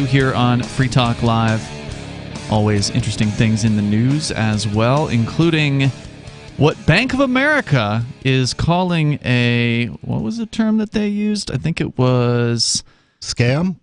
Here on Free Talk Live. Always interesting things in the news as well, including what Bank of America is calling what was the term that they used? I think it was... Scam?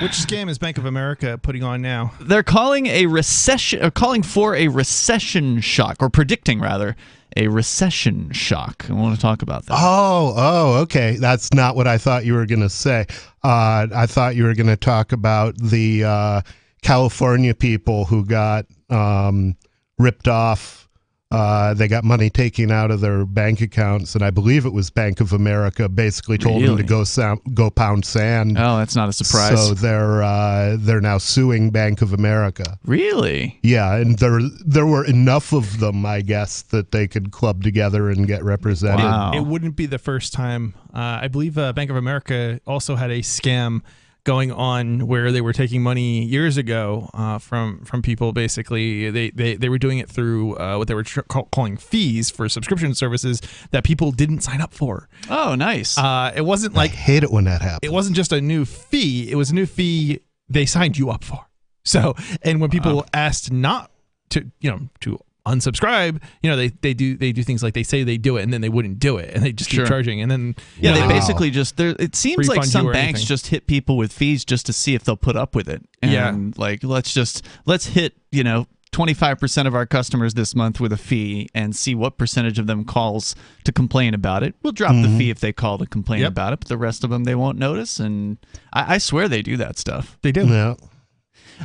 Which scam is Bank of America putting on now? They're calling for a recession shock, or predicting rather, a recession shock. I want to talk about that. Oh, okay. That's not what I thought you were going to say. I thought you were going to talk about the California people who got ripped off. They got money taken out of their bank accounts, and I believe it was Bank of America basically told them to go pound sand. Oh, that's not a surprise. So they're now suing Bank of America. Really? Yeah, and there were enough of them, I guess, that they could club together and get represented. Wow. It wouldn't be the first time. I believe Bank of America also had a scam going on where they were taking money years ago from people. Basically, they were doing it through what they were calling fees for subscription services that people didn't sign up for. Oh, nice. It wasn't like I hate it when that happens. It wasn't just a new fee; it was a new fee they signed you up for. So, and when people asked not to unsubscribe, they do things like they say they do it and then they wouldn't do it and they just keep charging, and then they basically just it seems like refund some banks just hit people with fees just to see if they'll put up with it. And like let's hit 25% of our customers this month with a fee and see what percentage of them calls to complain about it. We'll drop the fee if they call to complain about it, but the rest of them they won't notice. And I swear they do that stuff. They do. Yeah.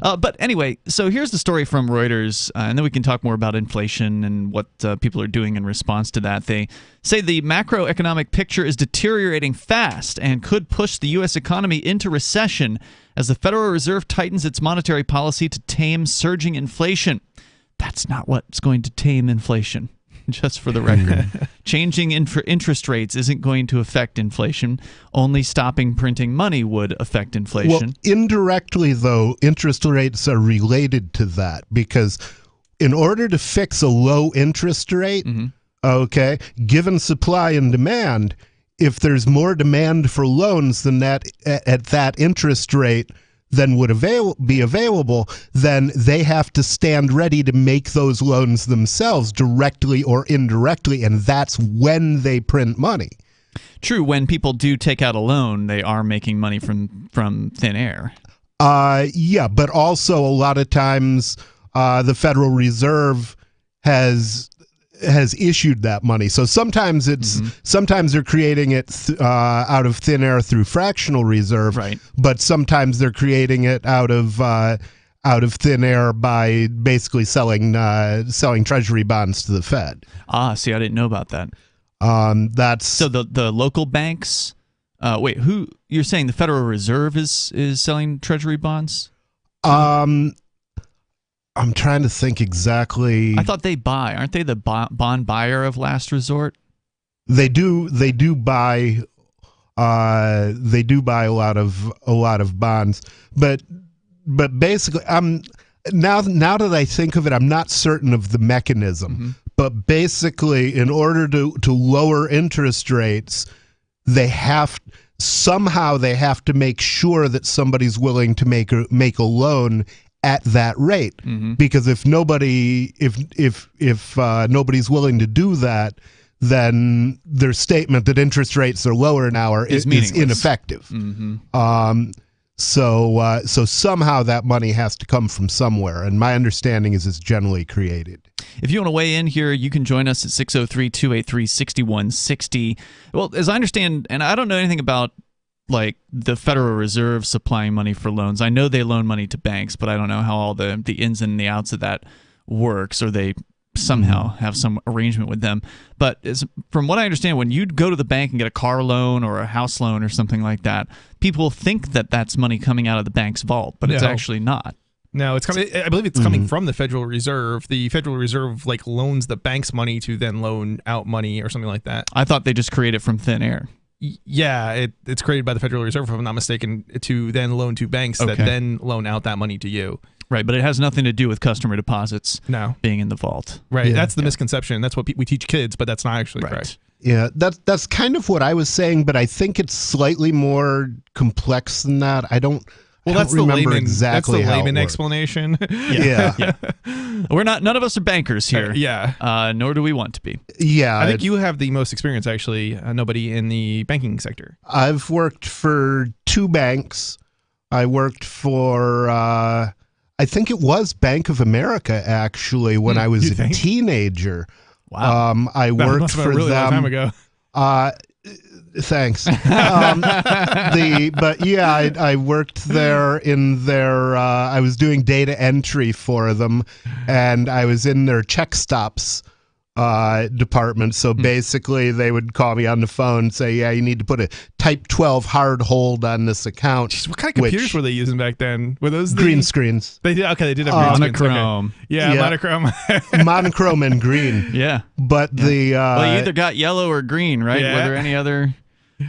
But anyway, so here's the story from Reuters, and then we can talk more about inflation and what people are doing in response to that. They say the macroeconomic picture is deteriorating fast and could push the U.S. economy into recession as the Federal Reserve tightens its monetary policy to tame surging inflation. That's not what's going to tame inflation. Just for the record. Changing interest rates isn't going to affect inflation. Only stopping printing money would affect inflation. Well, indirectly, though, interest rates are related to that because in order to fix a low interest rate, given supply and demand, if there's more demand for loans than that at that interest rate than would be available, then they have to stand ready to make those loans themselves directly or indirectly, and that's when they print money. True, when people do take out a loan, they are making money from thin air. Yeah, but also a lot of times the Federal Reserve has issued that money. So sometimes sometimes they're creating it out of thin air through fractional reserve, right? But sometimes they're creating it out of thin air by basically selling treasury bonds to the Fed. See, I didn't know about that. That's so the local banks. Wait, who you're saying the Federal Reserve is selling treasury bonds? I'm trying to think exactly. I thought they buy. Aren't they the bond buyer of last resort? They do buy. They do buy a lot of bonds, but basically, now that I think of it, I'm not certain of the mechanism. But basically, in order to lower interest rates, they have to make sure that somebody's willing to make a loan at that rate, because if nobody's willing to do that, then their statement that interest rates are lower now is ineffective. So somehow that money has to come from somewhere, and my understanding is it's generally created. If you want to weigh in here, you can join us at 603-283-6160. Well, as I understand, and I don't know anything about like the Federal Reserve supplying money for loans. I know they loan money to banks, but I don't know how all the ins and the outs of that works, or they somehow have some arrangement with them. But from what I understand, when you go to the bank and get a car loan or a house loan or something like that, people think that that's money coming out of the bank's vault, but it's actually not. No, it's coming. I believe it's coming from the Federal Reserve. The Federal Reserve loans the bank's money to then loan out money or something like that. I thought they just create it from thin air. Yeah, it's created by the Federal Reserve, if I'm not mistaken, to then loan to banks that then loan out that money to you. Right, but it has nothing to do with customer deposits being in the vault. Right, that's the misconception. That's what we teach kids, but that's not actually correct. Yeah, that's kind of what I was saying, but I think it's slightly more complex than that. I don't remember exactly that's the how layman it works. explanation. Yeah. None of us are bankers here. Nor do we want to be. Yeah. I think you have the most experience, actually. Nobody in the banking sector. I've worked for 2 banks. I worked for, I think it was Bank of America, actually, when I was a teenager. Wow. I worked for really them. Long time ago. Thanks. But yeah, I worked there in their, I was doing data entry for them, and I was in their check stops department. So basically they would call me on the phone and say, yeah, you need to put a type 12 hard hold on this account. Jeez, what kind of computers were they using back then? Were those green screens? They did. Okay, they did have green screens. Monochrome. Okay. Yeah, monochrome. Monochrome and green. Yeah. But well, you either got yellow or green, right? Yeah. Were there any other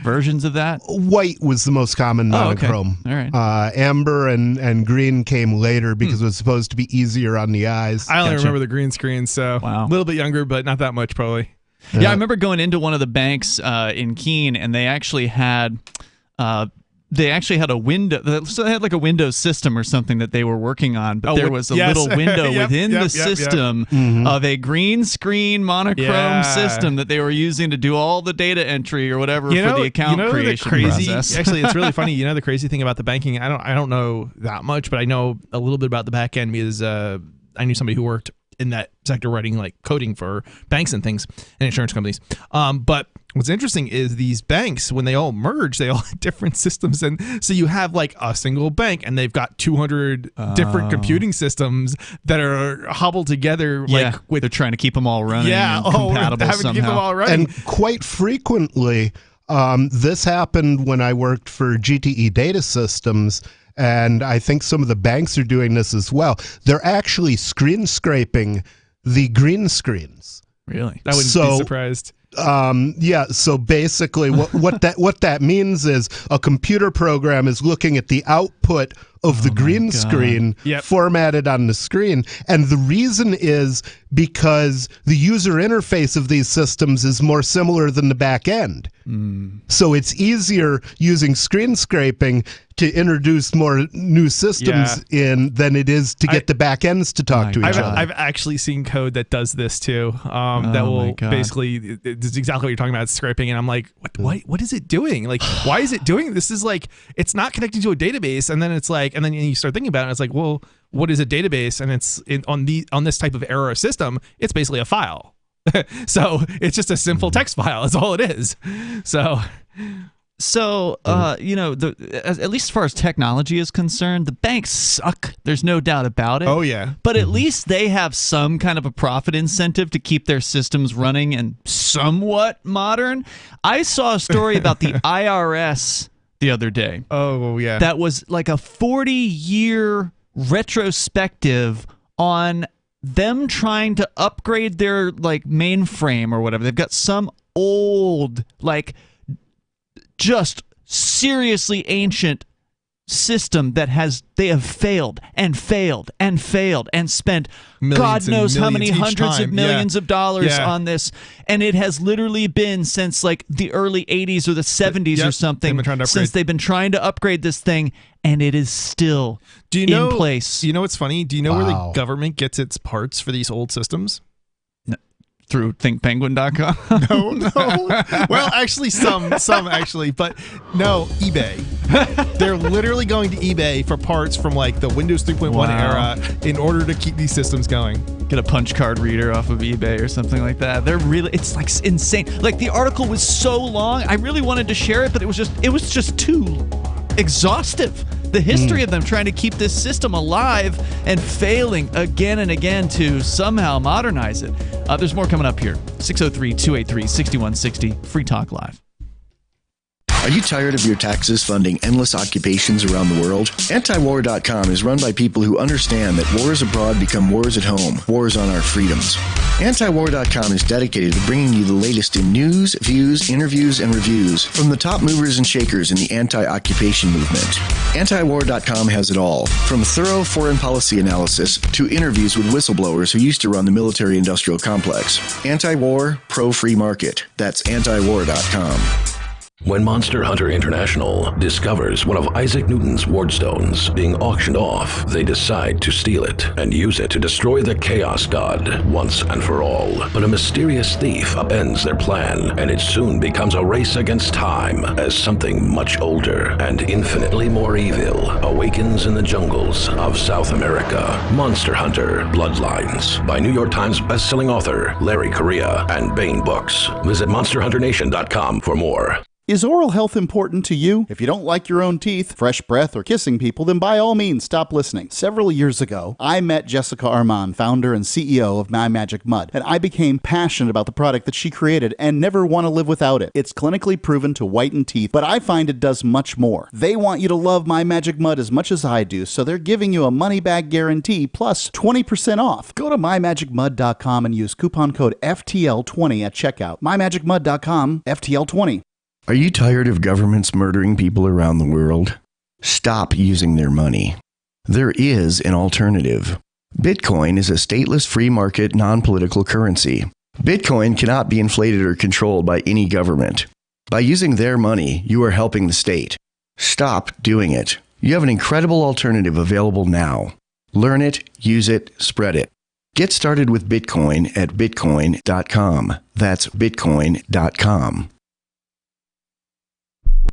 versions of that? White was the most common monochrome. All right. Amber and green came later because it was supposed to be easier on the eyes. I only remember the green screen, so a little bit younger, but not that much probably. Yeah, I remember going into one of the banks in Keene, and they actually had a window. So they had like a Windows system or something that they were working on, but there was a little window within the system of a green screen monochrome system that they were using to do all the data entry or whatever for the account creation process. Actually, it's really funny. The crazy thing about the banking, I don't know that much, but I know a little bit about the back end because I knew somebody who worked in that sector writing like coding for banks and things and insurance companies. But what's interesting is these banks, when they all merge, they all have different systems. And so you have like a single bank and they've got 200 different computing systems that are hobbled together. They're trying to keep them all running. Yeah. Compatible having somehow. to keep them all running. And quite frequently, this happened when I worked for GTE Data Systems. And I think some of the banks are doing this as well. They're actually screen scraping the green screens. Really? I wouldn't be surprised. So basically what that means is a computer program is looking at the output of the green screen formatted on the screen. And the reason is because the user interface of these systems is more similar than the back end. So it's easier using screen scraping to introduce more new systems in than it is to get the back ends to talk to each other. I've actually seen code that does this too. That will basically, it's exactly what you're talking about, scraping. And I'm like, what is it doing? Like, why is it doing this? Is like, it's not connecting to a database. And then it's like, and then you start thinking about it. And it's like, well, what is a database? And it's on this type of error system, it's basically a file. So it's just a simple text file. That's all it is. So at least as far as technology is concerned, the banks suck. There's no doubt about it. Oh, yeah. But at least they have some kind of a profit incentive to keep their systems running and somewhat modern. I saw a story about the IRS the other day. Oh, yeah. That was like a 40-year retrospective on them trying to upgrade their like mainframe or whatever. They've got some old, like, just seriously ancient system that they have failed and failed and failed and spent God knows how many hundreds of millions of dollars on this, and it has literally been since like the early 80s or the 70s or something since they've been trying to upgrade this thing, and it is still in place. Do you know what's funny? Do you know where the government gets its parts for these old systems? Through thinkpenguin.com? No. Well, actually, some actually, but no, eBay. They're literally going to eBay for parts from like the Windows 3.1 era in order to keep these systems going. Get a punch card reader off of eBay or something like that. It's like insane. Like the article was so long, I really wanted to share it, but it was just too exhaustive. The history of them trying to keep this system alive and failing again and again to somehow modernize it. There's more coming up here. 603-283-6160. Free Talk Live. Are you tired of your taxes funding endless occupations around the world? Antiwar.com is run by people who understand that wars abroad become wars at home, wars on our freedoms. Antiwar.com is dedicated to bringing you the latest in news, views, interviews, and reviews from the top movers and shakers in the anti-occupation movement. Antiwar.com has it all, from thorough foreign policy analysis to interviews with whistleblowers who used to run the military-industrial complex. Anti-war, pro-free market. That's antiwar.com. When Monster Hunter International discovers one of Isaac Newton's wardstones being auctioned off, they decide to steal it and use it to destroy the Chaos God once and for all. But a mysterious thief upends their plan, and it soon becomes a race against time as something much older and infinitely more evil awakens in the jungles of South America. Monster Hunter Bloodlines by New York Times bestselling author Larry Correia and Baen Books. Visit monsterhunternation.com for more. Is oral health important to you? If you don't like your own teeth, fresh breath, or kissing people, then by all means stop listening. Several years ago, I met Jessica Armand, founder and CEO of My Magic Mud, and I became passionate about the product that she created and never want to live without it. It's clinically proven to whiten teeth, but I find it does much more. They want you to love My Magic Mud as much as I do, so they're giving you a money-back guarantee plus 20% off. Go to mymagicmud.com and use coupon code FTL20 at checkout. mymagicmud.com, FTL20. Are you tired of governments murdering people around the world? Stop using their money. There is an alternative. Bitcoin is a stateless free market non-political currency. Bitcoin cannot be inflated or controlled by any government. By using their money, you are helping the state. Stop doing it. You have an incredible alternative available now. Learn it, use it, spread it. Get started with Bitcoin at bitcoin.com. That's bitcoin.com.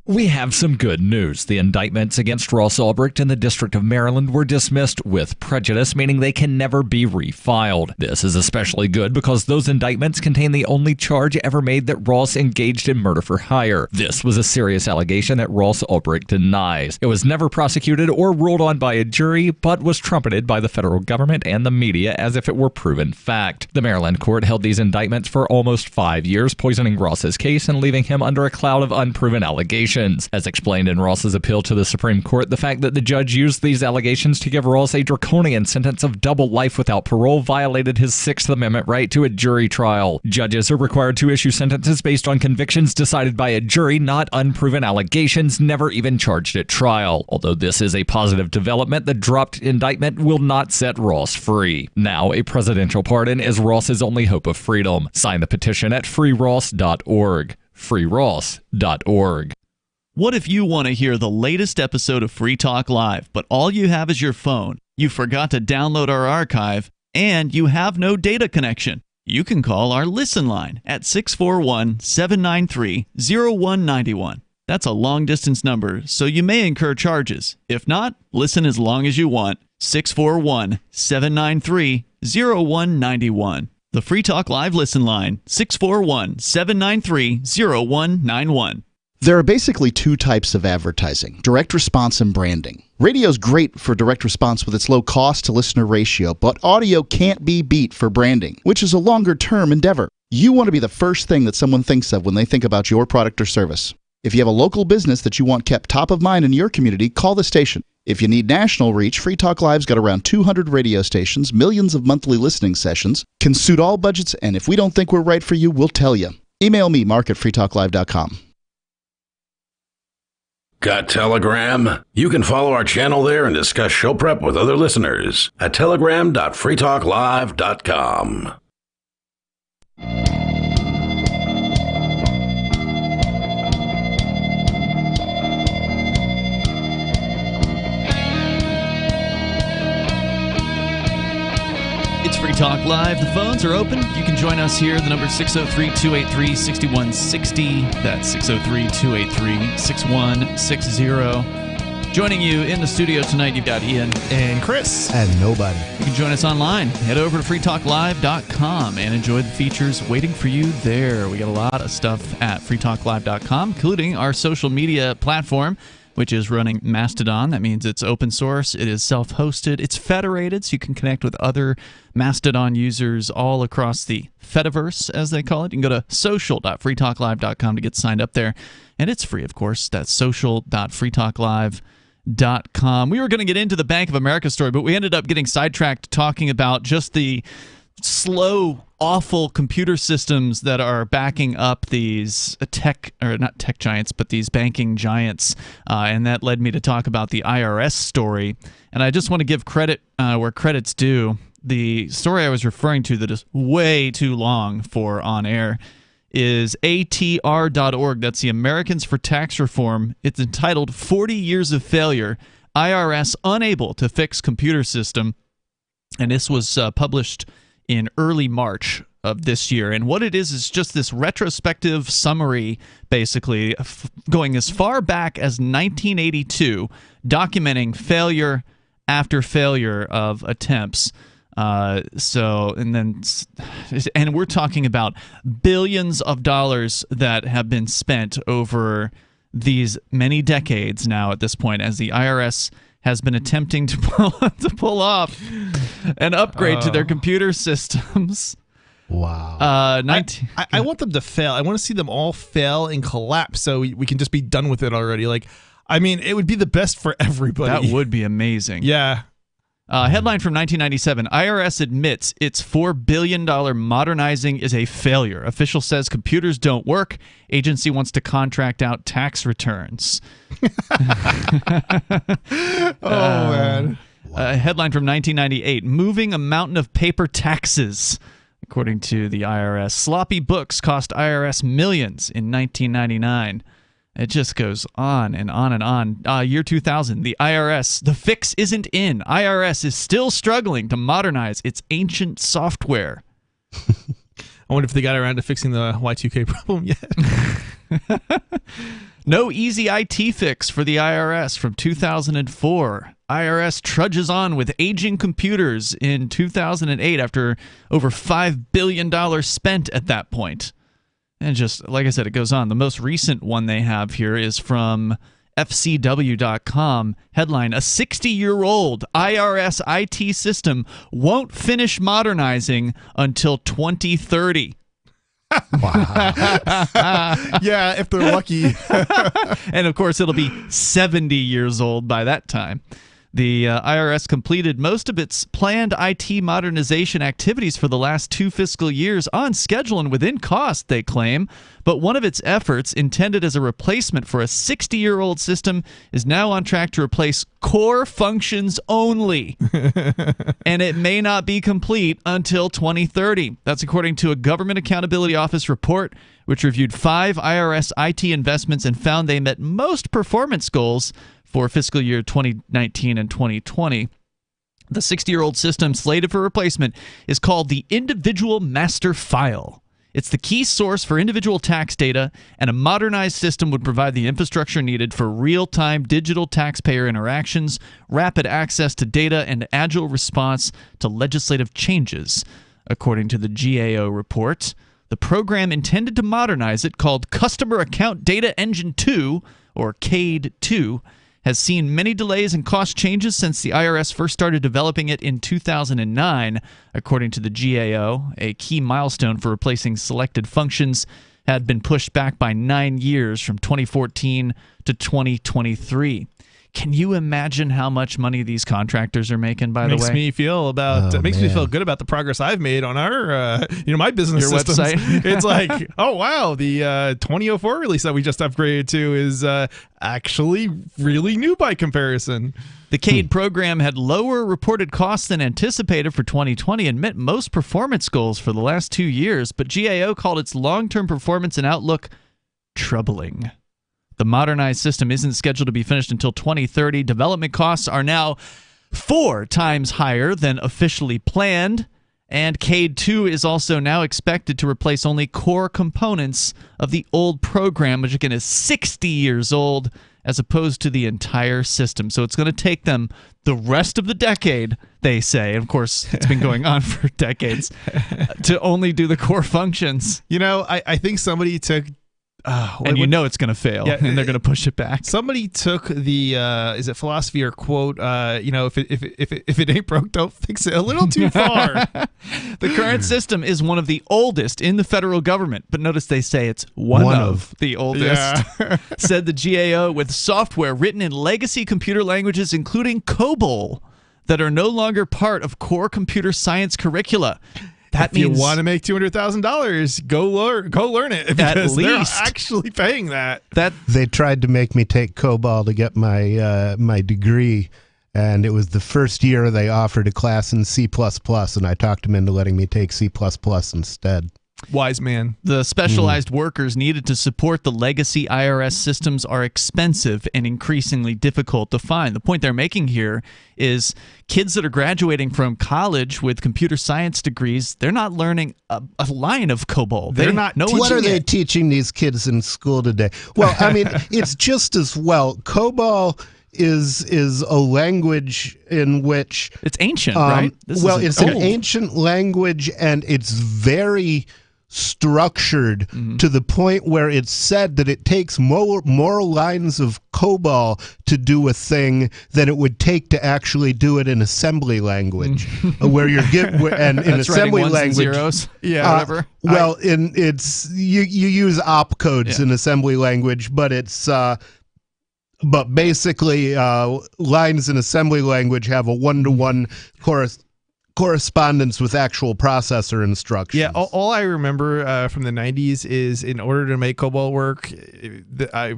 We have some good news. The indictments against Ross Ulbricht in the District of Maryland were dismissed with prejudice, meaning they can never be refiled. This is especially good because those indictments contain the only charge ever made that Ross engaged in murder for hire. This was a serious allegation that Ross Ulbricht denies. It was never prosecuted or ruled on by a jury, but was trumpeted by the federal government and the media as if it were proven fact. The Maryland court held these indictments for almost 5 years, poisoning Ross's case and leaving him under a cloud of unproven allegations. As explained in Ross's appeal to the Supreme Court, the fact that the judge used these allegations to give Ross a draconian sentence of double life without parole violated his Sixth Amendment right to a jury trial. Judges are required to issue sentences based on convictions decided by a jury, not unproven allegations never even charged at trial. Although this is a positive development, the dropped indictment will not set Ross free. Now, a presidential pardon is Ross's only hope of freedom. Sign the petition at freeross.org. freeross.org. What if you want to hear the latest episode of Free Talk Live, but all you have is your phone, you forgot to download our archive, and you have no data connection? You can call our Listen line at 641-793-0191. That's a long-distance number, so you may incur charges. If not, listen as long as you want. 641-793-0191. The Free Talk Live Listen line, 641-793-0191. There are basically two types of advertising, direct response and branding. Radio's great for direct response with its low cost to listener ratio, but audio can't be beat for branding, which is a longer-term endeavor. You want to be the first thing that someone thinks of when they think about your product or service. If you have a local business that you want kept top of mind in your community, call the station. If you need national reach, Free Talk Live's got around 200 radio stations, millions of monthly listening sessions, can suit all budgets, and if we don't think we're right for you, we'll tell you. Email me, mark@freetalklive.com. Got Telegram? You can follow our channel there and discuss show prep with other listeners at telegram.freetalklive.com. It's Free Talk Live. The phones are open. You can join us here. The number is 603-283-6160. That's 603-283-6160. Joining you in the studio tonight, you've got Ian. And Chris. And nobody. You can join us online. Head over to freetalklive.com and enjoy the features waiting for you there. We got a lot of stuff at freetalklive.com, including our social media platform. which is running Mastodon. That means it's open source, it is self-hosted, it's federated, so you can connect with other Mastodon users all across the Fediverse, as they call it. You can go to social.freetalklive.com to get signed up there, and it's free, of course. That's social.freetalklive.com. We were going to get into the Bank of America story, but we ended up getting sidetracked talking about just the slow, awful computer systems that are backing up these not tech giants, but these banking giants. And that led me to talk about the IRS story. And I just want to give credit where credit's due. The story I was referring to that is way too long for on air is ATR.org. That's the Americans for Tax Reform. It's entitled 40 Years of Failure, IRS Unable to Fix Computer System. And this was published in early March of this year. And what it is just this retrospective summary, basically, going as far back as 1982, documenting failure after failure of attempts. And we're talking about billions of dollars that have been spent over these many decades now at this point, as the IRS has been attempting to pull off an upgrade to their computer systems. Wow. I want them to fail. I want to see them all fail and collapse so we can just be done with it already. Like, I mean, it would be the best for everybody. That would be amazing. Yeah. Headline from 1997, IRS admits its $4 billion modernizing is a failure. Official says computers don't work. Agency wants to contract out tax returns. Man. Headline from 1998, moving a mountain of paper taxes. According to the IRS, sloppy books cost IRS millions in 1999. It just goes on and on and on. Year 2000, the IRS, the fix isn't in. IRS is still struggling to modernize its ancient software. I wonder if they got around to fixing the Y2K problem yet. No easy IT fix for the IRS from 2004. IRS trudges on with aging computers in 2008 after over $5 billion spent at that point. And just, like I said, it goes on. The most recent one they have here is from FCW.com. Headline, a 60-year-old IRS IT system won't finish modernizing until 2030. Wow. Yeah, if they're lucky. And, of course, it'll be 70 years old by that time. The IRS completed most of its planned IT modernization activities for the last 2 fiscal years on schedule and within cost, they claim. But one of its efforts, intended as a replacement for a 60-year-old system, is now on track to replace core functions only. And it may not be complete until 2030. That's according to a Government Accountability Office report, which reviewed 5 IRS IT investments and found they met most performance goals for fiscal year 2019 and 2020. The 60-year-old system slated for replacement is called the Individual Master File. It's the key source for individual tax data, and a modernized system would provide the infrastructure needed for real-time digital taxpayer interactions, rapid access to data, and agile response to legislative changes, according to the GAO report. The program intended to modernize it, called Customer Account Data Engine 2, or CADE 2, has seen many delays and cost changes since the IRS first started developing it in 2009. According to the GAO, a key milestone for replacing selected functions had been pushed back by 9 years from 2014 to 2023. Can you imagine how much money these contractors are making, by the way? Makes me feel good about the progress I've made on our, my business Your systems. website. It's like, oh, wow, the 2004 release that we just upgraded to is actually really new by comparison. The CADE program had lower reported costs than anticipated for 2020 and met most performance goals for the last 2 years, but GAO called its long-term performance and outlook troubling. The modernized system isn't scheduled to be finished until 2030. Development costs are now 4 times higher than officially planned. And CADE 2 is also now expected to replace only core components of the old program, which again is 60 years old, as opposed to the entire system. So it's going to take them the rest of the decade, they say, and of course it's been going on for decades, to only do the core functions. I think somebody took and you know it's going to fail, and they're going to push it back. Somebody took the is it philosophy or quote? If it ain't broke, don't fix it. A little too far. The current system is one of the oldest in the federal government, but notice they say it's one of the oldest. Yeah. Said the GAO, with software written in legacy computer languages, including COBOL, that are no longer part of core computer science curricula. That means you want to make $200,000, go learn it, because they're actually paying that. They tried to make me take COBOL to get my degree, and it was the first year they offered a class in C++, and I talked them into letting me take C++ instead. Wise man. The specialized workers needed to support the legacy IRS systems are expensive and increasingly difficult to find. The point they're making here is kids that are graduating from college with computer science degrees, they're not learning a line of COBOL. They're not. What are they teaching these kids in school today? Well, I mean, it's just as well. COBOL is a language in which it's ancient, right? It's an ancient language, and it's very structured to the point where it's said that it takes more lines of COBOL to do a thing than it would take to actually do it in assembly language, where you're in assembly language, zeros. Whatever. Well, you use opcodes in assembly language, but it's but basically lines in assembly language have a one-to-one correspondence with actual processor instructions. Yeah, all I remember from the 90s is, in order to make COBOL work, I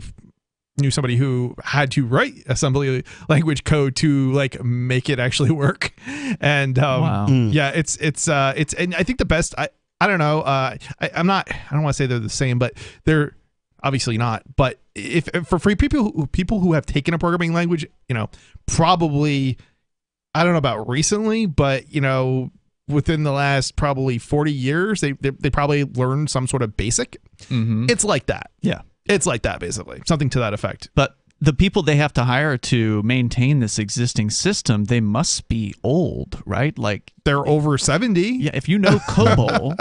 knew somebody who had to write assembly language code to make it actually work. And it's and I think the best, I don't know, I don't want to say they're the same, but they're obviously not. But if for free people who have taken a programming language, probably, I don't know about recently, but within the last probably 40 years, they probably learned some sort of basic. It's like that. Yeah, it's like that, basically, something to that effect. But the people they have to hire to maintain this existing system, they must be old, right? Like they're over 70. Yeah, if you know COBOL,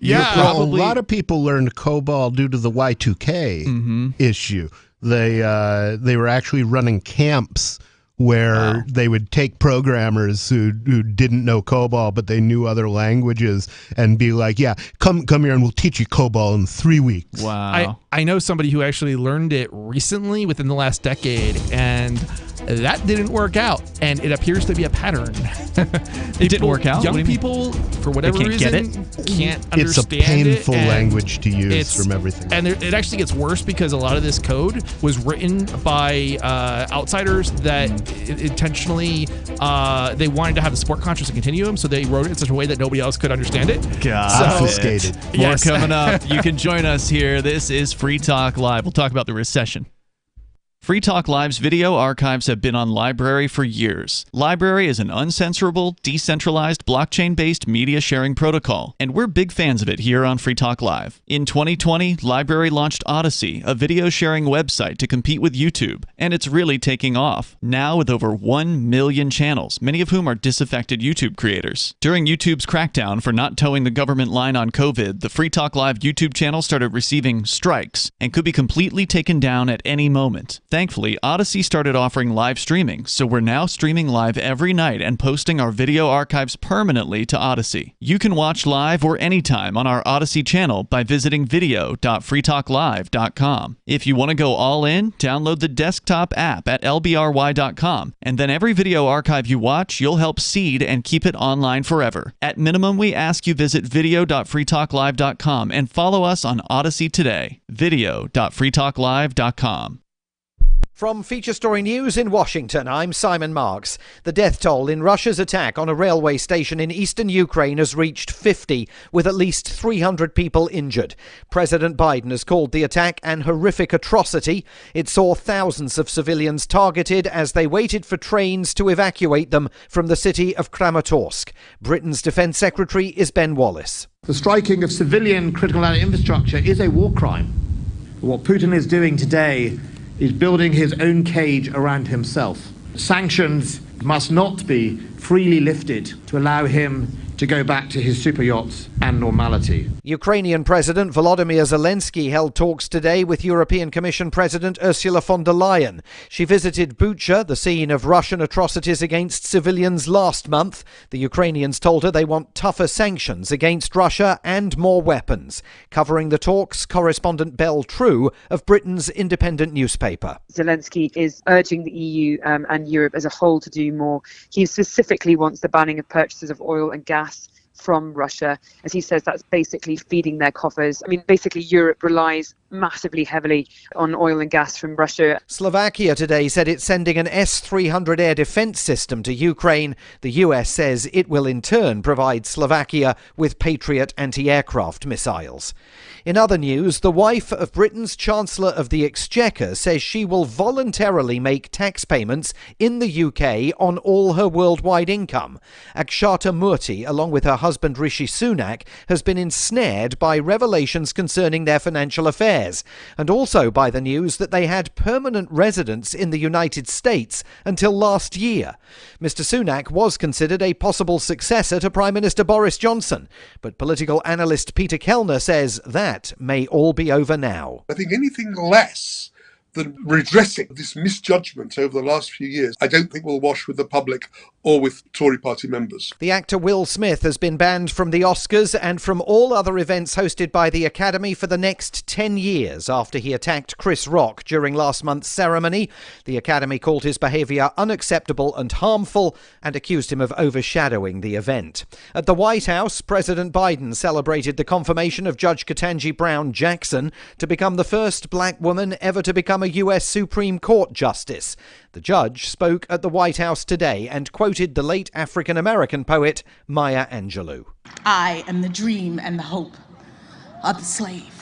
a lot of people learned COBOL due to the Y2K issue. They were actually running camps where they would take programmers who didn't know COBOL, but they knew other languages, and be like, yeah, come here and we'll teach you COBOL in 3 weeks. Wow. I know somebody who actually learned it recently, within the last decade, and that didn't work out, and it appears to be a pattern. It didn't work out? Young people, for whatever reason, can't understand it. It's a painful language to use from everything. And it actually gets worse, because a lot of this code was written by outsiders that intentionally they wanted to have the support conscious and continuum, so they wrote it in such a way that nobody else could understand it. Obfuscated. More coming up. You can join us here. This is Free Talk Live. We'll talk about the recession. Free Talk Live's video archives have been on LBRY for years. LBRY is an uncensorable, decentralized, blockchain-based media sharing protocol, and we're big fans of it here on Free Talk Live. In 2020, LBRY launched Odysee, a video sharing website to compete with YouTube, and it's really taking off, now with over 1 million channels, many of whom are disaffected YouTube creators. During YouTube's crackdown for not towing the government line on COVID, the Free Talk Live YouTube channel started receiving strikes and could be completely taken down at any moment. Thankfully, Odysee started offering live streaming, so we're now streaming live every night and posting our video archives permanently to Odysee. You can watch live or anytime on our Odysee channel by visiting video.freetalklive.com. If you want to go all in, download the desktop app at lbry.com, and then every video archive you watch, you'll help seed and keep it online forever. At minimum, we ask you visit video.freetalklive.com and follow us on Odysee today. video.freetalklive.com. From Feature Story News in Washington, I'm Simon Marks. The death toll in Russia's attack on a railway station in eastern Ukraine has reached 50, with at least 300 people injured. President Biden has called the attack an horrific atrocity. It saw thousands of civilians targeted as they waited for trains to evacuate them from the city of Kramatorsk. Britain's Defence Secretary is Ben Wallace. The striking of civilian critical infrastructure is a war crime. What Putin is doing today is building his own cage around himself. Sanctions must not be freely lifted to allow him to go back to his super yachts and normality. Ukrainian President Volodymyr Zelensky held talks today with European Commission President Ursula von der Leyen. She visited Bucha, the scene of Russian atrocities against civilians last month. The Ukrainians told her they want tougher sanctions against Russia and more weapons. Covering the talks, correspondent Belle True of Britain's independent newspaper. Zelensky is urging the EU and Europe as a whole to do more. He specifically wants the banning of purchases of oil and gas from Russia. As he says, that's basically feeding their coffers. I mean, basically Europe relies massively heavily on oil and gas from Russia. Slovakia today said it's sending an S-300 air defense system to Ukraine. The US says it will in turn provide Slovakia with Patriot anti-aircraft missiles. In other news, the wife of Britain's Chancellor of the Exchequer says she will voluntarily make tax payments in the UK on all her worldwide income. Akshata Murthy, along with her husband Rishi Sunak, has been ensnared by revelations concerning their financial affairs, and also by the news that they had permanent residence in the United States until last year. Mr. Sunak was considered a possible successor to Prime Minister Boris Johnson, but political analyst Peter Kellner says that may all be over now. I think anything less than redressing this misjudgment over the last few years, I don't think will wash with the public or with Tory party members. The actor Will Smith has been banned from the Oscars and from all other events hosted by the Academy for the next 10 years after he attacked Chris Rock during last month's ceremony. The Academy called his behaviour unacceptable and harmful and accused him of overshadowing the event. At the White House, President Biden celebrated the confirmation of Judge Ketanji Brown Jackson to become the first black woman ever to become a US Supreme Court justice. The judge spoke at the White House today and quoted the late African-American poet Maya Angelou. I am the dream and the hope of the slave.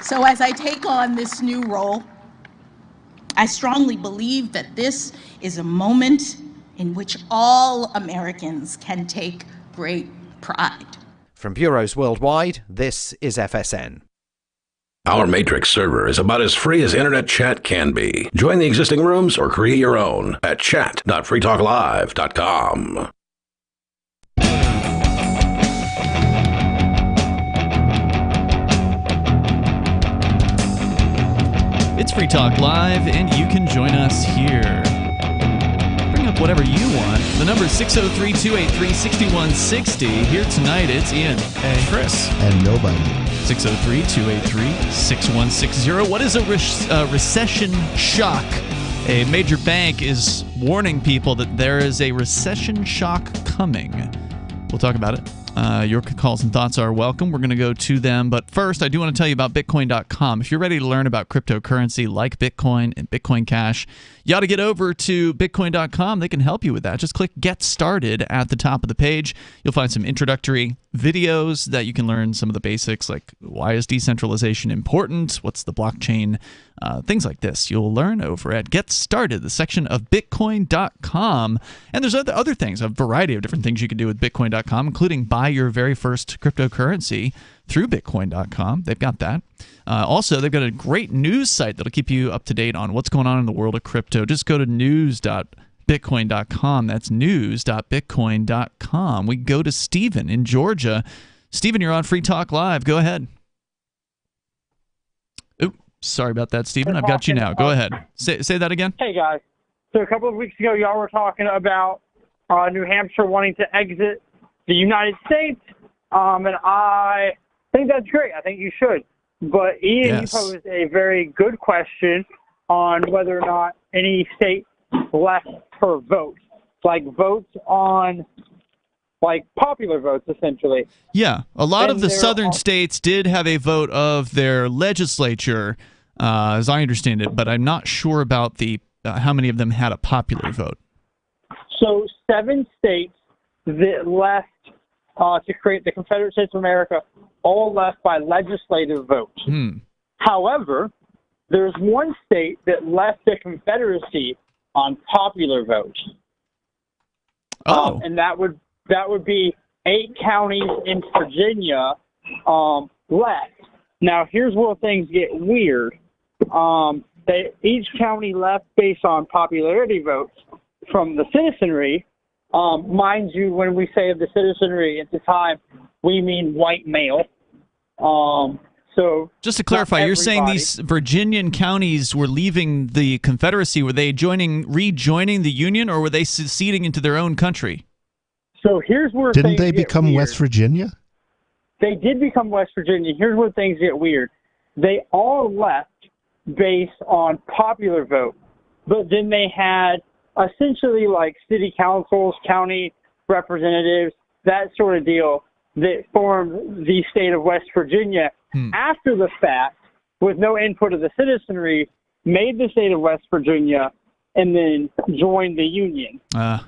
So as I take on this new role, I strongly believe that this is a moment in which all Americans can take great pride. From bureaus worldwide, this is FSN. Our Matrix server is about as free as internet chat can be. Join the existing rooms or create your own at chat.freetalklive.com. It's Free Talk Live, and you can join us here. Bring up whatever you want. The number is 603-283-6160. Here tonight, it's Ian. And Chris. And nobody. 603-283-6160. What is a recession shock? A major bank is warning people that there is a recession shock coming. We'll talk about it. Your calls and thoughts are welcome. We're going to go to them. But first, I do want to tell you about Bitcoin.com. If you're ready to learn about cryptocurrency like Bitcoin and Bitcoin Cash, you ought to get over to Bitcoin.com. They can help you with that. Just click Get Started at the top of the page. You'll find some introductory videos that you can learn some of the basics, like why is decentralization important? What's the blockchain? Things like this. You'll learn over at Get Started, the section of Bitcoin.com. And there's other things, a variety of different things you can do with Bitcoin.com, including buy your very first cryptocurrency through Bitcoin.com. They've got that. Also, they've got a great news site that'll keep you up to date on what's going on in the world of crypto. Just go to news.bitcoin.com. That's news.bitcoin.com. We go to Stephen in Georgia. Stephen, you're on Free Talk Live. Go ahead. Sorry about that, Stephen. I've got you now. Go ahead. Say that again. Hey, guys. So a couple of weeks ago, y'all were talking about New Hampshire wanting to exit the United States, and I think that's great. I think you should. But Ian, you posed a very good question on whether or not any state left her vote, like votes on, like popular votes, essentially. Yeah, a lot of the southern states did have a vote of their legislature, as I understand it, but I'm not sure about the how many of them had a popular vote. So 7 states that left to create the Confederate States of America all left by legislative vote. However, there's one state that left the Confederacy on popular vote. And that would be 8 counties in Virginia left. Now, here's where things get weird. Each county left based on popularity votes. from the citizenry. Mind you, when we say the citizenry at the time, we mean white male. So just to clarify, you're saying these Virginian counties were leaving the Confederacy. Were they rejoining the Union, or were they seceding into their own country? So here's where didn't they become weird. West Virginia? They did become West Virginia. Here's where things get weird. They all left based on popular vote, but then they had essentially like city councils, county representatives, that sort of deal that formed the state of West Virginia after the fact, with no input of the citizenry, made the state of West Virginia and then joined the Union. Wow.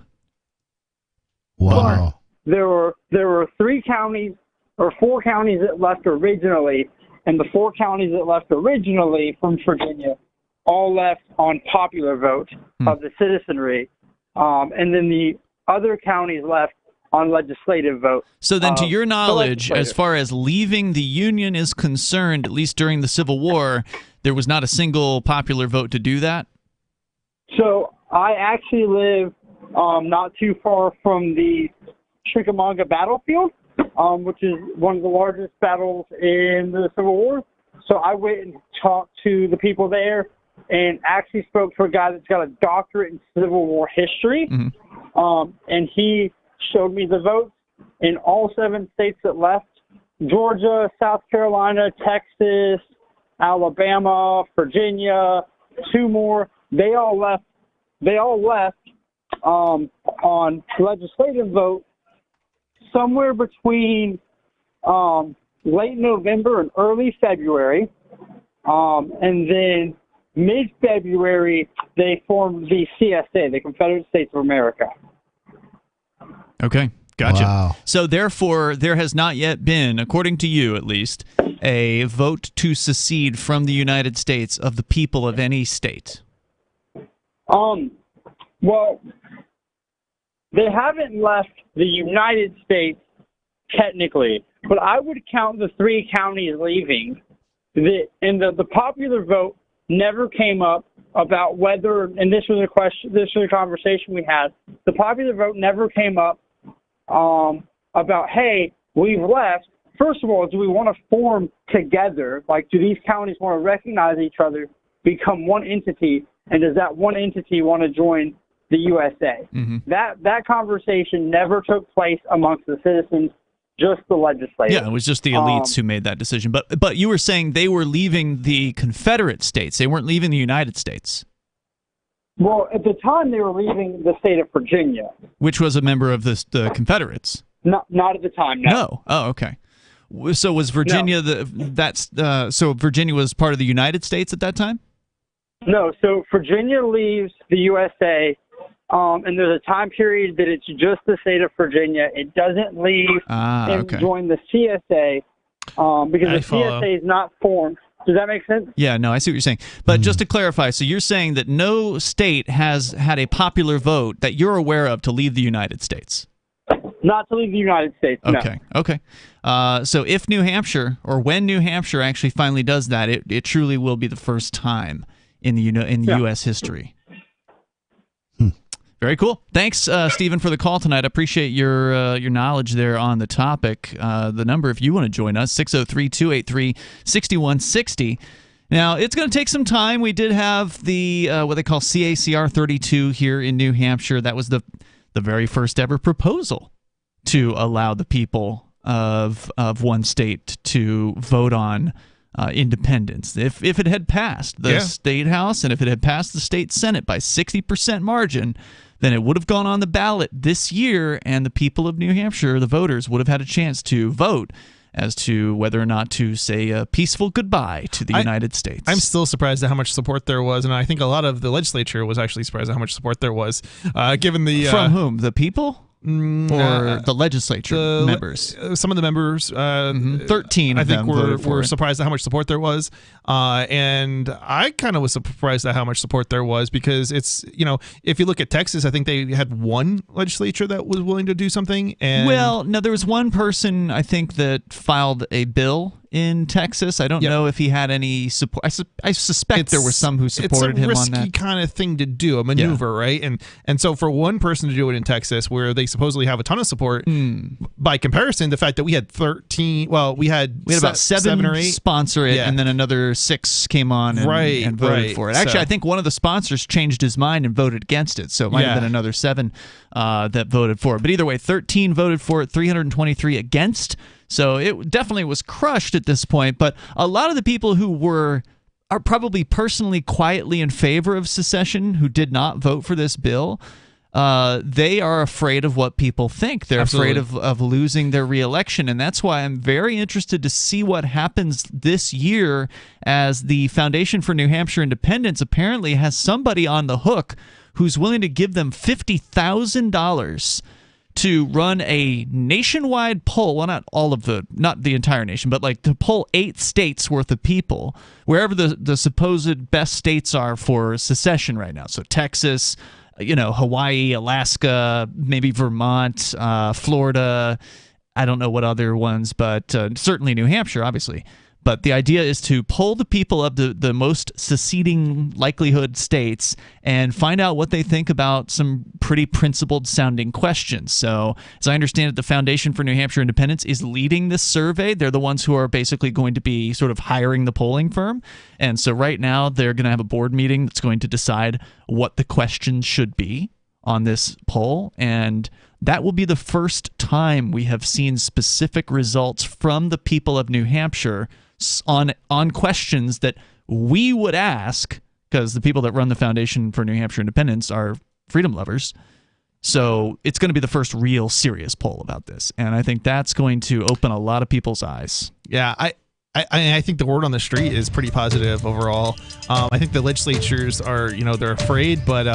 But there were 3 counties or 4 counties that left originally, and the 4 counties that left originally from Virginia all left on popular vote of the citizenry, and then the other counties left on legislative vote. So then, to your knowledge, as far as leaving the Union is concerned, at least during the Civil War, there was not a single popular vote to do that? So I actually live not too far from the Chickamauga battlefield, which is one of the largest battles in the Civil War. So I went and talked to the people there and actually spoke to a guy that's got a doctorate in Civil War history. And he showed me the votes in all 7 states that left: Georgia, South Carolina, Texas, Alabama, Virginia, 2 more. They all left on legislative vote somewhere between late November and early February. And then mid-February, they formed the CSA, the Confederate States of America. Okay, gotcha. Wow. So therefore, there has not yet been, according to you at least, a vote to secede from the United States of the people of any state. Well, they haven't left the United States technically, but I would count the 3 counties leaving. The popular vote never came up about whether, and this was a conversation we had. The popular vote never came up about, hey, we've left. First of all, do we want to form together? Like, do these counties want to recognize each other, become one entity, and does that one entity want to join the USA? That conversation never took place amongst the citizens, just the legislators. Yeah, it was just the elites who made that decision. But you were saying they were leaving the Confederate States. They weren't leaving the United States. Well, at the time, they were leaving the state of Virginia, which was a member of the Confederates. Not at the time. No. Oh, okay. So was Virginia so Virginia was part of the United States at that time? No. So Virginia leaves the USA, and there's a time period that it's just the state of Virginia. It doesn't leave and join the CSA because the CSA is not formed. Does that make sense? Yeah, no, I see what you're saying. But just to clarify, so you're saying that no state has had a popular vote that you're aware of to leave the United States? Not to leave the United States, no. Okay. So if New Hampshire, or when New Hampshire actually finally does that, it truly will be the first time in the U.S. history. Very cool. Thanks, Stephen, for the call tonight. I appreciate your knowledge there on the topic. The number, if you want to join us, 603-283-6160. Now, it's going to take some time. We did have the what they call CACR 32 here in New Hampshire. That was the very first ever proposal to allow the people of one state to vote on independence. If it had passed the state house and if it had passed the state senate by 60% margin, then it would have gone on the ballot this year, and the people of New Hampshire, the voters, would have had a chance to vote as to whether or not to say a peaceful goodbye to the United States. I'm still surprised at how much support there was, and I think a lot of the legislature was actually surprised at how much support there was, given the... From whom? The people? Or the legislature members? Some of the members, 13 of them were surprised at how much support there was. And I kind of was surprised at how much support there was, because it's, if you look at Texas, I think they had one legislature that was willing to do something. And well, no, there was one person, I think, that filed a bill in Texas. I don't know if he had any support. I suspect there were some who supported him on that. It's a risky kind of thing to do, a maneuver, right? And so for one person to do it in Texas, where they supposedly have a ton of support, by comparison, the fact that we had 13, we had about seven or 8 sponsor it, and then another 6 came on and voted for it. Actually, I think one of the sponsors changed his mind and voted against it, so it might have been another 7 that voted for it. But either way, 13 voted for it, 323 against. So it definitely was crushed at this point. But a lot of the people who are probably personally quietly in favor of secession, who did not vote for this bill, they are afraid of what people think. They're afraid of losing their reelection. And that's why I'm very interested to see what happens this year, as the Foundation for New Hampshire Independence apparently has somebody on the hook who's willing to give them $50,000 to run a nationwide poll. Well, not the entire nation, but like to poll 8 states worth of people, wherever the supposed best states are for secession right now. So Texas, Hawaii, Alaska, maybe Vermont, Florida. I don't know what other ones, but certainly New Hampshire, obviously. But the idea is to poll the people of the most seceding likelihood states and find out what they think about some pretty principled-sounding questions. So, as I understand it, the Foundation for New Hampshire Independence is leading this survey. They're the ones who are basically going to be sort of hiring the polling firm. And so right now they're going to have a board meeting that's going to decide what the questions should be on this poll. And that will be the first time we have seen specific results from the people of New Hampshire on questions that we would ask, because the people that run the Foundation for New Hampshire Independence are freedom lovers. So it's going to be the first real serious poll about this, and I think that's going to open a lot of people's eyes. Yeah, I think the word on the street is pretty positive overall. I think the legislatures are, they're afraid, but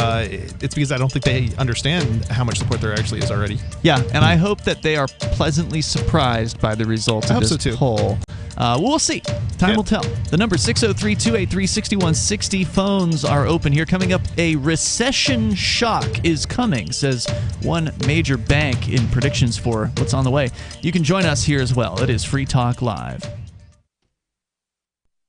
it's because I don't think they understand how much support there actually is already. Yeah, and I hope that they are pleasantly surprised by the results of this poll. We'll see. Time will tell. The number 603-283-6160. Phones are open here. Coming up, a recession shock is coming, says one major bank in predictions for what's on the way. You can join us here as well. It is Free Talk Live.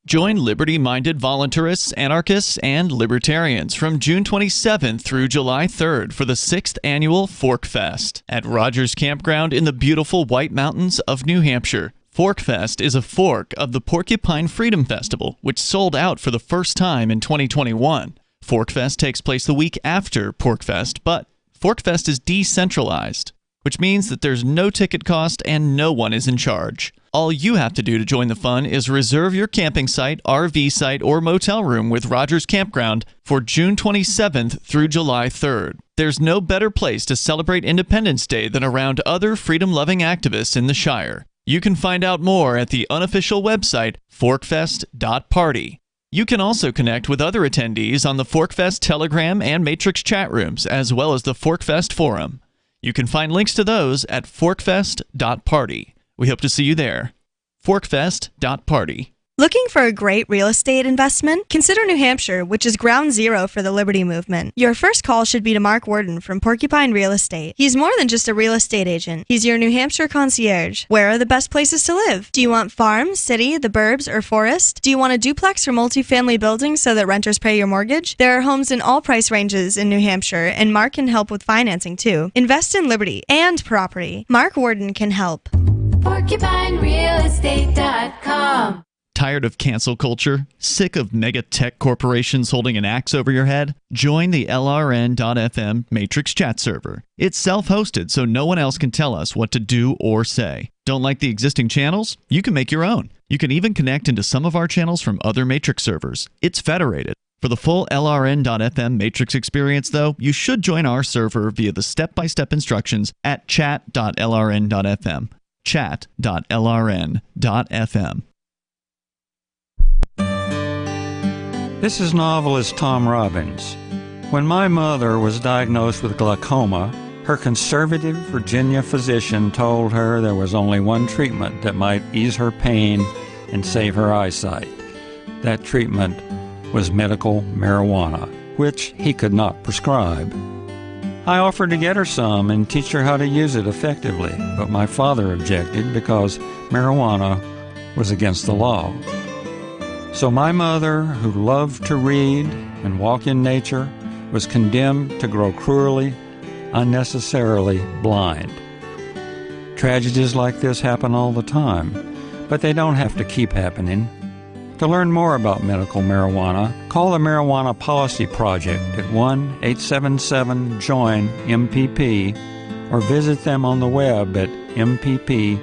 Join liberty-minded voluntarists, anarchists, and libertarians from June 27th through July 3rd for the 6th annual Fork Fest at Rogers Campground in the beautiful White Mountains of New Hampshire. Fork Fest is a fork of the Porcupine Freedom Festival, which sold out for the first time in 2021. Fork Fest takes place the week after Pork Fest, but Fork Fest is decentralized, which means that there's no ticket cost and no one is in charge. All you have to do to join the fun is reserve your camping site, RV site, or motel room with Rogers Campground for June 27th through July 3rd. There's no better place to celebrate Independence Day than around other freedom-loving activists in the Shire. You can find out more at the unofficial website, forkfest.party. You can also connect with other attendees on the Forkfest Telegram and Matrix chat rooms, as well as the Forkfest Forum. You can find links to those at forkfest.party. We hope to see you there. Forkfest.party. Looking for a great real estate investment? Consider New Hampshire, which is ground zero for the Liberty Movement. Your first call should be to Mark Worden from Porcupine Real Estate. He's more than just a real estate agent. He's your New Hampshire concierge. Where are the best places to live? Do you want farm, city, the burbs, or forest? Do you want a duplex or multifamily building so that renters pay your mortgage? There are homes in all price ranges in New Hampshire, and Mark can help with financing too. Invest in liberty and property. Mark Worden can help. PorcupineRealEstate.com. Tired of cancel culture? Sick of mega tech corporations holding an axe over your head? Join the LRN.FM Matrix chat server. It's self-hosted, so no one else can tell us what to do or say. Don't like the existing channels? You can make your own. You can even connect into some of our channels from other Matrix servers. It's federated. For the full LRN.FM Matrix experience, though, you should join our server via the step-by-step instructions at chat.lrn.fm. chat.lrn.fm. This is novelist Tom Robbins. When my mother was diagnosed with glaucoma, her conservative Virginia physician told her there was only one treatment that might ease her pain and save her eyesight. That treatment was medical marijuana, which he could not prescribe. I offered to get her some and teach her how to use it effectively, but my father objected because marijuana was against the law. So my mother, who loved to read and walk in nature, was condemned to grow cruelly, unnecessarily blind. Tragedies like this happen all the time, but they don't have to keep happening. To learn more about medical marijuana, call the Marijuana Policy Project at 1-877-JOIN-MPP or visit them on the web at mpp.org.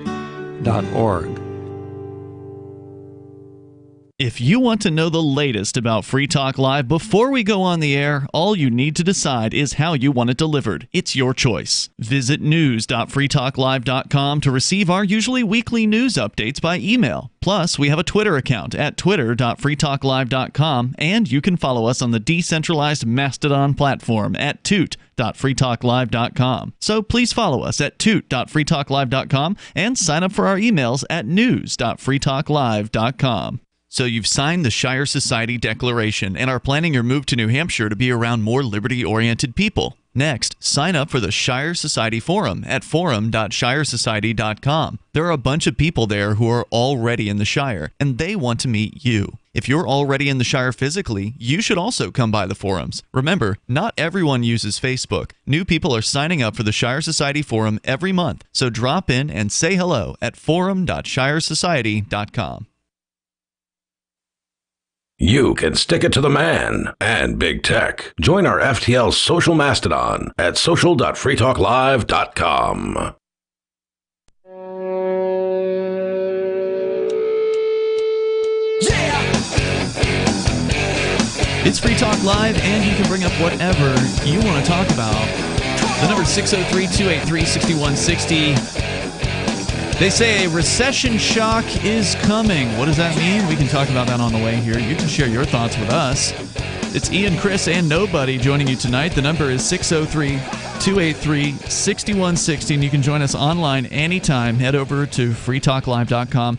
If you want to know the latest about Free Talk Live before we go on the air, all you need to decide is how you want it delivered. It's your choice. Visit news.freetalklive.com to receive our usually weekly news updates by email. Plus, we have a Twitter account at twitter.freetalklive.com, and you can follow us on the decentralized Mastodon platform at toot.freetalklive.com. So please follow us at toot.freetalklive.com and sign up for our emails at news.freetalklive.com. So you've signed the Shire Society Declaration and are planning your move to New Hampshire to be around more liberty-oriented people. Next, sign up for the Shire Society Forum at forum.shiresociety.com. There are a bunch of people there who are already in the Shire, and they want to meet you. If you're already in the Shire physically, you should also come by the forums. Remember, not everyone uses Facebook. New people are signing up for the Shire Society Forum every month, so drop in and say hello at forum.shiresociety.com. You can stick it to the man and big tech. Join our FTL social mastodon at social.freetalklive.com. It's Free Talk Live, and you can bring up whatever you want to talk about. The number is 603-283-6160. They say a recession shock is coming. What does that mean? We can talk about that on the way here. You can share your thoughts with us. It's Ian, Chris, and Nobody joining you tonight. The number is 603-283-6160, and you can join us online anytime. Head over to freetalklive.com.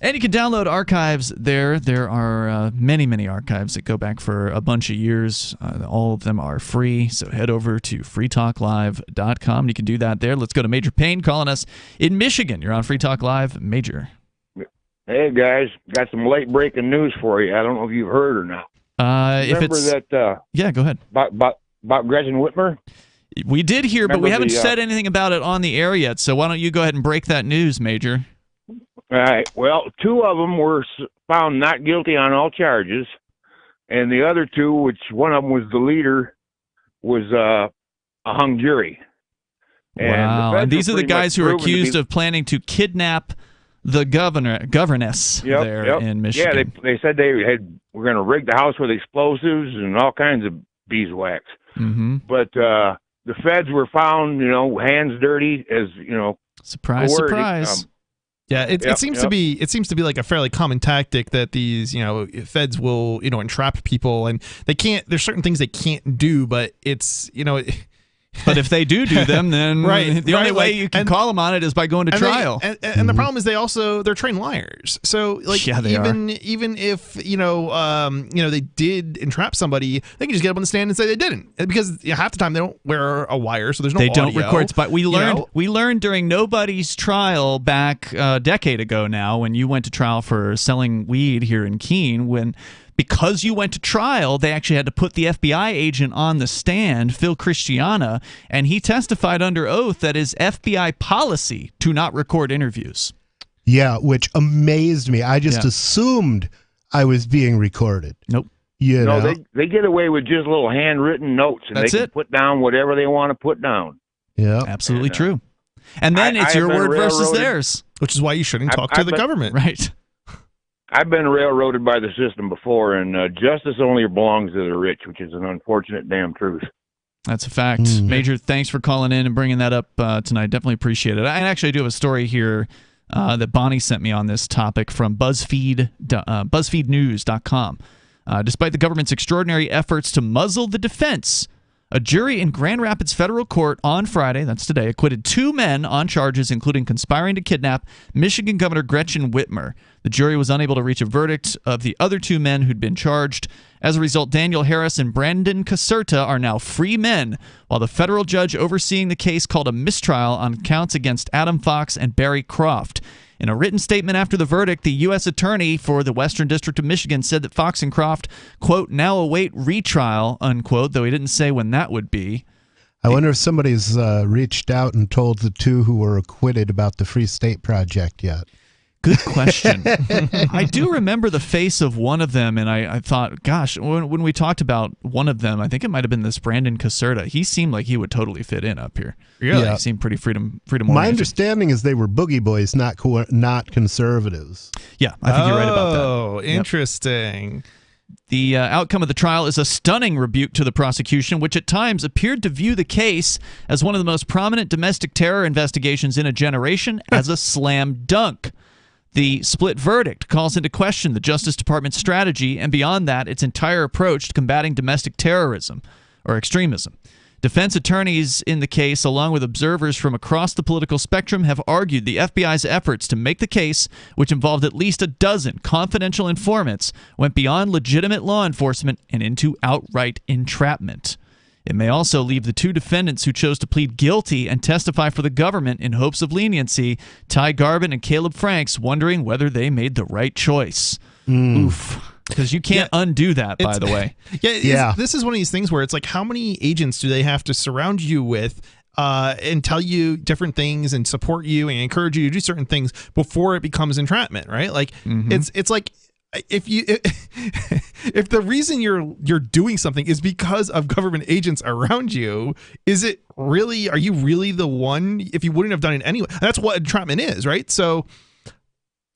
And you can download archives there. There are many, many archives that go back for a bunch of years. All of them are free, so head over to freetalklive.com. You can do that there. Let's go to Major Payne calling us in Michigan. You're on Free Talk Live. Major. Hey, guys. Got some late-breaking news for you. I don't know if you've heard or not. Remember that... yeah, go ahead. About Gretchen Whitmer? We did hear, but we haven't said anything about it on the air yet, so why don't you go ahead and break that news, Major? All right. Well, two of them were found not guilty on all charges, and the other two, which one of them was the leader, was a hung jury. Wow. And these are the guys who are accused of planning to kidnap the governess there in Michigan. Yeah, they said were going to rig the house with explosives and all kinds of beeswax. Mm-hmm. But the feds were found, hands dirty, as surprise, surprise. Yeah, it seems to be like a fairly common tactic that these feds will entrap people, and they can't. There's certain things they can't do, but it's But if they do them, then the only way you can call them on it is by going to trial. And the problem is they're trained liars. So even if they did entrap somebody, they can just get up on the stand and say they didn't, because half the time they don't wear a wire, so there's no. They audio. don't record. But we learned during Nobody's trial back a decade ago now, when you went to trial for selling weed here in Keene, because you went to trial, they actually had to put the FBI agent on the stand, Phil Christiana, and he testified under oath that it's FBI policy to not record interviews. Yeah, which amazed me. I just assumed I was being recorded. Nope. They get away with just little handwritten notes, and they can put down whatever they want to put down. Yeah, absolutely true. And then it's your word versus theirs, which is why you shouldn't talk to the government, right? I've been railroaded by the system before, and justice only belongs to the rich, which is an unfortunate damn truth. That's a fact. Major, thanks for calling in and bringing that up tonight. Definitely appreciate it. I actually do have a story here that Bonnie sent me on this topic from BuzzFeedNews.com. Despite the government's extraordinary efforts to muzzle the defense, a jury in Grand Rapids Federal Court on Friday, that's today, acquitted two men on charges including conspiring to kidnap Michigan Governor Gretchen Whitmer. The jury was unable to reach a verdict of the other two men who'd been charged. As a result, Daniel Harris and Brandon Caserta are now free men, while the federal judge overseeing the case called a mistrial on counts against Adam Fox and Barry Croft. In a written statement after the verdict, the U.S. Attorney for the Western District of Michigan said that Fox and Croft, quote, now await retrial, unquote, though he didn't say when that would be. I wonder if somebody's reached out and told the two who were acquitted about the Free State Project yet. Good question. I do remember the face of one of them, and I thought, gosh, when we talked about one of them, I think it might have been this Brandon Caserta. He seemed like he would totally fit in up here. Really? Yeah. He seemed pretty freedom My understanding is they were boogie boys, not conservatives. Yeah, I think you're right about that. Oh, interesting. The outcome of the trial is a stunning rebuke to the prosecution, which at times appeared to view the case as one of the most prominent domestic terror investigations in a generation as a slam dunk. The split verdict calls into question the Justice Department's strategy and, beyond that, its entire approach to combating domestic terrorism or extremism. Defense attorneys in the case, along with observers from across the political spectrum, have argued the FBI's efforts to make the case, which involved at least a dozen confidential informants, went beyond legitimate law enforcement and into outright entrapment. It may also leave the two defendants who chose to plead guilty and testify for the government in hopes of leniency, Ty Garbin and Caleb Franks, wondering whether they made the right choice. Oof. Because you can't undo that, by the way. This is one of these things where it's like, how many agents do they have to surround you with and tell you different things and support you and encourage you to do certain things before it becomes entrapment, right? Like, it's like, if the reason you're doing something is because of government agents around you, are you really the one? If you wouldn't have done it anyway, that's what entrapment is, right? So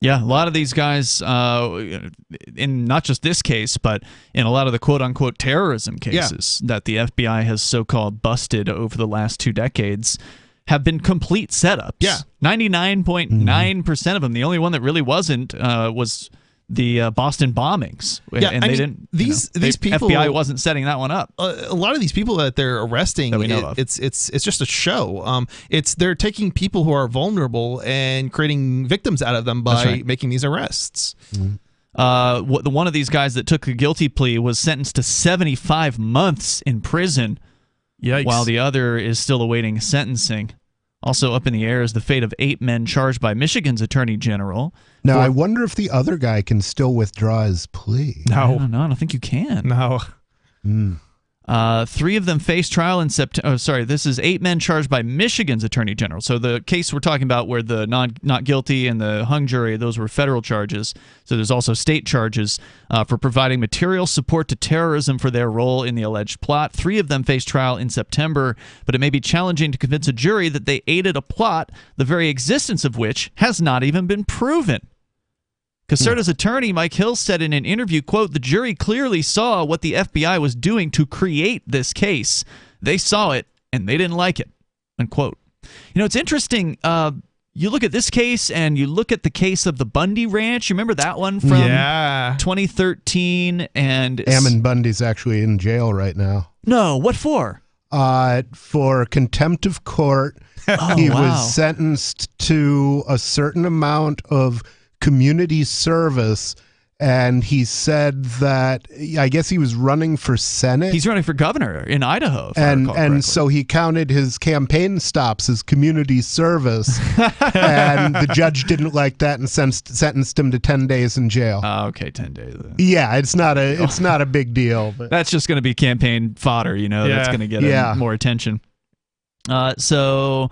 yeah, a lot of these guys, in not just this case, but in a lot of the quote-unquote terrorism cases that the FBI has so-called busted over the last 2 decades, have been complete setups. Yeah, 99.9% of them. The only one that really wasn't was the Boston bombings. Yeah, and they didn't. These people, FBI wasn't setting that one up. A lot of these people that they're arresting, that we know of. It's just a show. They're taking people who are vulnerable and creating victims out of them by making these arrests. One of these guys that took a guilty plea was sentenced to 75 months in prison. Yikes. While the other is still awaiting sentencing. Also up in the air is the fate of 8 men charged by Michigan's Attorney General. Now, I wonder if the other guy can still withdraw his plea. No, I don't think you can. No. 3 of them face trial in September. Oh, sorry, this is 8 men charged by Michigan's Attorney General. So the case we're talking about where the not guilty and the hung jury, those were federal charges. So there's also state charges for providing material support to terrorism for their role in the alleged plot. 3 of them face trial in September, but it may be challenging to convince a jury that they aided a plot, the very existence of which has not even been proven. Caserta's attorney, Mike Hill, said in an interview, quote, the jury clearly saw what the FBI was doing to create this case. They saw it, and they didn't like it, unquote. You know, it's interesting. You look at this case, and you look at the case of the Bundy Ranch. You remember that one from 2013? And Ammon Bundy's actually in jail right now. No, what for? For contempt of court. He was sentenced to a certain amount of community service, and he said that I guess he was running for Senate. He's running for governor in Idaho, and so he counted his campaign stops as community service, and the judge didn't like that and sentenced him to 10 days in jail. Okay, 10 days. Yeah, it's not a big deal. But that's just going to be campaign fodder, that's going to get more attention. To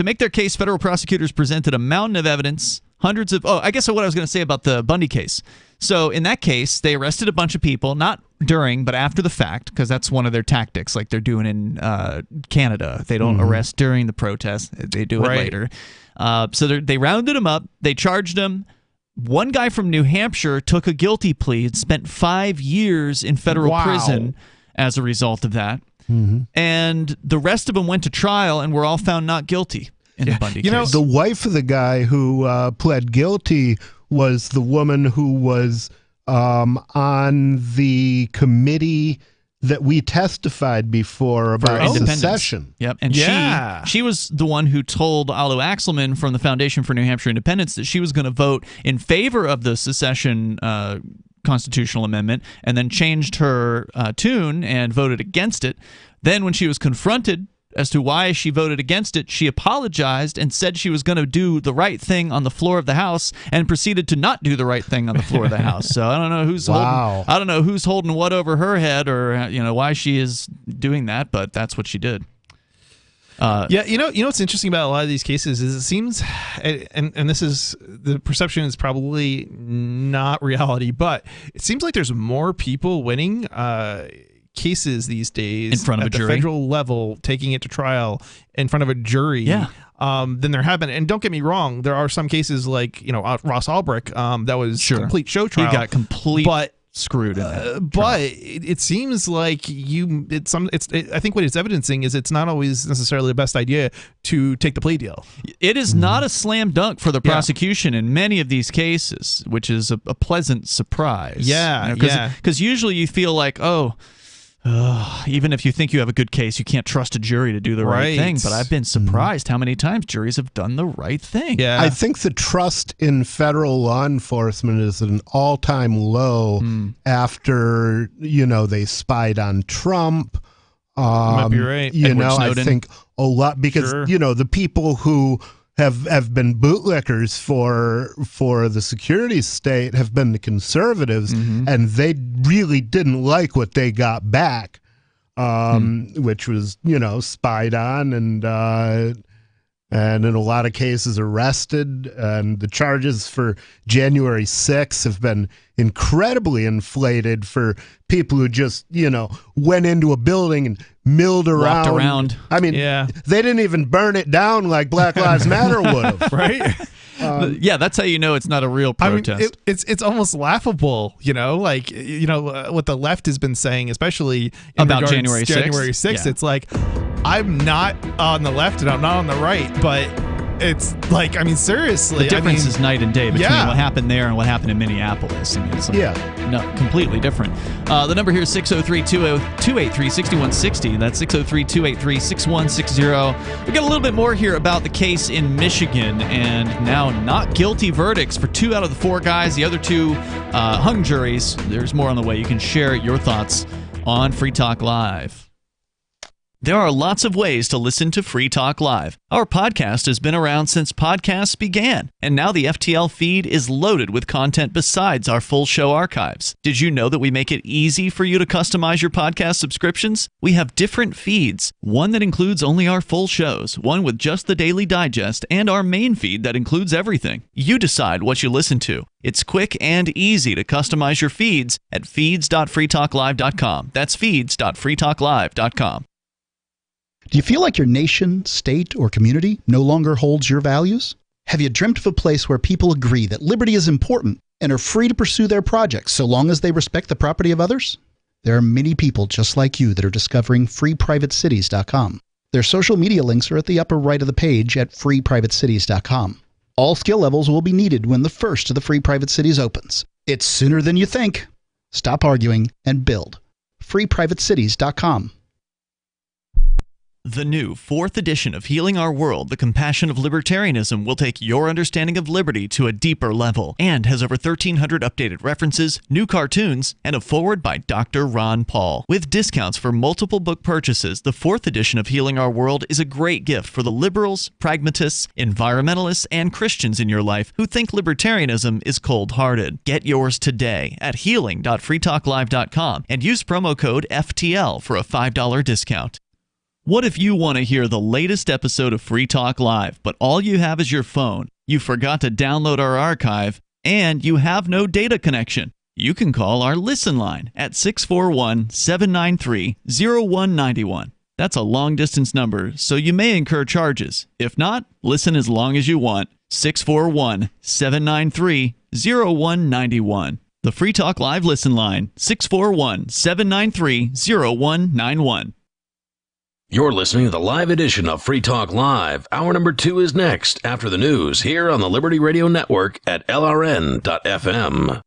make their case, federal prosecutors presented a mountain of evidence. Hundreds of I guess what I was going to say about the Bundy case. So in that case, they arrested a bunch of people, not during, but after the fact, because that's one of their tactics, like they're doing in Canada. They don't arrest during the protest; they do it later. So they rounded them up. They charged them. One guy from New Hampshire took a guilty plea and spent 5 years in federal prison as a result of that. And the rest of them went to trial and were all found not guilty. In the Bundy case. The wife of the guy who pled guilty was the woman who was on the committee that we testified before about secession. Yep, and she was the one who told Alo Axelman from the Foundation for New Hampshire Independence that she was going to vote in favor of the secession constitutional amendment, and then changed her tune and voted against it. Then when she was confronted as to why she voted against it. She apologized and said she was going to do the right thing on the floor of the House, and proceeded to not do the right thing on the floor of the House. So I don't know who's holding what over her head, or why she is doing that, but that's what she did. You know what's interesting about a lot of these cases is it seems, and this is, the perception is probably not reality, but it seems like there's more people winning cases these days in front of at a jury, the federal level, taking it to trial in front of a jury. Than there have been. And don't get me wrong, there are some cases like Ross Ulbricht that was complete show trial. He got screwed in that but it seems like I think what it's evidencing is it's not always necessarily the best idea to take the plea deal. It is not a slam dunk for the prosecution in many of these cases, which is a pleasant surprise. Because usually you feel like, even if you think you have a good case, you can't trust a jury to do the right thing. But I've been surprised how many times juries have done the right thing. I think the trust in federal law enforcement is at an all-time low after, they spied on Trump. Might be right. I think a lot because, the people who have been bootlickers for the security state have been the conservatives, and they really didn't like what they got back, which was spied on and in a lot of cases arrested. And the charges for January 6th have been incredibly inflated for people who just went into a building and milled around. Walked around. I mean, they didn't even burn it down like Black Lives Matter would have. Right? That's how you know it's not a real protest. I mean, it's almost laughable, what the left has been saying, especially about January 6th. January 6th. It's like, I'm not on the left and I'm not on the right, but it's like, seriously. The difference is night and day between what happened there and what happened in Minneapolis. It's completely different. The number here is 603-283-6160. That's 603-283-6160. We got a little bit more here about the case in Michigan, and now not guilty verdicts for 2 out of the 4 guys. The other 2 hung juries. There's more on the way. You can share your thoughts on Free Talk Live. There are lots of ways to listen to Free Talk Live. Our podcast has been around since podcasts began, and now the FTL feed is loaded with content besides our full show archives. Did you know that we make it easy for you to customize your podcast subscriptions? We have different feeds, one that includes only our full shows, one with just the Daily Digest, and our main feed that includes everything. You decide what you listen to. It's quick and easy to customize your feeds at feeds.freetalklive.com. That's feeds.freetalklive.com. Do you feel like your nation, state, or community no longer holds your values? Have you dreamt of a place where people agree that liberty is important and are free to pursue their projects so long as they respect the property of others? There are many people just like you that are discovering freeprivatecities.com. Their social media links are at the upper right of the page at freeprivatecities.com. All skill levels will be needed when the first of the Free Private Cities opens. It's sooner than you think. Stop arguing and build. freeprivatecities.com. The new 4th edition of Healing Our World, The Compassion of Libertarianism, will take your understanding of liberty to a deeper level and has over 1,300 updated references, new cartoons, and a foreword by Dr. Ron Paul. With discounts for multiple book purchases, the 4th edition of Healing Our World is a great gift for the liberals, pragmatists, environmentalists, and Christians in your life who think libertarianism is cold-hearted. Get yours today at healing.freetalklive.com and use promo code FTL for a $5 discount. What if you want to hear the latest episode of Free Talk Live, but all you have is your phone, you forgot to download our archive, and you have no data connection? You can call our Listen line at 641-793-0191. That's a long-distance number, so you may incur charges. If not, listen as long as you want. 641-793-0191. The Free Talk Live Listen line, 641-793-0191. You're listening to the live edition of Free Talk Live. Hour number 2 is next after the news here on the Liberty Radio Network at LRN.FM.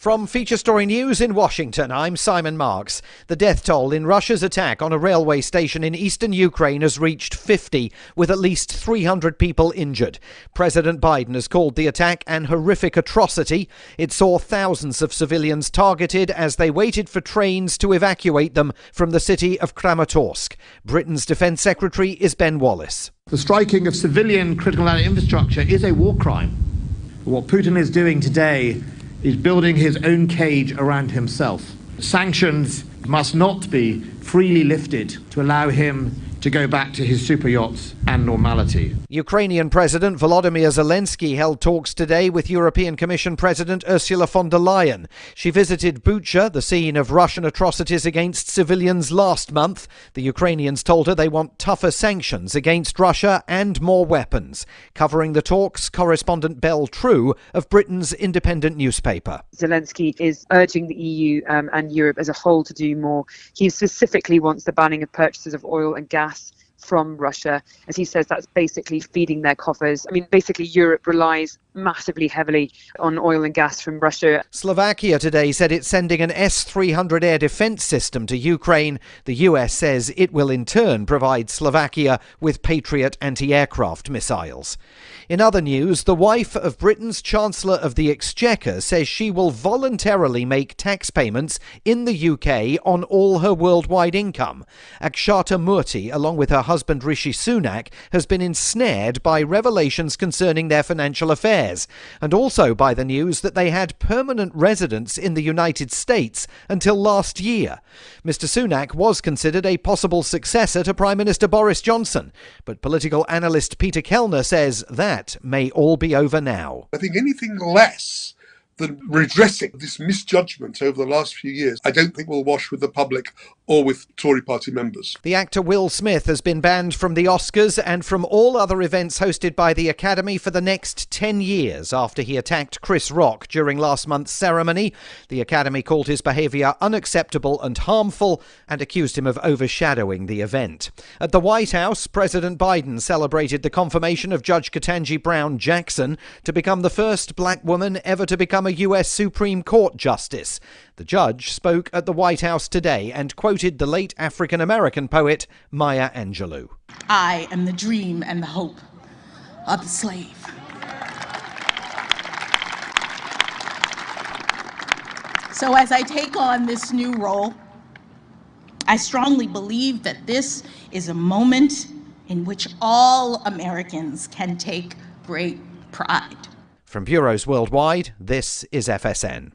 From Feature Story News in Washington, I'm Simon Marks. The death toll in Russia's attack on a railway station in eastern Ukraine has reached 50, with at least 300 people injured. President Biden has called the attack an horrific atrocity. It saw thousands of civilians targeted as they waited for trains to evacuate them from the city of Kramatorsk. Britain's Defence Secretary is Ben Wallace. The striking of civilian critical infrastructure is a war crime. What Putin is doing today is building his own cage around himself. Sanctions must not be freely lifted to allow him to go back to his super yachts and normality. Ukrainian President Volodymyr Zelensky held talks today with European Commission President Ursula von der Leyen. She visited Bucha, the scene of Russian atrocities against civilians last month. The Ukrainians told her they want tougher sanctions against Russia and more weapons. Covering the talks, correspondent Belle True of Britain's independent newspaper. Zelensky is urging the EU and Europe as a whole to do more. He specifically wants the banning of purchases of oil and gas from Russia, as he says that's basically feeding their coffers. I mean, basically Europe relies massively heavily on oil and gas from Russia. Slovakia today said it's sending an S-300 air defense system to Ukraine. The US says it will in turn provide Slovakia with Patriot anti-aircraft missiles. In other news, the wife of Britain's Chancellor of the Exchequer says she will voluntarily make tax payments in the UK on all her worldwide income. Akshata Murthy, along with her husband Rishi Sunak, has been ensnared by revelations concerning their financial affairs, and also by the news that they had permanent residence in the United States until last year. Mr. Sunak was considered a possible successor to Prime Minister Boris Johnson, but political analyst Peter Kellner says that may all be over now. I think anything less than redressing this misjudgment over the last few years, I don't think will wash with the public or with Tory party members. The actor Will Smith has been banned from the Oscars and from all other events hosted by the Academy for the next 10 years after he attacked Chris Rock during last month's ceremony. The Academy called his behaviour unacceptable and harmful and accused him of overshadowing the event. At the White House, President Biden celebrated the confirmation of Judge Ketanji Brown Jackson to become the first black woman ever to become a US Supreme Court justice. The judge spoke at the White House today and quoted the late African-American poet Maya Angelou. I am the dream and the hope of the slave. So as I take on this new role, I strongly believe that this is a moment in which all Americans can take great pride. From bureaus worldwide, this is FSN.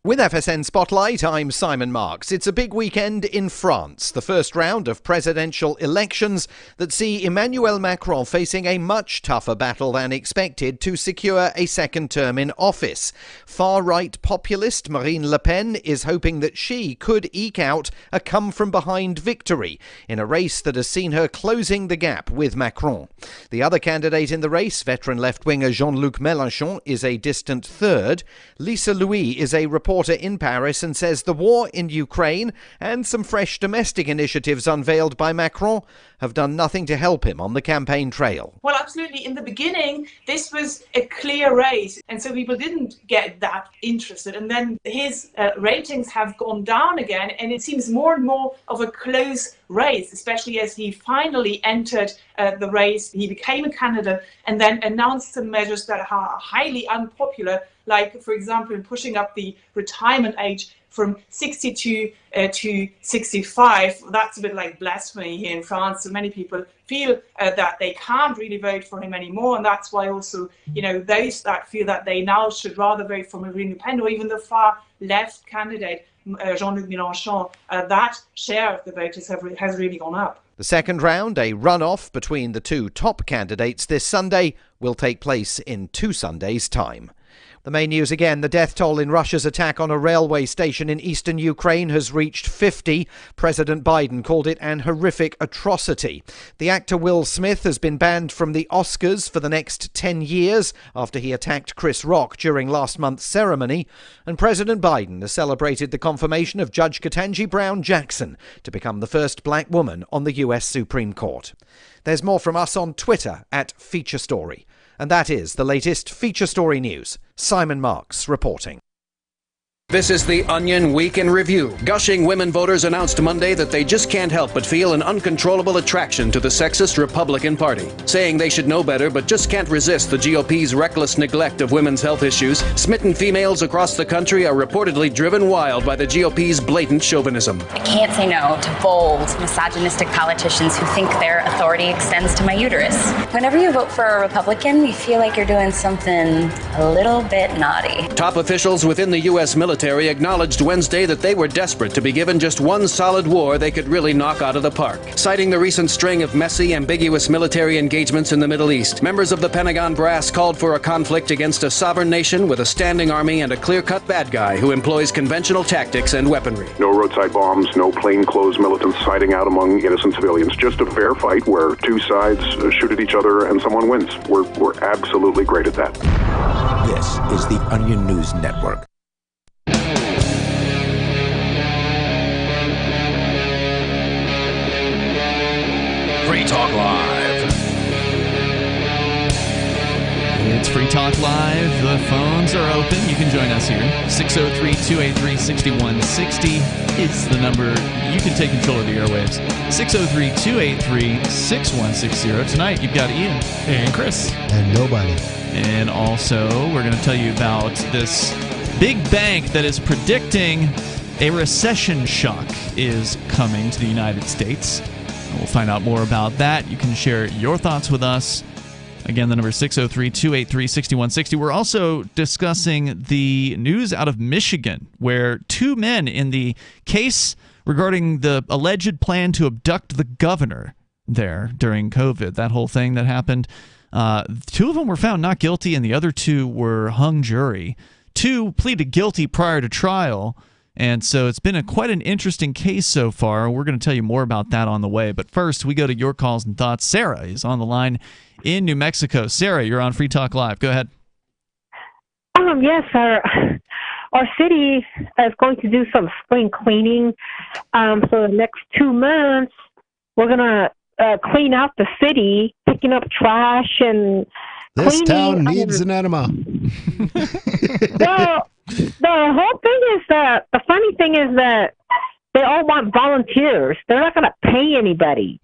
With FSN Spotlight, I'm Simon Marks. It's a big weekend in France, the first round of presidential elections that see Emmanuel Macron facing a much tougher battle than expected to secure a second term in office. Far-right populist Marine Le Pen is hoping that she could eke out a come-from-behind victory in a race that has seen her closing the gap with Macron. The other candidate in the race, veteran left-winger Jean-Luc Mélenchon, is a distant third. Lisa Louis is a reporter in Paris and says the war in Ukraine and some fresh domestic initiatives unveiled by Macron have done nothing to help him on the campaign trail. Well, absolutely. In the beginning, this was a clear race, and so people didn't get that interested. And then his ratings have gone down again, and it seems more and more of a close race, especially as he finally entered the race. He became a candidate and then announced some measures that are highly unpopular, like, for example, pushing up the retirement age from 62 to 65. That's a bit like blasphemy here in France. So many people feel that they can't really vote for him anymore. And that's why also, those that feel that they now should rather vote for Marine Le Pen or even the far left candidate, Jean-Luc Mélenchon, that share of the voters has really gone up. The second round, a runoff between the two top candidates this Sunday, will take place in 2 Sundays' time. The main news again, the death toll in Russia's attack on a railway station in eastern Ukraine has reached 50. President Biden called it an horrific atrocity. The actor Will Smith has been banned from the Oscars for the next 10 years after he attacked Chris Rock during last month's ceremony. And President Biden has celebrated the confirmation of Judge Ketanji Brown Jackson to become the first black woman on the US Supreme Court. There's more from us on Twitter at Feature Story. And that is the latest Feature Story news. Simon Marks reporting. This is the Onion Week in Review. Gushing women voters announced Monday that they just can't help but feel an uncontrollable attraction to the sexist Republican Party. Saying they should know better but just can't resist the GOP's reckless neglect of women's health issues, smitten females across the country are reportedly driven wild by the GOP's blatant chauvinism. I can't say no to bold, misogynistic politicians who think their authority extends to my uterus. Whenever you vote for a Republican, you feel like you're doing something a little bit naughty. Top officials within the U.S. military acknowledged Wednesday that they were desperate to be given just one solid war they could really knock out of the park. Citing the recent string of messy, ambiguous military engagements in the Middle East, members of the Pentagon brass called for a conflict against a sovereign nation with a standing army and a clear-cut bad guy who employs conventional tactics and weaponry. No roadside bombs, no plainclothes militants hiding out among innocent civilians. Just a fair fight where two sides shoot at each other and someone wins. We're absolutely great at that. This is the Onion News Network. Free Talk Live. It's Free Talk Live. The phones are open. You can join us here. 603-283-6160 is the number. You can take control of the airwaves. 603-283-6160. Tonight, you've got Ian. And Chris. And nobody. And also, we're going to tell you about this big bank that is predicting a recession shock is coming to the United States. We'll find out more about that. You can share your thoughts with us. Again, the number is 603-283-6160. We're also discussing the news out of Michigan, where two men in the case regarding the alleged plan to abduct the governor there during COVID, that whole thing that happened, two of them were found not guilty and the other two were hung jury. Two pleaded guilty prior to trial. And so it's been quite an interesting case so far. We're going to tell you more about that on the way. But first, we go to your calls and thoughts. Sarah is on the line in New Mexico. Sarah, you're on Free Talk Live. Go ahead. Yes, our city is going to do some spring cleaning. For the next 2 months, we're going to clean out the city, picking up trash and this cleaning. Town needs an enema. Well, the whole thing is that the funny thing is that they all want volunteers. They're not going to pay anybody.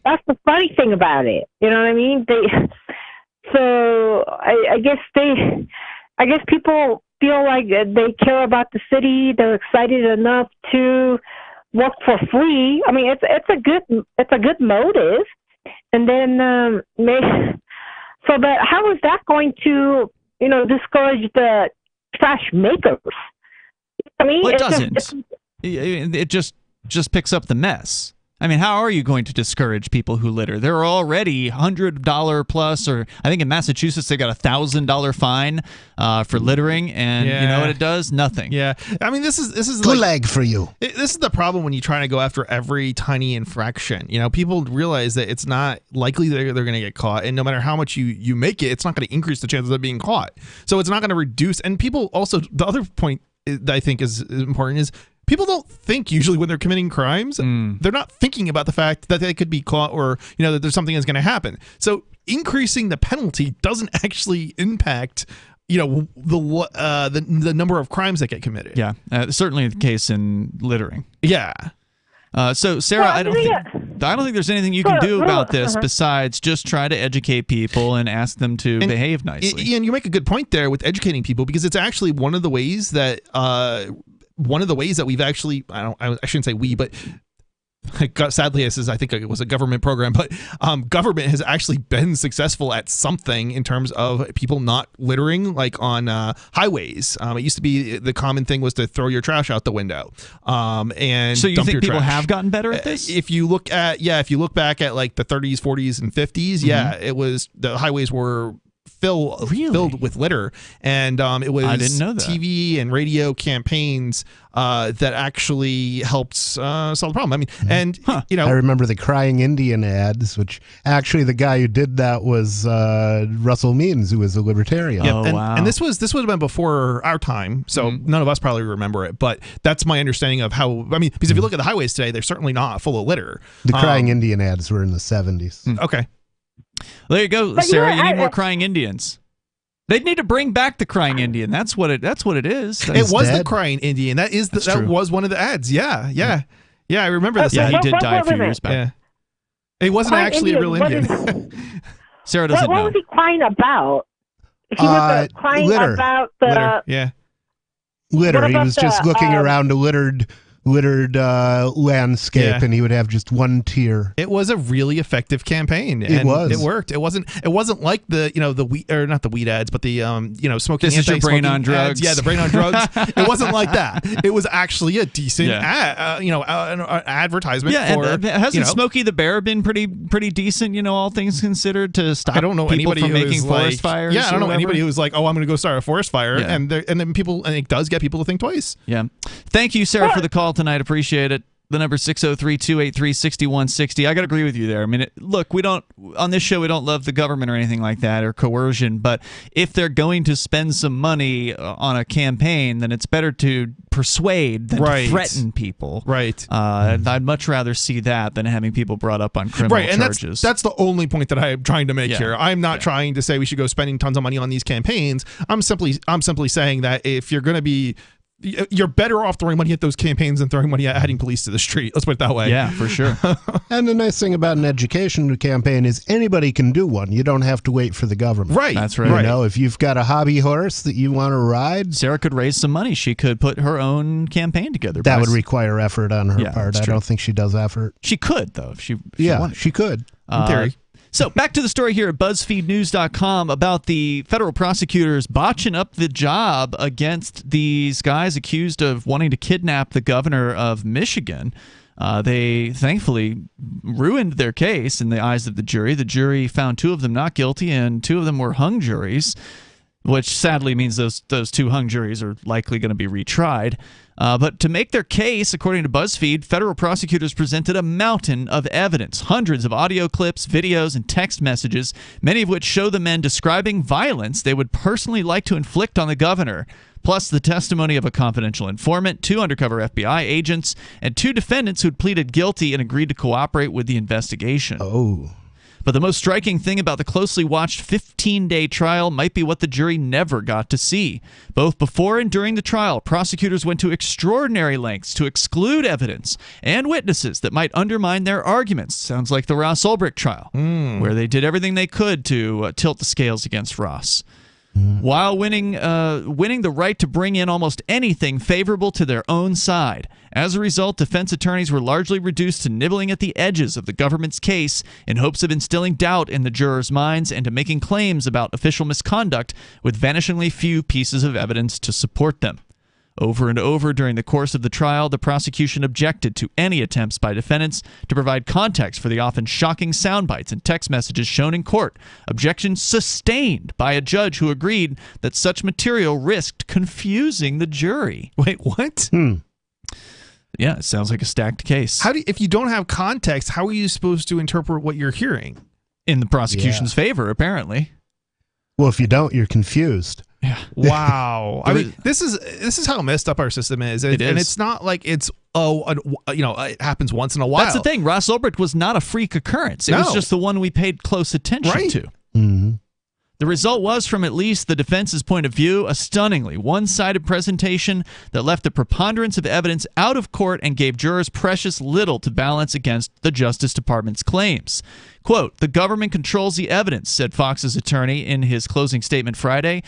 That's the funny thing about it. You know what I mean? I guess people feel like they care about the city. They're excited enough to work for free. I mean, it's a good motive. And then but how is that going to discourage the trash makers? I mean, well, it doesn't. It just picks up the mess. I mean, how are you going to discourage people who litter? There are already $100 plus, or I think in Massachusetts they got a $1,000 fine for littering, and you know what it does? Nothing. Yeah, I mean, this is Gulag for you. This is the problem when you try to go after every tiny infraction. People realize that it's not likely they're going to get caught, and no matter how much you make it, it's not going to increase the chances of being caught. So it's not going to reduce. And people also, the other point that I think is important is, people don't think usually when they're committing crimes, they're not thinking about the fact that they could be caught or, that there's something that's going to happen. So increasing the penalty doesn't actually impact, the number of crimes that get committed. Yeah, certainly the case in littering. Yeah. So Sarah, I don't think there's anything you can do about this besides just try to educate people and ask them to behave nicely. Ian, you make a good point there with educating people, because it's actually one of the ways that we've actually, I shouldn't say we, but sadly, I think it was a government program, but government has actually been successful at something in terms of people not littering, like on highways. It used to be the common thing was to throw your trash out the window. And so you dump think your people trash. have gotten better at this? If you look back at like the 30s, 40s, and 50s, it was, the highways were filled with litter, and it was I didn't know that. TV and radio campaigns that actually helped solve the problem. I mean, and I remember the Crying Indian ads, which actually the guy who did that was Russell Means, who was a libertarian. Yep. And this would have been before our time, so none of us probably remember it. But that's my understanding of how. I mean, because if you look at the highways today, they're certainly not full of litter. The Crying Indian ads were in the 70s. Okay. There you go, Sarah. You need more crying Indians. They'd need to bring back the crying Indian. That's what it is. It was the crying Indian. That was one of the ads. Yeah. I remember this. Yeah, he did die a few years back. Yeah. It wasn't Crying actually Indian, a real Indian. Sarah doesn't what know. was he crying about? He was crying litter. about the Litter. Yeah. Litter. What He about was just the, looking around a littered landscape, Yeah. and he would have just one tear. It was a really effective campaign. It was. It worked. It wasn't like the weed, or not the weed ads, but the smoking. This is your brain on drugs. Ads. Yeah, the brain on drugs. It wasn't like that. It was actually a decent ad, an advertisement. Yeah, for, and hasn't Smokey the Bear been pretty decent? All things considered, to stop I don't know people anybody from who making is forest like, fires. Yeah, I don't know or anybody whatever? who's like, oh, I'm going to go start a forest fire, Yeah. and it does get people to think twice. Yeah. Thank you, Sarah, for the call tonight. Appreciate it. The number 603-283-6160. I got to agree with you there. I mean, look, on this show, we don't love the government or anything like that, or coercion, but if they're going to spend some money on a campaign, then it's better to persuade than to threaten people. Right. I'd much rather see that than having people brought up on criminal charges. And that's the only point that I'm trying to make here. I'm not trying to say we should go spending tons of money on these campaigns. I'm simply saying that if you're going to be, you're better off throwing money at those campaigns than throwing money at adding police to the street. Let's put it that way. Yeah, for sure. And the nice thing about an education campaign is anybody can do one. You don't have to wait for the government. Right. That's right. If you've got a hobby horse that you want to ride, Sarah could raise some money. She could put her own campaign together. That would require effort on her part. I don't think she does effort. She could, though, if she wanted. She could, in theory. So back to the story here at BuzzFeedNews.com about the federal prosecutors botching up the job against these guys accused of wanting to kidnap the governor of Michigan. They thankfully ruined their case in the eyes of the jury. The jury found 2 of them not guilty, and 2 of them were hung juries, which sadly means those 2 hung juries are likely going to be retried. But to make their case, according to BuzzFeed, federal prosecutors presented a mountain of evidence, hundreds of audio clips, videos, and text messages, many of which show the men describing violence they would personally like to inflict on the governor, plus the testimony of a confidential informant, 2 undercover FBI agents, and 2 defendants who'd pleaded guilty and agreed to cooperate with the investigation. Oh. But the most striking thing about the closely watched 15-day trial might be what the jury never got to see. Both before and during the trial, prosecutors went to extraordinary lengths to exclude evidence and witnesses that might undermine their arguments. Sounds like the Ross Ulbricht trial, where they did everything they could to tilt the scales against Ross, while winning the right to bring in almost anything favorable to their own side. As a result, defense attorneys were largely reduced to nibbling at the edges of the government's case in hopes of instilling doubt in the jurors' minds and to making claims about official misconduct with vanishingly few pieces of evidence to support them. Over and over during the course of the trial, the prosecution objected to any attempts by defendants to provide context for the often shocking sound bites and text messages shown in court, objections sustained by a judge who agreed that such material risked confusing the jury. Wait, what? Yeah, it sounds like a stacked case. If you don't have context, how are you supposed to interpret what you're hearing? In the prosecution's favor, apparently. Well, if you don't, you're confused. Yeah. Wow. I mean, this is how messed up our system is. It is. And it's not like it's it happens once in a while. That's the thing. Ross Ulbricht was not a freak occurrence. It was just the one we paid close attention to. Mm-hmm. The result was, from at least the defense's point of view, a stunningly one-sided presentation that left the preponderance of evidence out of court and gave jurors precious little to balance against the Justice Department's claims. Quote, "The government controls the evidence," said Fox's attorney in his closing statement Friday,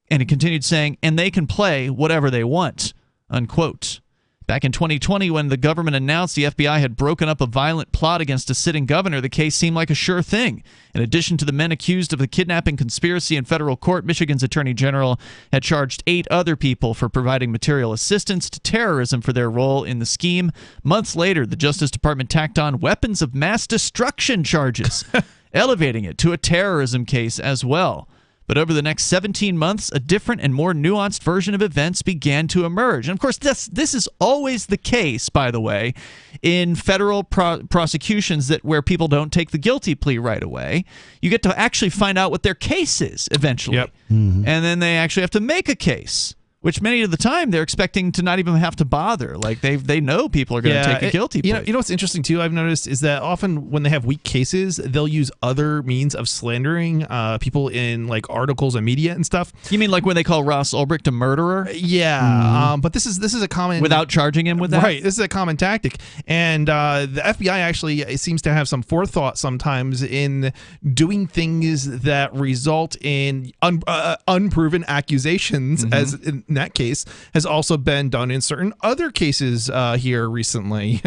and he continued saying, "and they can play whatever they want," unquote. Back in 2020, when the government announced the FBI had broken up a violent plot against a sitting governor, the case seemed like a sure thing. In addition to the men accused of the kidnapping conspiracy in federal court, Michigan's Attorney General had charged 8 other people for providing material assistance to terrorism for their role in the scheme. Months later, the Justice Department tacked on weapons of mass destruction charges, elevating it to a terrorism case as well. But over the next 17 months, a different and more nuanced version of events began to emerge. And of course, this is always the case, by the way, in federal prosecutions where people don't take the guilty plea right away. You get to actually find out what their case is eventually. Yep. Mm-hmm. And then they actually have to make a case Which many of the time they're expecting to not even have to bother. Like they know people are going to take a guilty plea. You know what's interesting too, I've noticed, is that often when they have weak cases, they'll use other means of slandering people in like articles and media and stuff. You mean like when they call Ross Ulbricht a murderer? Yeah, but this is a common, without charging him with that. Right, this is a common tactic, and the FBI actually seems to have some forethought sometimes in doing things that result in unproven accusations, as in that case has also been done in certain other cases here recently.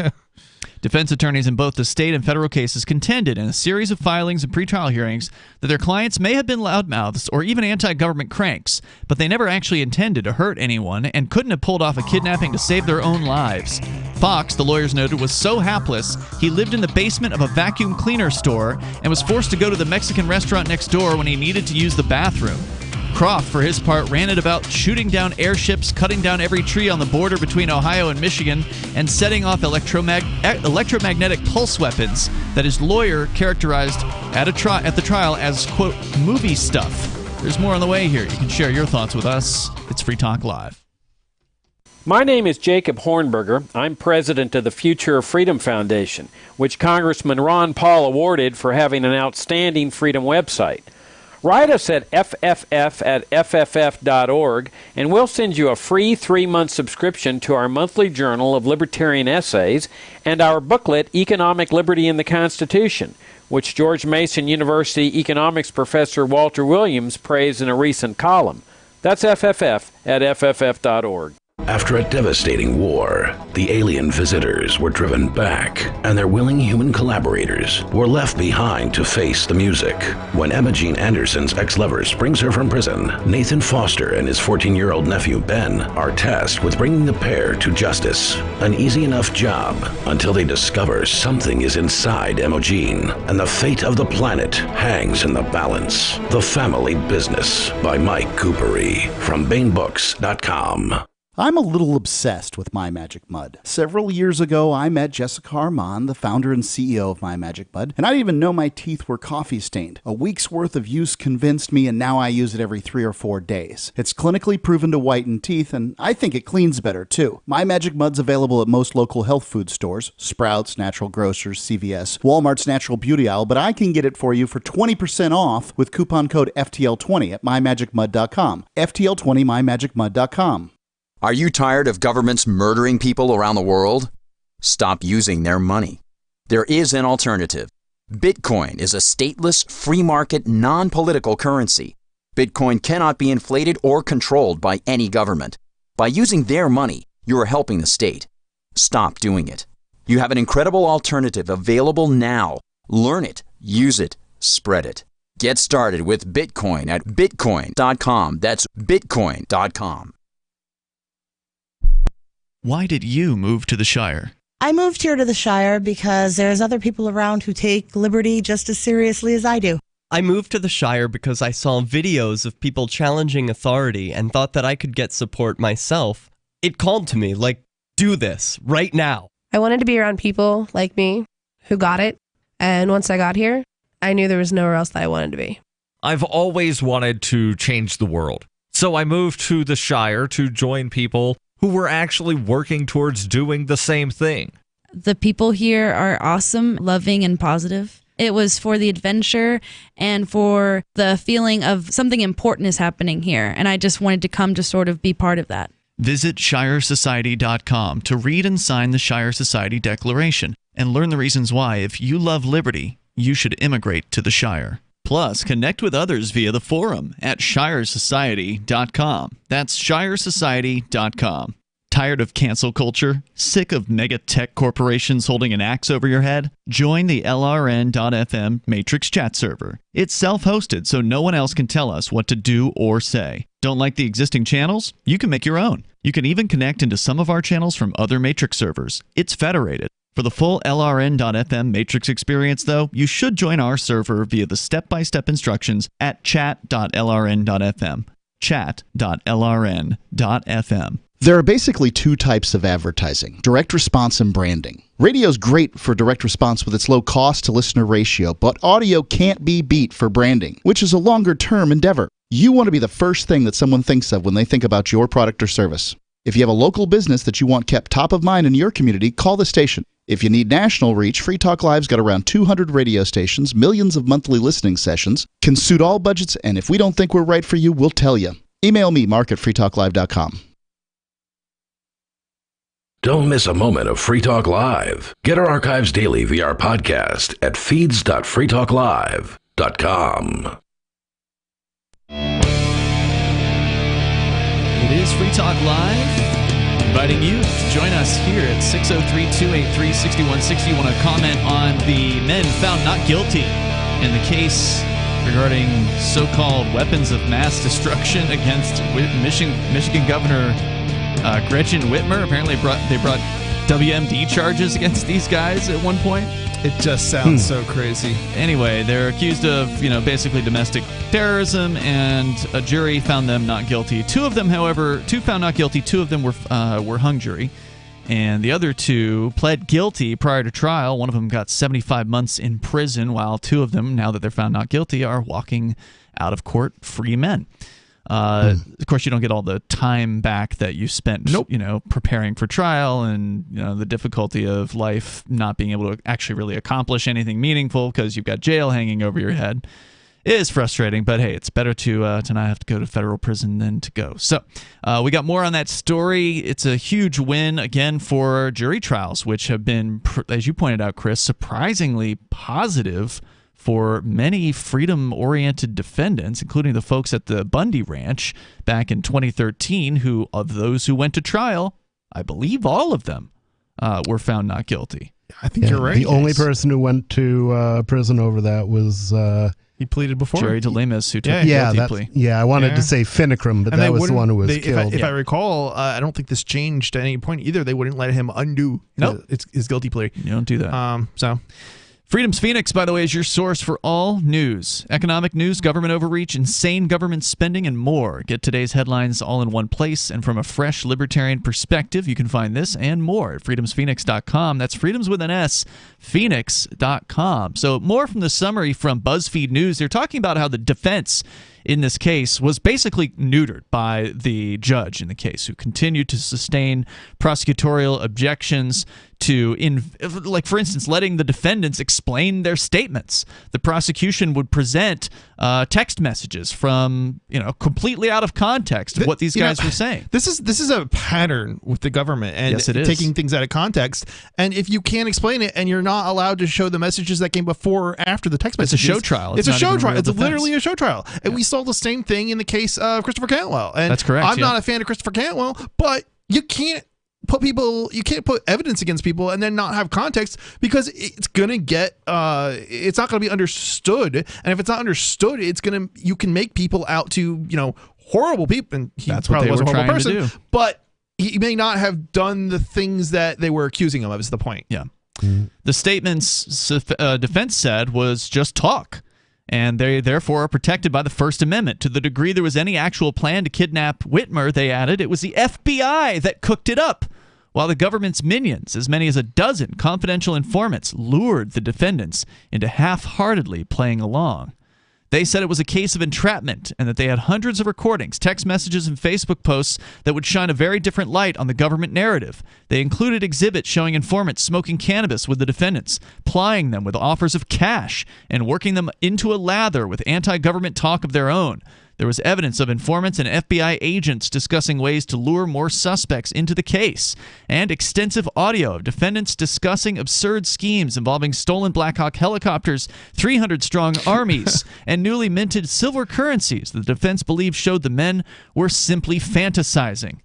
Defense attorneys in both the state and federal cases contended in a series of filings and pretrial hearings that their clients may have been loudmouths or even anti-government cranks, but they never actually intended to hurt anyone and couldn't have pulled off a kidnapping to save their own lives. Fox, the lawyers noted, was so hapless he lived in the basement of a vacuum cleaner store and was forced to go to the Mexican restaurant next door when he needed to use the bathroom. Croft, for his part, ranted about shooting down airships, cutting down every tree on the border between Ohio and Michigan, and setting off electromagnetic pulse weapons that his lawyer characterized at the trial as, quote, movie stuff. There's more on the way here. You can share your thoughts with us. It's Free Talk Live. My name is Jacob Hornberger. I'm president of the Future of Freedom Foundation, which Congressman Ron Paul awarded for having an outstanding freedom website. Write us at fff@fff.org, and we'll send you a free 3-month subscription to our monthly journal of libertarian essays and our booklet, Economic Liberty in the Constitution, which George Mason University economics professor Walter Williams praised in a recent column. That's fff@fff.org. After a devastating war, the alien visitors were driven back, and their willing human collaborators were left behind to face the music. When Emma Jean Anderson's ex-lover brings her from prison, Nathan Foster and his 14-year-old nephew Ben are tasked with bringing the pair to justice. An easy enough job until they discover something is inside Emma Jean, and the fate of the planet hangs in the balance. The Family Business by Mike Coopery from BaneBooks.com. I'm a little obsessed with My Magic Mud. Several years ago, I met Jessica Armand, the founder and CEO of My Magic Mud, and I didn't even know my teeth were coffee stained. A week's worth of use convinced me, and now I use it every 3 or 4 days. It's clinically proven to whiten teeth, and I think it cleans better, too. My Magic Mud's available at most local health food stores, Sprouts, Natural Grocers, CVS, Walmart's Natural Beauty Aisle, but I can get it for you for 20% off with coupon code FTL20 at mymagicmud.com. FTL20 mymagicmud.com. Are you tired of governments murdering people around the world? Stop using their money. There is an alternative. Bitcoin is a stateless, free market, non-political currency. Bitcoin cannot be inflated or controlled by any government. By using their money, you are helping the state. Stop doing it. You have an incredible alternative available now. Learn it, use it, spread it. Get started with Bitcoin at bitcoin.com. That's bitcoin.com. Why did you move to the Shire? I moved here to the Shire because there's other people around who take liberty just as seriously as I do. I moved to the Shire because I saw videos of people challenging authority and thought that I could get support myself. It called to me, like, do this, right now. I wanted to be around people like me who got it, and once I got here, I knew there was nowhere else that I wanted to be. I've always wanted to change the world, so I moved to the Shire to join people who were actually working towards doing the same thing. The people here are awesome, loving, and positive. It was for the adventure and for the feeling of something important is happening here, and I just wanted to come to sort of be part of that. Visit ShireSociety.com to read and sign the Shire Society Declaration and learn the reasons why, if you love liberty, you should immigrate to the Shire. Plus, connect with others via the forum at ShireSociety.com. That's ShireSociety.com. Tired of cancel culture? Sick of mega tech corporations holding an axe over your head? Join the LRN.FM Matrix chat server. It's self-hosted, so no one else can tell us what to do or say. Don't like the existing channels? You can make your own. You can even connect into some of our channels from other Matrix servers. It's federated. For the full LRN.FM Matrix experience, though, you should join our server via the step-by-step instructions at chat.lrn.fm. Chat.lrn.fm. There are basically 2 types of advertising, direct response and branding. Radio's great for direct response with its low cost to listener ratio, but audio can't be beat for branding, which is a longer-term endeavor. You want to be the first thing that someone thinks of when they think about your product or service. If you have a local business that you want kept top of mind in your community, call the station. If you need national reach, Free Talk Live's got around 200 radio stations, millions of monthly listening sessions, can suit all budgets, and if we don't think we're right for you, we'll tell you. Email me, mark@freetalklive.com. Don't miss a moment of Free Talk Live. Get our archives daily via our podcast at feeds.freetalklive.com. It is Free Talk Live, inviting you to join us here at 603-283-6160. You want to comment on the men found not guilty in the case regarding so-called weapons of mass destruction against Michigan Governor Gretchen Whitmer. Apparently they brought WMD charges against these guys at one point. It just sounds so crazy. Anyway, they're accused of, basically domestic terrorism, and a jury found them not guilty. Two of them, however, found not guilty. Two of them were hung jury, and the other two pled guilty prior to trial. One of them got 75 months in prison, while two of them, now that they're found not guilty, are walking out of court free men. Of course, you don't get all the time back that you spent, preparing for trial, and the difficulty of life not being able to actually really accomplish anything meaningful because you've got jail hanging over your head. It is frustrating, but hey, it's better to not have to go to federal prison than to go. So we got more on that story. It's a huge win again for jury trials, which have been, as you pointed out, Chris, surprisingly positive for many freedom-oriented defendants, including the folks at the Bundy Ranch back in 2013, who, of those who went to trial, I believe all of them were found not guilty. I think you're right. The only person who went to prison over that was... he pleaded before. Jerry DeLemus, who took a guilty plea. Yeah, I wanted to say Finicrum, but that was the one who was killed. If I recall, I don't think this changed at any point either. They wouldn't let him undo his guilty plea. You don't do that. Freedom's Phoenix, by the way, is your source for all news. Economic news, government overreach, insane government spending, and more. Get today's headlines all in one place, and from a fresh libertarian perspective, you can find this and more at freedomsphoenix.com. That's freedoms with an S, phoenix.com. So more from the summary from BuzzFeed News. They're talking about how the defense in this case was basically neutered by the judge in the case, who continued to sustain prosecutorial objections to, like, for instance, letting the defendants explain their statements. The prosecution would present text messages from, completely out of context of what these guys were saying. This is a pattern with the government, and yes, it is. Taking things out of context. And if you can't explain it, and you're not allowed to show the messages that came before or after the text messages, it's a show trial. It's a show trial. It's defense. Literally a show trial. And we saw the same thing in the case of Christopher Cantwell. And that's correct. I'm not a fan of Christopher Cantwell, but you can't put evidence against people and then not have context, because it's gonna get it's not gonna be understood, and if it's not understood, you can make people out to horrible people, and that's probably was a horrible person, but he may not have done the things that they were accusing him of, is the point. Yeah. The statement's defense said was just talk, and they therefore are protected by the First Amendment. To the degree there was any actual plan to kidnap Whitmer, they added, it was the FBI that cooked it up, while the government's minions, as many as a dozen confidential informants, lured the defendants into half-heartedly playing along. They said it was a case of entrapment, and that they had hundreds of recordings, text messages, and Facebook posts that would shine a very different light on the government narrative. They included exhibits showing informants smoking cannabis with the defendants, plying them with offers of cash, and working them into a lather with anti-government talk of their own. There was evidence of informants and FBI agents discussing ways to lure more suspects into the case, and extensive audio of defendants discussing absurd schemes involving stolen Black Hawk helicopters, 300-strong armies, and newly minted silver currencies the defense believed showed the men were simply fantasizing.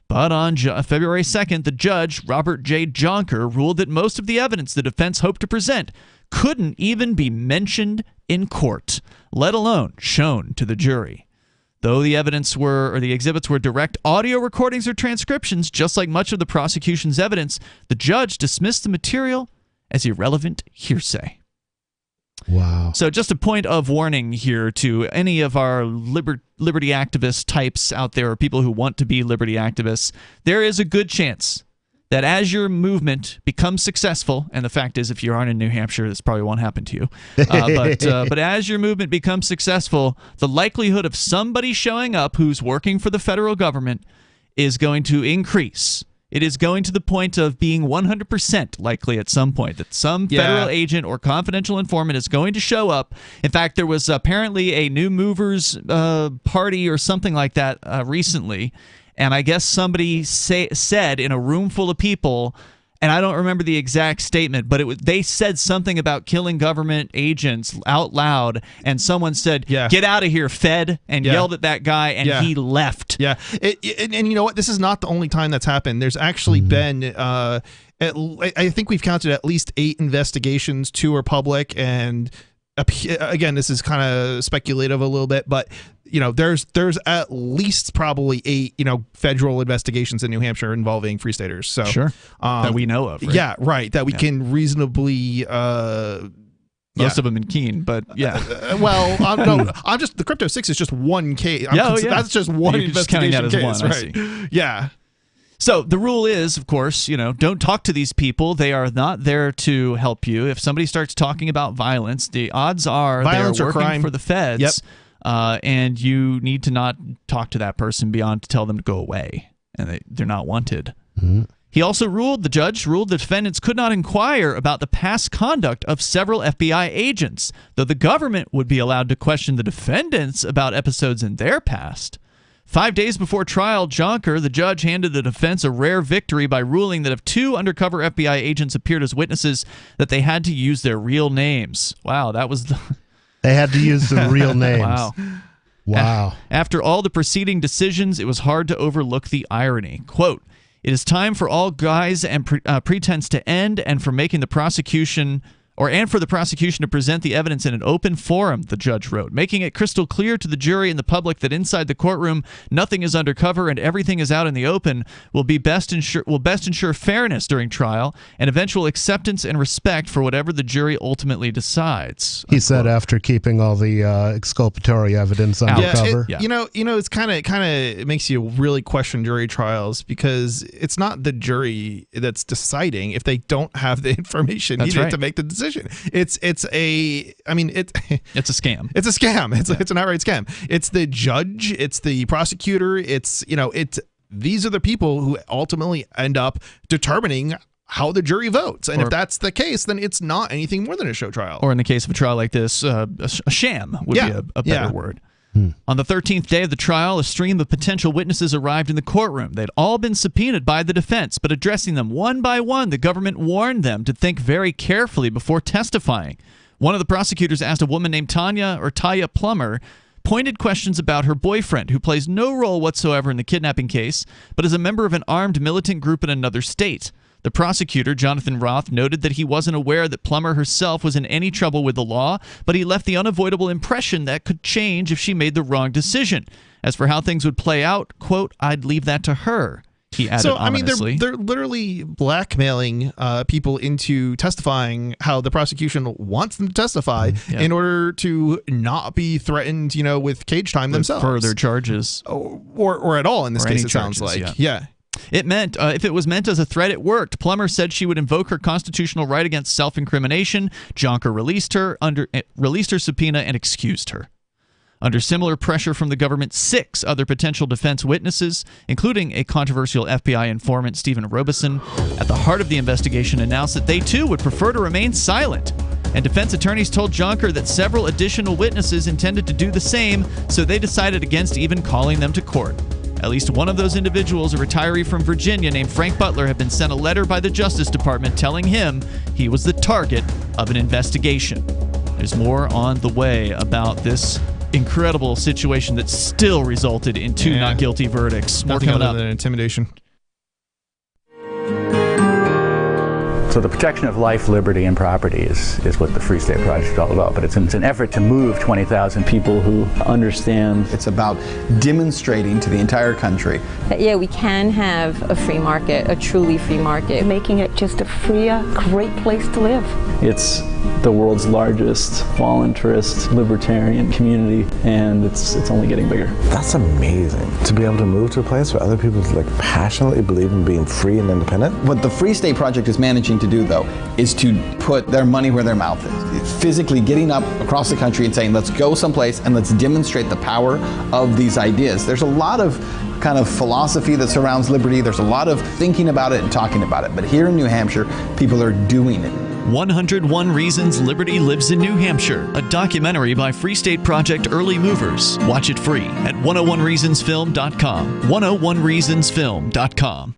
But on February 2nd, the judge, Robert J. Jonker, ruled that most of the evidence the defense hoped to present couldn't even be mentioned in court, let alone shown to the jury. Though the exhibits were direct audio recordings or transcriptions, just like much of the prosecution's evidence, the judge dismissed the material as irrelevant hearsay. Wow. So just a point of warning here to any of our liberty activist types out there, or people who want to be liberty activists, there is a good chance that as your movement becomes successful, and the fact is, if you aren't in New Hampshire, this probably won't happen to you, but as your movement becomes successful, the likelihood of somebody showing up who's working for the federal government is going to increase. It is going to the point of being 100% likely at some point that some federal agent or confidential informant is going to show up. In fact, there was apparently a New Movers party or something like that recently, and I guess somebody said in a room full of people, and I don't remember the exact statement, but they said something about killing government agents out loud, and someone said, "Get out of here, Fed," and yelled at that guy, and he left. Yeah, and you know what? This is not the only time that's happened. There's actually been, I think we've counted at least 8 investigations. 2 are public, and again, this is kind of speculative a little bit, but there's at least probably 8 federal investigations in New Hampshire involving Free Staters. So that we know of. Right? Yeah, right. That we can reasonably. Most of them in Keene, but I'm just the Crypto 6 is just one case. That's just one investigation case, right? Yeah. So the rule is, of course, don't talk to these people. They are not there to help you. If somebody starts talking about violence, the odds are violence they're or working crime for the feds. Yep. And you need to not talk to that person beyond to tell them to go away, and they're not wanted. Mm-hmm. The judge ruled the defendants could not inquire about the past conduct of several FBI agents, though the government would be allowed to question the defendants about episodes in their past. 5 days before trial, Jonker, the judge, handed the defense a rare victory by ruling that if 2 undercover FBI agents appeared as witnesses, that they had to use their real names. Wow, that was the... They had to use the real names. Wow. After all the preceding decisions, it was hard to overlook the irony. Quote, "It is time for all guise and pretense to end, and for the prosecution to present the evidence in an open forum," the judge wrote, making it crystal clear to the jury and the public that inside the courtroom nothing is undercover and everything is out in the open will best ensure fairness during trial and eventual acceptance and respect for whatever the jury ultimately decides. He said after keeping all the exculpatory evidence undercover. It's kind of it makes you really question jury trials, because it's not the jury that's deciding if they don't have the information needed to make the decision. It's a scam. It's a scam. It's an outright scam. It's the judge. It's the prosecutor. These are the people who ultimately end up determining how the jury votes. And if that's the case, then it's not anything more than a show trial. Or in the case of a trial like this, a sham would be a better word. On the 13th day of the trial, a stream of potential witnesses arrived in the courtroom. They'd all been subpoenaed by the defense, but addressing them one by one, the government warned them to think very carefully before testifying. One of the prosecutors asked a woman named Taya Plummer pointed questions about her boyfriend, who plays no role whatsoever in the kidnapping case, but is a member of an armed militant group in another state. The prosecutor, Jonathan Roth, noted that he wasn't aware that Plummer herself was in any trouble with the law, but he left the unavoidable impression that could change if she made the wrong decision. As for how things would play out, quote, "I'd leave that to her," he added ominously. They're literally blackmailing people into testifying how the prosecution wants them to testify in order to not be threatened, with cage time themselves. Further charges. Or at all in this case, it sounds like. Yeah. It meant, if it was meant as a threat, it worked. Plummer said she would invoke her constitutional right against self-incrimination. Jonker released her subpoena and excused her. Under similar pressure from the government, 6 other potential defense witnesses, including a controversial FBI informant, Stephen Robeson, at the heart of the investigation, announced that they too would prefer to remain silent. And defense attorneys told Jonker that several additional witnesses intended to do the same, so they decided against even calling them to court. At least one of those individuals, a retiree from Virginia named Frank Butler, had been sent a letter by the Justice Department telling him he was the target of an investigation. There's more on the way about this incredible situation that still resulted in 2 not guilty verdicts. More coming up. Than intimidation. So the protection of life, liberty, and property is what the Free State Project is all about. But it's an effort to move 20,000 people who understand. It's about demonstrating to the entire country that, we can have a free market, a truly free market. Making it just a freer, great place to live. It's the world's largest voluntarist libertarian community, and it's only getting bigger. That's amazing, to be able to move to a place where other people like passionately believe in being free and independent. What the Free State Project is managing to do, though, is to put their money where their mouth is. Physically getting up across the country and saying, let's go someplace and let's demonstrate the power of these ideas. There's a lot of kind of philosophy that surrounds liberty. There's a lot of thinking about it and talking about it. But here in New Hampshire, people are doing it. 101 Reasons Liberty Lives in New Hampshire, a documentary by Free State Project Early Movers. Watch it free at 101reasonsfilm.com. 101reasonsfilm.com.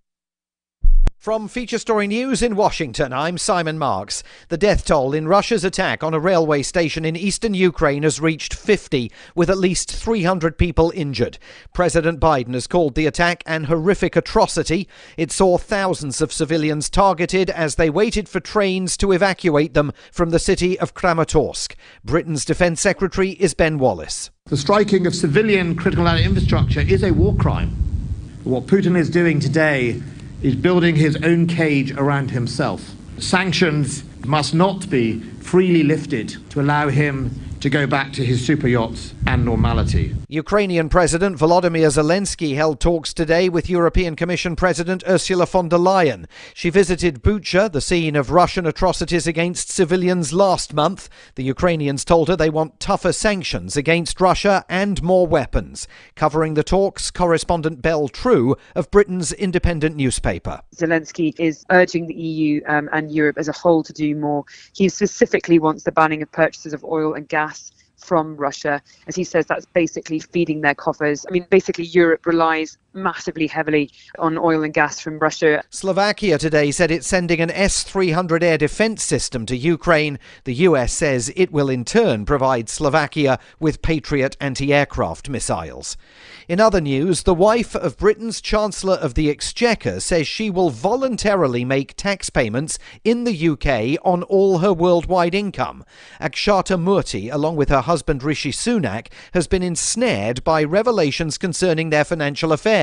From Feature Story News in Washington, I'm Simon Marks. The death toll in Russia's attack on a railway station in eastern Ukraine has reached 50, with at least 300 people injured. President Biden has called the attack an horrific atrocity. It saw thousands of civilians targeted as they waited for trains to evacuate them from the city of Kramatorsk. Britain's Defence Secretary is Ben Wallace. The striking of civilian critical infrastructure is a war crime. What Putin is doing today is building his own cage around himself. Sanctions must not be freely lifted to allow him to go back to his super yachts and normality. Ukrainian President Volodymyr Zelensky held talks today with European Commission President Ursula von der Leyen. She visited Bucha, the scene of Russian atrocities against civilians last month. The Ukrainians told her they want tougher sanctions against Russia and more weapons. Covering the talks, correspondent Belle True of Britain's independent newspaper. Zelensky is urging the EU and Europe as a whole to do more. He specifically wants the banning of purchases of oil and gas from Russia, as he says that's basically feeding their coffers. I mean, basically Europe relies massively heavily on oil and gas from Russia. Slovakia today said it's sending an S-300 air defense system to Ukraine. The US says it will in turn provide Slovakia with Patriot anti-aircraft missiles. In other news, the wife of Britain's Chancellor of the Exchequer says she will voluntarily make tax payments in the UK on all her worldwide income. Akshata Murthy, along with her husband Rishi Sunak, has been ensnared by revelations concerning their financial affairs,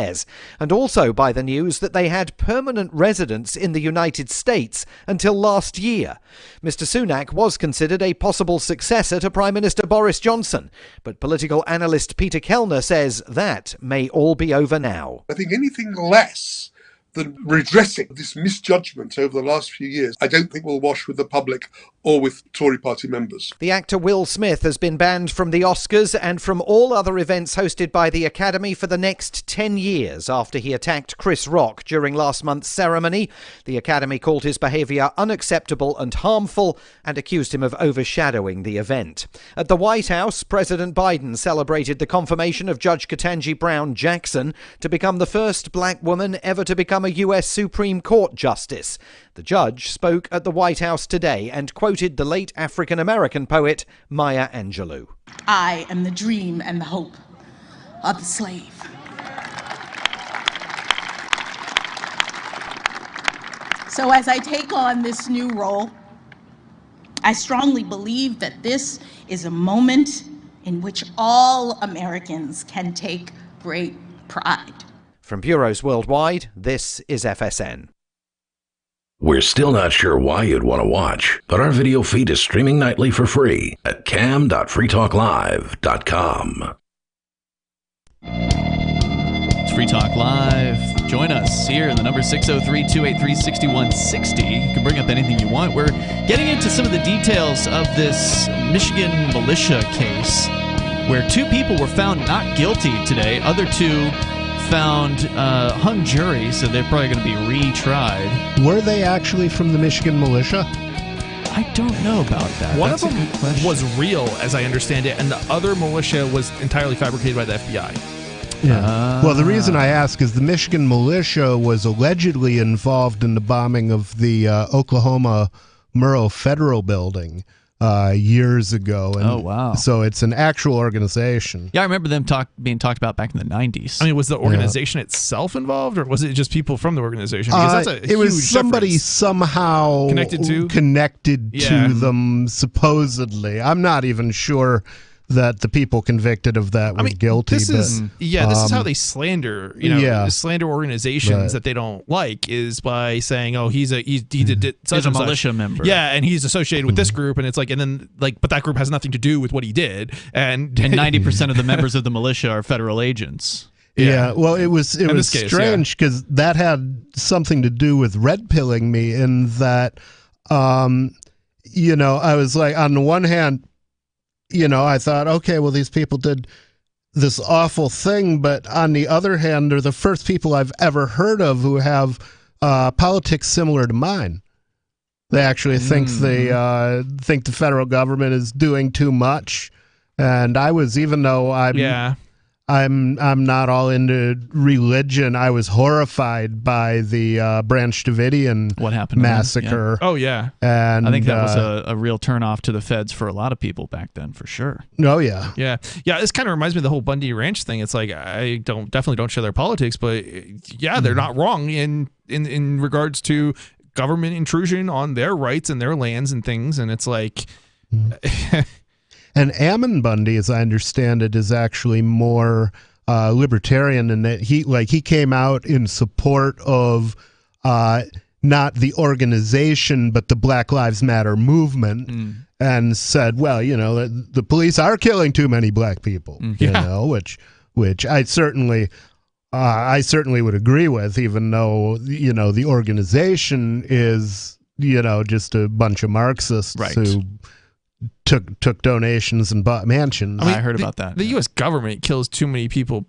and also by the news that they had permanent residence in the United States until last year. Mr. Sunak was considered a possible successor to Prime Minister Boris Johnson, but political analyst Peter Kellner says that may all be over now. I think anything less than redressing this misjudgment over the last few years, I don't think will wash with the public or with Tory party members. The actor Will Smith has been banned from the Oscars and from all other events hosted by the Academy for the next 10 years after he attacked Chris Rock during last month's ceremony. The Academy called his behaviour unacceptable and harmful and accused him of overshadowing the event. At the White House, President Biden celebrated the confirmation of Judge Ketanji Brown Jackson to become the first black woman ever to become a U.S. Supreme Court justice. The judge spoke at the White House today and quoted the late African-American poet Maya Angelou. I am the dream and the hope of the slave. So as I take on this new role, I strongly believe that this is a moment in which all Americans can take great pride. From bureaus worldwide, this is FSN. We're still not sure why you'd want to watch, but our video feed is streaming nightly for free at cam.freetalklive.com. It's Free Talk Live. Join us here. The number 603-283-6160. You can bring up anything you want. We're getting into some of the details of this Michigan militia case where two people were found not guilty today. Other two found hung jury, so they're probably going to be retried. Were they actually from the Michigan militia? I don't know about that. One That's of them was real, as I understand it, and the other militia was entirely fabricated by the FBI. Yeah. Well, the reason I ask is the Michigan militia was allegedly involved in the bombing of the Oklahoma Murrah Federal Building years ago. And oh, wow. So it's an actual organization. Yeah, I remember them being talked about back in the 90s. I mean, was the organization itself involved, or was it just people from the organization? Because that's a it was huge somebody difference. somehow Connected to them, supposedly. I'm not even sure that the people convicted of that were guilty. This is how they slander, slander organizations but, that they don't like, is by saying, oh, he did such he's a and such. militia member. Yeah, and he's associated with this group, and it's like, and then like, but that group has nothing to do with what he did, and 90% of the members of the militia are federal agents. Yeah, well, it was strange because that had something to do with red pilling me in that, I was like, on the one hand, I thought, okay, well, these people did this awful thing, but on the other hand, they're the first people I've ever heard of who have politics similar to mine. They actually think think the federal government is doing too much, and I was, even though I'm not all into religion, I was horrified by the Branch Davidian massacre. Yeah. Oh, yeah. And I think that was a real turnoff to the feds for a lot of people back then, for sure. Oh, yeah. Yeah. Yeah, this kind of reminds me of the whole Bundy Ranch thing. It's like, I definitely don't share their politics, but yeah, they're not wrong in regards to government intrusion on their rights and their lands and things, and it's like... And Ammon Bundy, as I understand it, is actually more libertarian in that he came out in support of not the organization but the Black Lives Matter movement, and said, well, the police are killing too many black people, which I certainly would agree with, even though the organization is just a bunch of Marxists who took donations and bought mansions. I heard about that. The U.S. government kills too many people,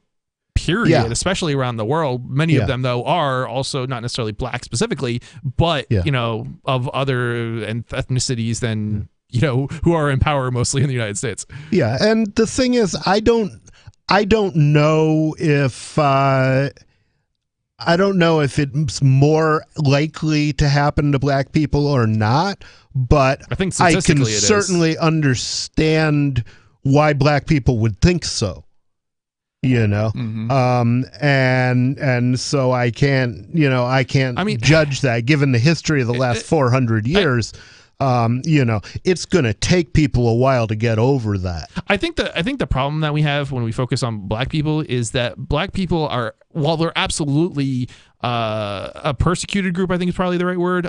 period, especially around the world. Many of them, though, are also not necessarily black specifically, but, of other ethnicities than, who are in power mostly in the United States. Yeah, and the thing is, I don't know if... I don't know if it's more likely to happen to black people or not, but I think I can certainly understand why black people would think so. And so I can't judge that, given the history of the last 400 years. It's going to take people a while to get over that. I think the problem that we have when we focus on black people is that black people are, while they're absolutely a persecuted group, I think is probably the right word.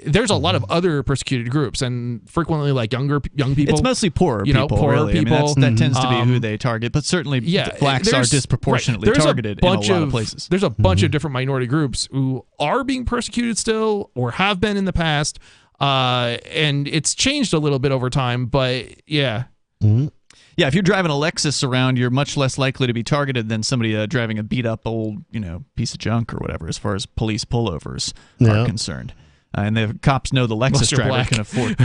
There's a lot of other persecuted groups, and frequently like young people. It's mostly poorer people. Poorer people. I mean, that tends to be who they target, but certainly blacks are disproportionately targeted in a lot of places. There's a bunch of different minority groups who are being persecuted still, or have been in the past. And it's changed a little bit over time, but yeah. Yeah, if you're driving a Lexus around, you're much less likely to be targeted than somebody driving a beat-up old, piece of junk or whatever, as far as police pullovers are concerned. And the cops know the Lexus driver can afford.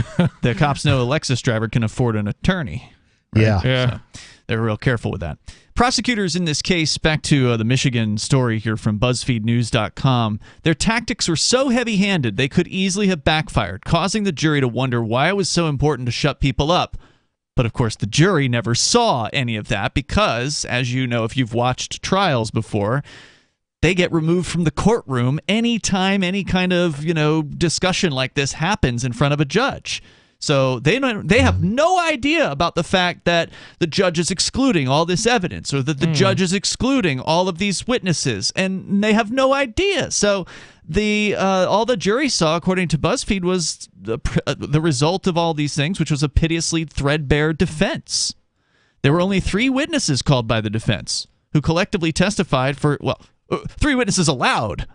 The cops know a Lexus driver can afford an attorney. Right? Yeah. So they're real careful with that. Prosecutors in this case, back to the Michigan story here from BuzzFeedNews.com, their tactics were so heavy-handed they could easily have backfired, causing the jury to wonder why it was so important to shut people up. But of course, the jury never saw any of that because, as you know if you've watched trials before, they get removed from the courtroom anytime any kind of discussion like this happens in front of a judge. So they have no idea about the fact that the judge is excluding all this evidence, or that the judge is excluding all of these witnesses, and they have no idea. So all the jury saw, according to BuzzFeed, was the result of all these things, which was a piteously threadbare defense. There were only 3 witnesses called by the defense who collectively testified for 3 witnesses allowed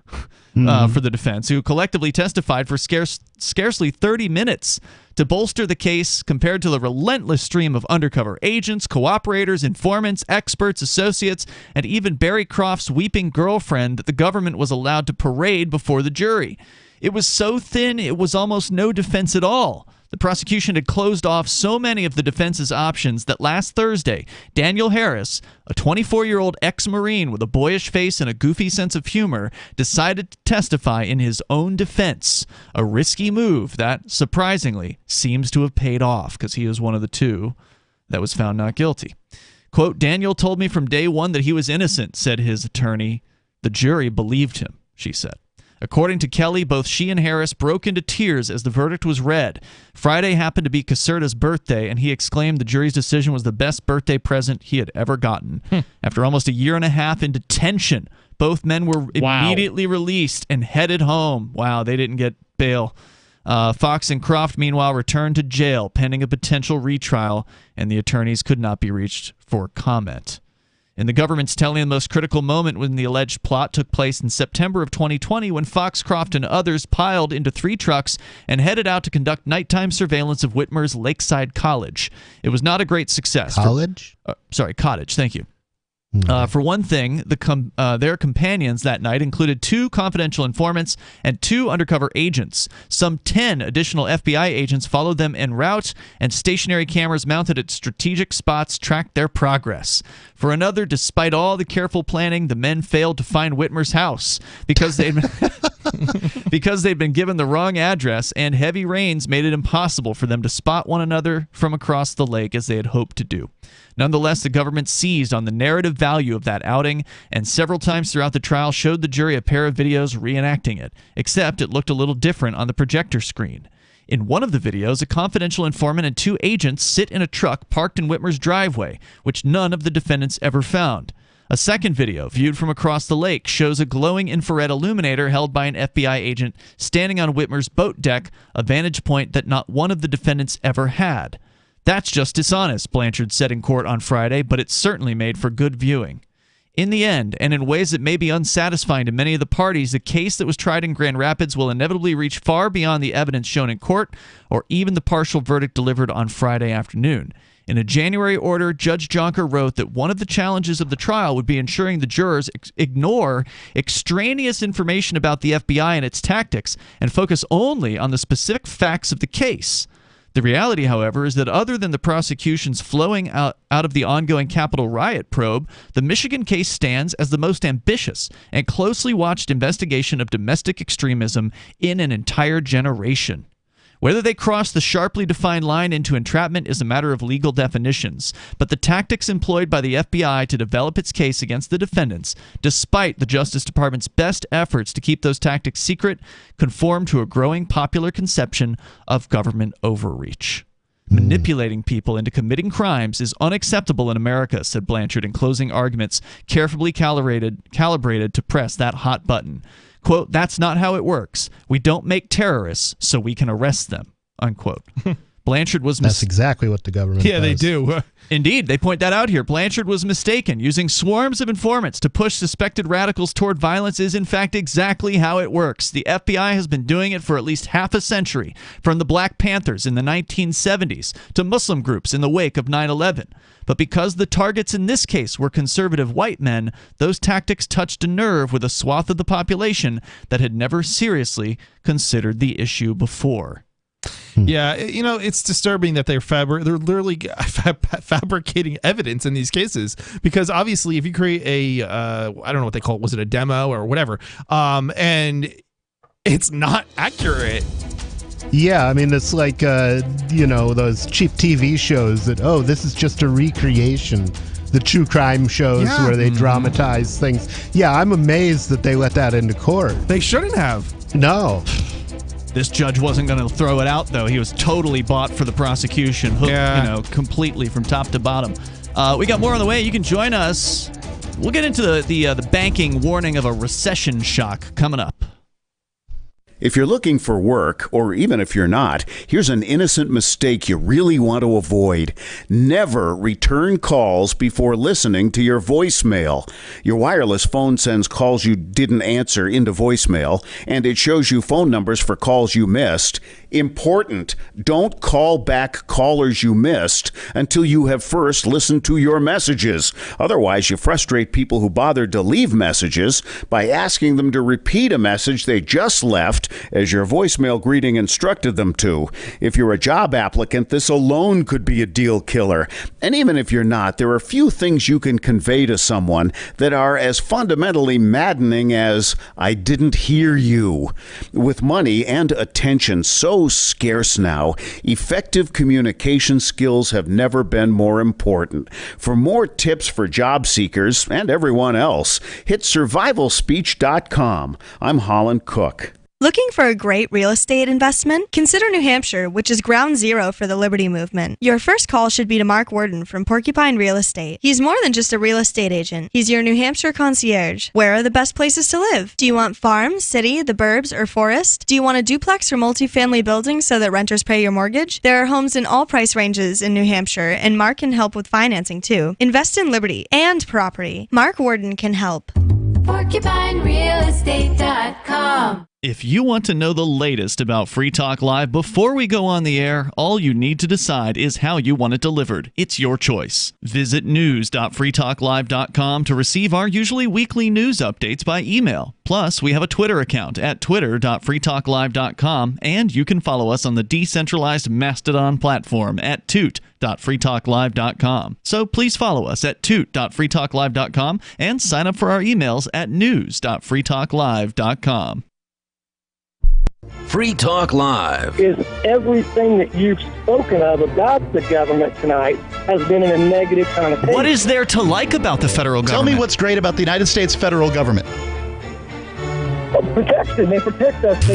for the defense, who collectively testified for scarcely 30 minutes to bolster the case compared to the relentless stream of undercover agents, cooperators, informants, experts, associates, and even Barry Croft's weeping girlfriend that the government was allowed to parade before the jury. It was so thin, it was almost no defense at all. The prosecution had closed off so many of the defense's options that last Thursday, Daniel Harris, a 24-year-old ex-Marine with a boyish face and a goofy sense of humor, decided to testify in his own defense, a risky move that, surprisingly, seems to have paid off because he was one of the 2 that was found not guilty. Quote, Daniel told me from day one that he was innocent, said his attorney. The jury believed him, she said. According to Kelly, both she and Harris broke into tears as the verdict was read. Friday happened to be Caserta's birthday, and he exclaimed the jury's decision was the best birthday present he had ever gotten. After almost a year and a half in detention, both men were immediately released and headed home. Wow, they didn't get bail. Fox and Croft, meanwhile, returned to jail pending a potential retrial, and the attorneys could not be reached for comment. In the government's telling, the most critical moment when the alleged plot took place in September of 2020 when Foxcroft and others piled into 3 trucks and headed out to conduct nighttime surveillance of Whitmer's Lakeside College. It was not a great success. Cottage, thank you. For one thing, their companions that night included 2 confidential informants and 2 undercover agents. Some 10 additional FBI agents followed them en route, and stationary cameras mounted at strategic spots tracked their progress. For another, despite all the careful planning, the men failed to find Whitmer's house because they'd been given the wrong address, and heavy rains made it impossible for them to spot one another from across the lake as they had hoped to do. Nonetheless, the government seized on the narrative value of that outing, and several times throughout the trial showed the jury a pair of videos reenacting it, except it looked a little different on the projector screen. In one of the videos, a confidential informant and 2 agents sit in a truck parked in Whitmer's driveway, which none of the defendants ever found. A second video, viewed from across the lake, shows a glowing infrared illuminator held by an FBI agent standing on Whitmer's boat deck, a vantage point that not one of the defendants ever had. That's just dishonest, Blanchard said in court on Friday, but it certainly made for good viewing. In the end, and in ways that may be unsatisfying to many of the parties, the case that was tried in Grand Rapids will inevitably reach far beyond the evidence shown in court or even the partial verdict delivered on Friday afternoon. In a January order, Judge Jonker wrote that one of the challenges of the trial would be ensuring the jurors ignore extraneous information about the FBI and its tactics and focus only on the specific facts of the case. The reality, however, is that other than the prosecutions flowing out of the ongoing Capitol riot probe, the Michigan case stands as the most ambitious and closely watched investigation of domestic extremism in an entire generation. Whether they cross the sharply defined line into entrapment is a matter of legal definitions, but the tactics employed by the FBI to develop its case against the defendants, despite the Justice Department's best efforts to keep those tactics secret, conform to a growing popular conception of government overreach. Manipulating people into committing crimes is unacceptable in America, said Blanchard in closing arguments, carefully calibrated to press that hot button. Quote, that's not how it works. We don't make terrorists so we can arrest them, unquote. Blanchard was That's exactly what the government does. They do. Indeed, they point that out here. Blanchard was mistaken. Using swarms of informants to push suspected radicals toward violence is, in fact, exactly how it works. The FBI has been doing it for at least half a century, from the Black Panthers in the 1970s to Muslim groups in the wake of 9/11. But because the targets in this case were conservative white men, those tactics touched a nerve with a swath of the population that had never seriously considered the issue before. Yeah, it's disturbing that they're literally fabricating evidence in these cases, because obviously if you create a I don't know what they call it, was it a demo or whatever, and it's not accurate. Yeah, I mean, it's like, those cheap TV shows that, this is just a recreation. The true crime shows where they dramatize things. Yeah, I'm amazed that they let that into court. They shouldn't have. No. This judge wasn't going to throw it out, though. He was totally bought for the prosecution, hooked, completely from top to bottom. We got more on the way. You can join us. We'll get into the banking warning of a recession shock coming up. If you're looking for work, or even if you're not, here's an innocent mistake you really want to avoid. Never return calls before listening to your voicemail. Your wireless phone sends calls you didn't answer into voicemail, and it shows you phone numbers for calls you missed. Important, don't call back callers you missed until you have first listened to your messages. Otherwise, you frustrate people who bothered to leave messages by asking them to repeat a message they just left as your voicemail greeting instructed them to. If you're a job applicant, this alone could be a deal killer. And even if you're not, there are few things you can convey to someone that are as fundamentally maddening as, "I didn't hear you." With money and attention so scarce now, effective communication skills have never been more important. For more tips for job seekers and everyone else, hit survivalspeech.com. I'm Holland Cook. Looking for a great real estate investment? Consider New Hampshire, which is ground zero for the Liberty Movement. Your first call should be to Mark Worden from Porcupine Real Estate. He's more than just a real estate agent. He's your New Hampshire concierge. Where are the best places to live? Do you want farm, city, the burbs, or forest? Do you want a duplex or multifamily building so that renters pay your mortgage? There are homes in all price ranges in New Hampshire, and Mark can help with financing too. Invest in Liberty and property. Mark Worden can help. PorcupineRealEstate.com. If you want to know the latest about Free Talk Live before we go on the air, all you need to decide is how you want it delivered. It's your choice. Visit news.freetalklive.com to receive our usually weekly news updates by email. Plus, we have a Twitter account at twitter.freetalklive.com, and you can follow us on the decentralized Mastodon platform at toot.freetalklive.com. So please follow us at toot.freetalklive.com and sign up for our emails at news.freetalklive.com. Free Talk Live is everything that you've spoken of about the government tonight has been in a negative connotation. What is there to like about the federal government? Tell me what's great about the United States federal government. Protection. They protect us.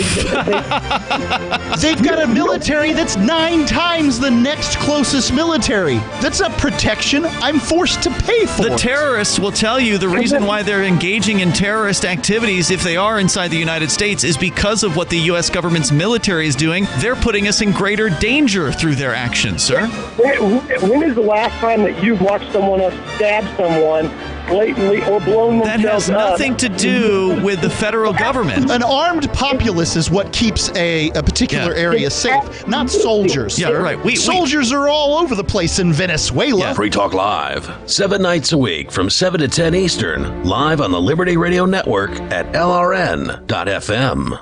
They've got a military that's 9 times the next closest military. That's not protection. I'm forced to pay for it. The terrorists will tell you the reason why they're engaging in terrorist activities, if they are inside the United States, is because of what the U.S. government's military is doing. They're putting us in greater danger through their actions, sir. When is the last time that you've watched someone else stab someone blatantly or blown themselves up? That has nothing to do with the federal government. An armed populace is what keeps a particular area safe, not soldiers. Yeah, right. Soldiers are all over the place in Venezuela. Yeah. Free Talk Live, 7 nights a week from 7 to 10 Eastern, live on the Liberty Radio Network at LRN.FM.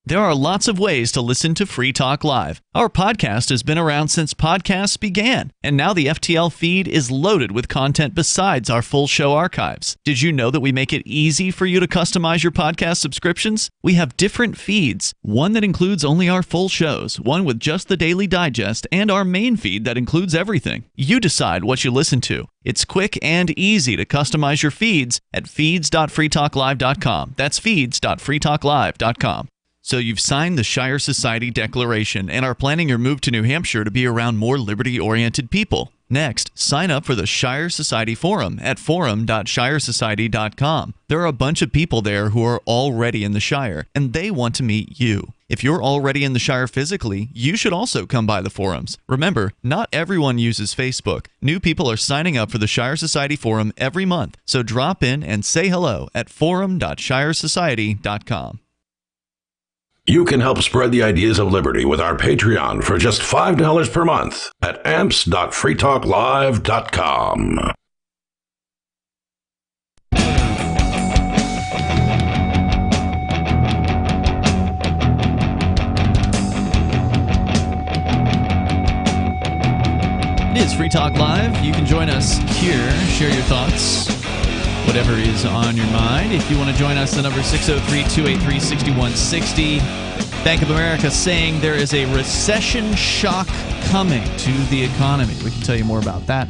There are lots of ways to listen to Free Talk Live. Our podcast has been around since podcasts began, and now the FTL feed is loaded with content besides our full show archives. Did you know that we make it easy for you to customize your podcast subscriptions? We have different feeds, one that includes only our full shows, one with just the Daily Digest, and our main feed that includes everything. You decide what you listen to. It's quick and easy to customize your feeds at feeds.freetalklive.com. That's feeds.freetalklive.com. So you've signed the Shire Society Declaration and are planning your move to New Hampshire to be around more liberty-oriented people. Next, sign up for the Shire Society Forum at forum.shiresociety.com. There are a bunch of people there who are already in the Shire, and they want to meet you. If you're already in the Shire physically, you should also come by the forums. Remember, not everyone uses Facebook. New people are signing up for the Shire Society Forum every month, so drop in and say hello at forum.shiresociety.com. You can help spread the ideas of liberty with our Patreon for just $5 per month at amps.freetalklive.com. It is Free Talk Live. You can join us here, share your thoughts, whatever is on your mind. If you want to join us, the number is 603-283-6160. Bank of America saying there is a recession shock coming to the economy. We can tell you more about that.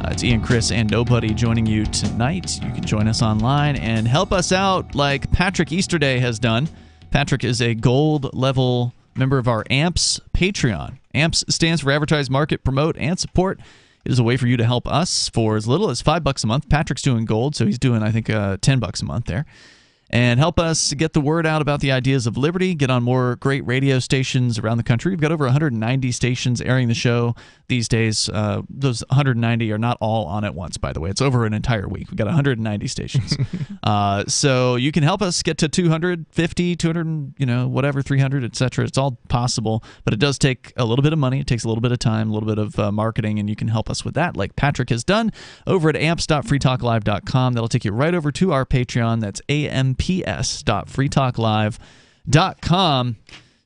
It's Ian, Chris, and Nobody joining you tonight. You can join us online and help us out like Patrick Easterday has done. Patrick is a gold level member of our AMPS Patreon. AMPS stands for Advertise, Market, Promote, and Support. It is a way for you to help us for as little as $5 a month. Patrick's doing gold, so he's doing, I think, $10 a month there. And help us get the word out about the ideas of liberty, get on more great radio stations around the country. We've got over 190 stations airing the show these days. Those 190 are not all on at once, by the way. It's over an entire week. We've got 190 stations. So you can help us get to 250, 200, whatever, 300, etc. It's all possible, but it does take a little bit of money. It takes a little bit of time, a little bit of marketing, and you can help us with that, like Patrick has done over at amps.freetalklive.com. That'll take you right over to our Patreon. That's amps.freetalklive.com. com.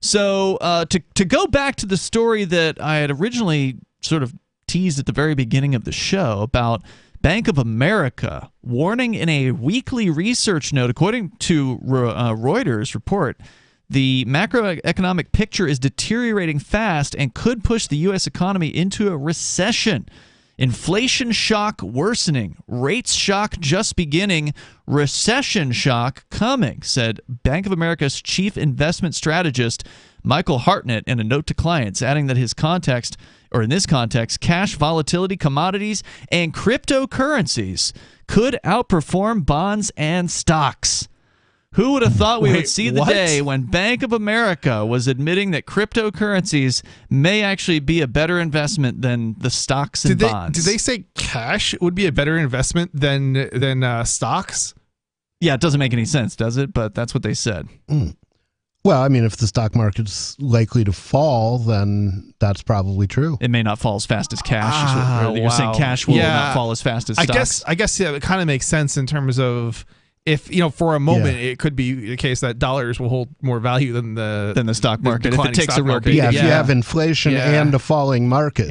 So to go back to the story that I had originally sort of teased at the very beginning of the show about Bank of America warning in a weekly research note, according to Reuters report, the macroeconomic picture is deteriorating fast and could push the U.S. economy into a recession. Inflation shock worsening, rates shock just beginning, recession shock coming, said Bank of America's chief investment strategist Michael Hartnett in a note to clients, adding that in this context, cash volatility, commodities, and cryptocurrencies could outperform bonds and stocks. Who would have thought we would see the day when Bank of America was admitting that cryptocurrencies may actually be a better investment than the stocks and bonds? Did they say cash would be a better investment than stocks? Yeah, it doesn't make any sense, does it? But that's what they said. Well, I mean, if the stock market's likely to fall, then that's probably true. It may not fall as fast as cash. You're saying cash will not fall as fast as stocks? I guess it kind of makes sense in terms of if, for a moment, it could be the case that dollars will hold more value than the stock market. If it takes a real if you have inflation and a falling market,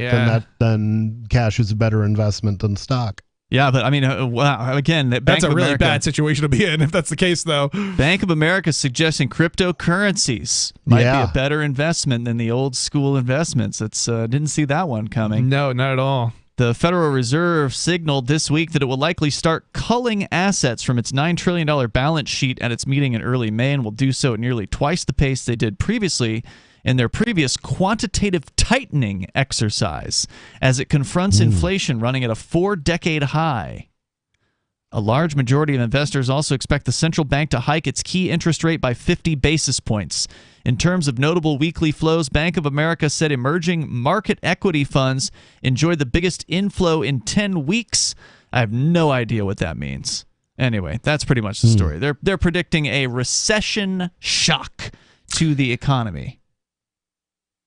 then cash is a better investment than stock. Yeah, but I mean, again, that's a really bad situation to be in if that's the case, though. Bank of America is suggesting cryptocurrencies might be a better investment than the old school investments. Didn't see that one coming. No, not at all. The Federal Reserve signaled this week that it will likely start culling assets from its $9 trillion balance sheet at its meeting in early May, and will do so at nearly twice the pace they did previously in their previous quantitative tightening exercise, as it confronts inflation running at a 4-decade high. A large majority of investors also expect the central bank to hike its key interest rate by 50 basis points. In terms of notable weekly flows, Bank of America said emerging market equity funds enjoyed the biggest inflow in 10 weeks. I have no idea what that means. Anyway, that's pretty much the story. They're predicting a recession shock to the economy.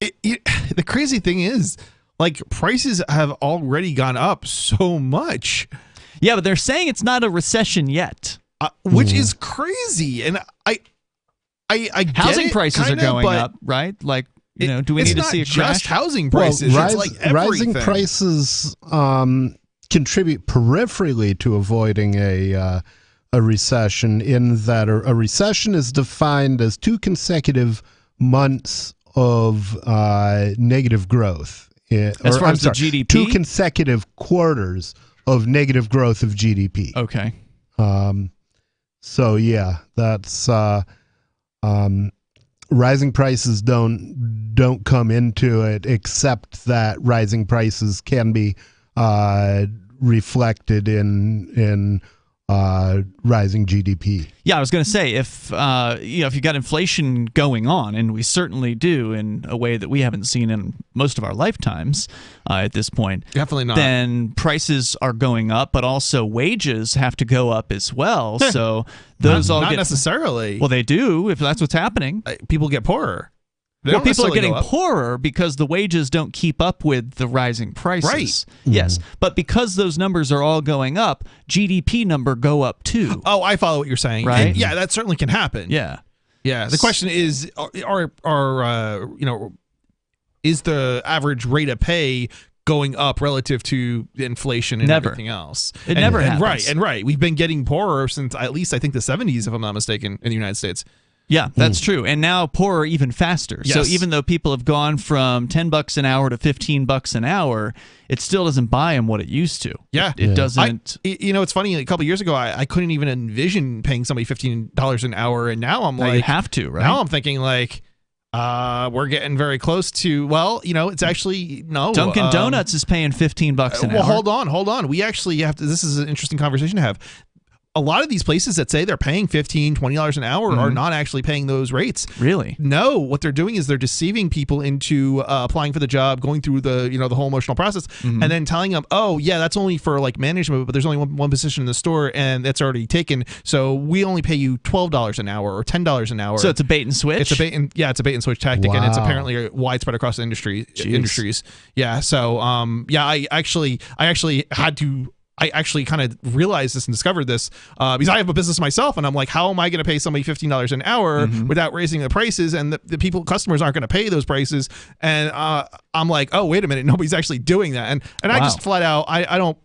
The crazy thing is, prices have already gone up so much. Yeah, but they're saying it's not a recession yet, which is crazy. And I housing prices are going up, right? Do we need to see a crash? Just housing prices. Well, it's everything. rising prices contribute peripherally to avoiding a recession. In that a recession is defined as 2 consecutive months of negative growth. As far as the GDP? 2 consecutive quarters of negative growth of GDP. Okay. So yeah, that's rising prices don't come into it, except that rising prices can be reflected in rising GDP. Yeah, I was going to say, if you've got inflation going on, and we certainly do in a way that we haven't seen in most of our lifetimes at this point, definitely not, then prices are going up, but also wages have to go up as well. So those not necessarily. Well, they do if that's what's happening. People get poorer. People are getting poorer because the wages don't keep up with the rising prices. Right. Yes. But because those numbers are all going up, GDP number go up too. Oh, I follow what you're saying. Right. And yeah, that certainly can happen. Yeah. Yeah. The question is, is the average rate of pay going up relative to inflation and everything else? It never happens. Right. We've been getting poorer since at least I think the 70s, if I'm not mistaken, in the United States. Yeah, that's true. And now poorer even faster. Yes. So even though people have gone from $10 an hour to $15 an hour, it still doesn't buy them what it used to. Yeah. It doesn't. It's funny. A couple of years ago, I couldn't even envision paying somebody $15 an hour. And now I'm you have to, right? Now I'm thinking we're getting very close to, it's actually, no. Dunkin' Donuts is paying $15 an hour. Well, hold on. We actually have to, this is an interesting conversation to have. A lot of these places that say they're paying $15, $20 an hour are not actually paying those rates. Really? No. What they're doing is they're deceiving people into applying for the job, going through the whole emotional process, and then telling them, oh yeah, that's only for management, but there's only one position in the store and that's already taken. So we only pay you $12 an hour or $10 an hour. So it's a bait and switch. It's a bait and switch tactic, and it's apparently widespread across the industries. Yeah. So I actually I actually kind of realized this and discovered this because I have a business myself, and I'm like, how am I going to pay somebody $15 an hour without raising the prices? And the customers aren't going to pay those prices. And I'm like, oh, wait a minute, nobody's actually doing that. And I just flat out, I don't,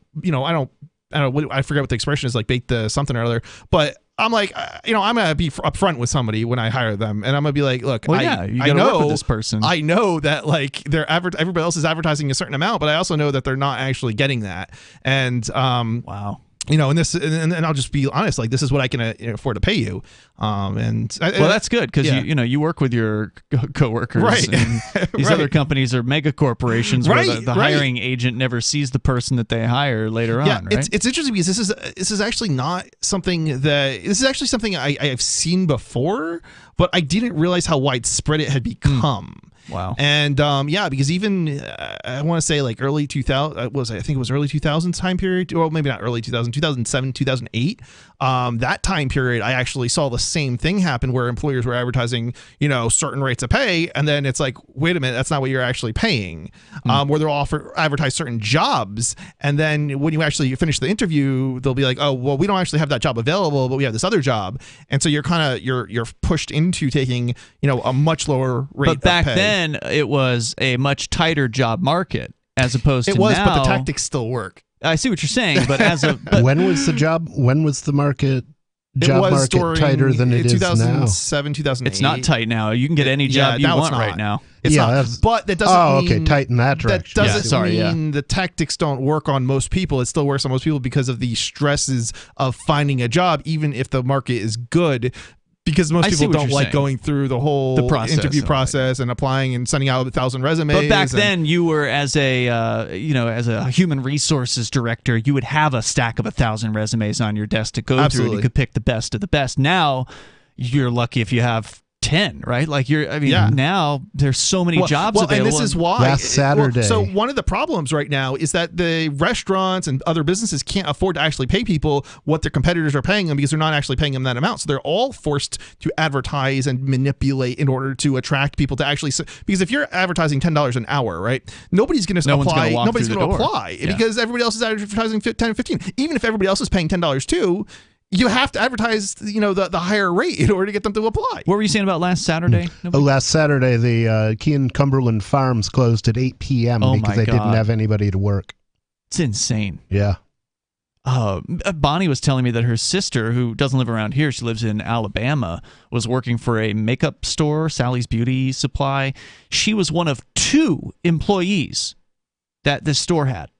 I forget what the expression is, like bake the something or other, but I'm like, I'm going to be upfront with somebody when I hire them, and I'm going to be like, look, you got to work with this person. I know that like everybody else is advertising a certain amount, but I also know that they're not actually getting that. And wow. And this, and I'll just be honest, like this is what I can afford to pay you. That's good because you work with your coworkers, right? And these other companies are mega corporations where the hiring agent never sees the person that they hire later on. Right? It's interesting because this is actually not something I've seen before, but I didn't realize how widespread it had become. Wow. And because even I want to say like early 2000 I think it was early 2000s time period, or maybe not early 2000, 2007, 2008. That time period, I actually saw the same thing happen where employers were advertising, certain rates of pay, and then it's like, wait a minute, that's not what you're actually paying. Where they'll advertise certain jobs, and then when you actually finish the interview, they'll be like, oh, well, we don't actually have that job available, but we have this other job, and so you're you're pushed into taking a much lower rate. But back of pay. then, it was a much tighter job market as opposed to now. It was, but the tactics still work. I see what you're saying, but when was the market tighter than it is now? 2007, 2008. It's not tight now. You can get any job you want right now. It's not. But that doesn't mean tight in that direction. That doesn't mean the tactics don't work on most people. It still works on most people because of the stresses of finding a job, even if the market is good. Because most people don't like going through the whole interview process and applying and sending out 1,000 resumes. But back then, you were as a human resources director, you would have a stack of 1,000 resumes on your desk to go through, and you could pick the best of the best. Now, you're lucky if you have 10, right? Like now there's so many jobs available. And this is why last Saturday. So one of the problems right now is that the restaurants and other businesses can't afford to actually pay people what their competitors are paying them because they're not actually paying them that amount. So they're all forced to advertise and manipulate in order to attract people to actually. Because if you're advertising $10 an hour, right? Nobody's going to apply. Nobody's going to apply because everybody else is advertising 10 or 15. Even if everybody else is paying $10 too. You have to advertise, the higher rate in order to get them to apply. What were you saying about last Saturday? Last Saturday, the Keene Cumberland Farms closed at 8 p.m. because they didn't have anybody to work. It's insane. Yeah. Bonnie was telling me that her sister, who doesn't live around here, she lives in Alabama, was working for a makeup store, Sally's Beauty Supply. She was one of 2 employees that this store had.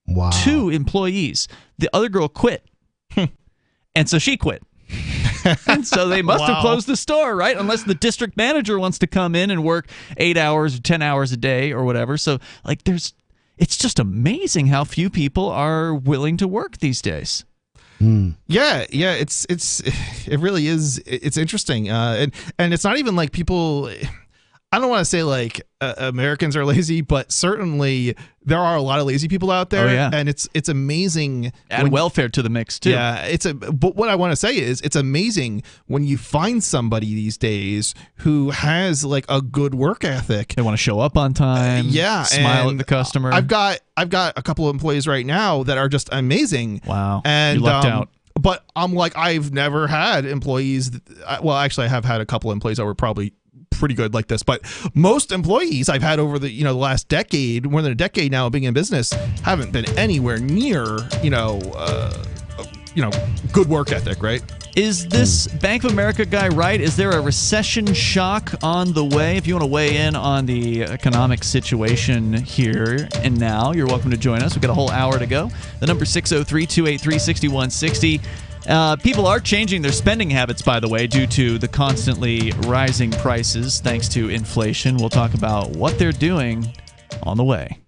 Wow. 2 employees. The other girl quit. And so she quit. And so they must have closed the store, right? Unless the district manager wants to come in and work 8 hours or 10 hours a day or whatever. So, it's just amazing how few people are willing to work these days. Yeah, it really is. It's interesting, and it's not even like people. I don't want to say like Americans are lazy, but certainly there are a lot of lazy people out there. Oh, yeah. And it's amazing. Add welfare to the mix too. Yeah, but what I want to say is it's amazing when you find somebody these days who has like a good work ethic. They want to show up on time. Smile at the customer. I've got a couple of employees right now that are just amazing. Wow. And you lucked out. But I'm like, I've never had employees. Actually, I have had a couple of employees that were probably pretty good like this, but most employees I've had over the last decade, more than a decade now of being in business, haven't been anywhere near good work ethic, right? Is this Bank of America guy right? Is there a recession shock on the way? If you want to weigh in on the economic situation here and now, you're welcome to join us. We've got a whole hour to go. The number 603-283-6160. People are changing their spending habits, by the way, due to the constantly rising prices thanks to inflation. We'll talk about what they're doing on the way.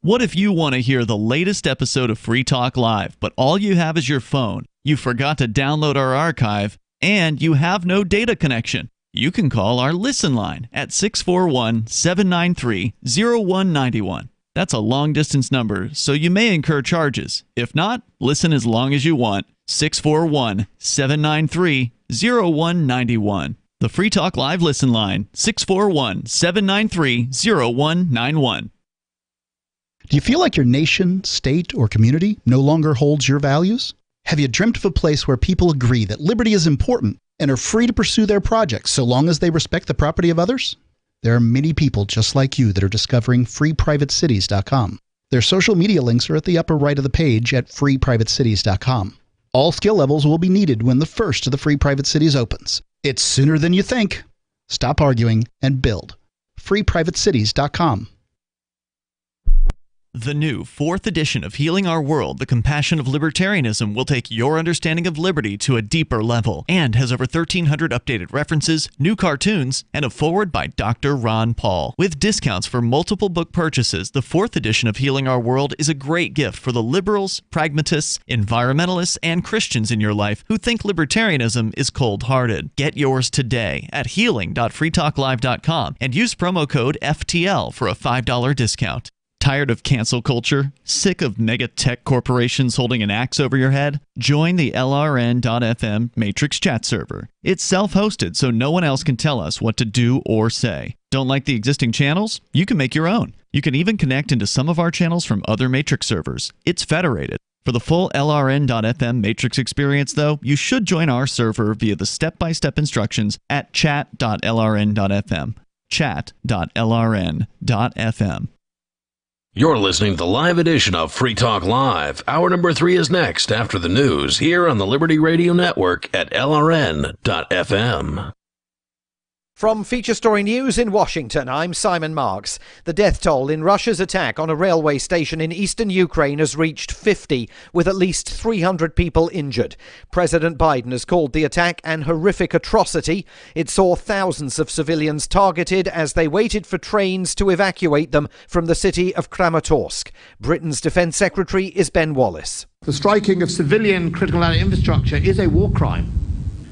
What if you want to hear the latest episode of Free Talk Live, but all you have is your phone, you forgot to download our archive, and you have no data connection? You can call our Listen line at 641-793-0191. That's a long-distance number, so you may incur charges. If not, listen as long as you want. 641-793-0191. The Free Talk Live Listen line, 641-793-0191. Do you feel like your nation, state, or community no longer holds your values? Have you dreamt of a place where people agree that liberty is important and are free to pursue their projects so long as they respect the property of others? There are many people just like you that are discovering freeprivatecities.com. Their social media links are at the upper right of the page at freeprivatecities.com. All skill levels will be needed when the first of the Free Private Cities opens. It's sooner than you think. Stop arguing and build. freeprivatecities.com. The new 4th edition of Healing Our World, The Compassion of Libertarianism, will take your understanding of liberty to a deeper level and has over 1,300 updated references, new cartoons, and a foreword by Dr. Ron Paul. With discounts for multiple book purchases, the 4th edition of Healing Our World is a great gift for the liberals, pragmatists, environmentalists, and Christians in your life who think libertarianism is cold-hearted. Get yours today at healing.freetalklive.com and use promo code FTL for a $5 discount. Tired of cancel culture? Sick of mega tech corporations holding an axe over your head? Join the LRN.FM Matrix chat server. It's self-hosted, so no one else can tell us what to do or say. Don't like the existing channels? You can make your own. You can even connect into some of our channels from other Matrix servers. It's federated. For the full LRN.FM Matrix experience, though, you should join our server via the step-by-step instructions at chat.lrn.fm. chat.lrn.fm. You're listening to the live edition of Free Talk Live. Hour number 3 is next after the news here on the Liberty Radio Network at LRN.FM. From Feature Story News in Washington, I'm Simon Marks. The death toll in Russia's attack on a railway station in eastern Ukraine has reached 50, with at least 300 people injured. President Biden has called the attack an horrific atrocity. It saw thousands of civilians targeted as they waited for trains to evacuate them from the city of Kramatorsk. Britain's Defence Secretary is Ben Wallace. The striking of civilian critical infrastructure is a war crime.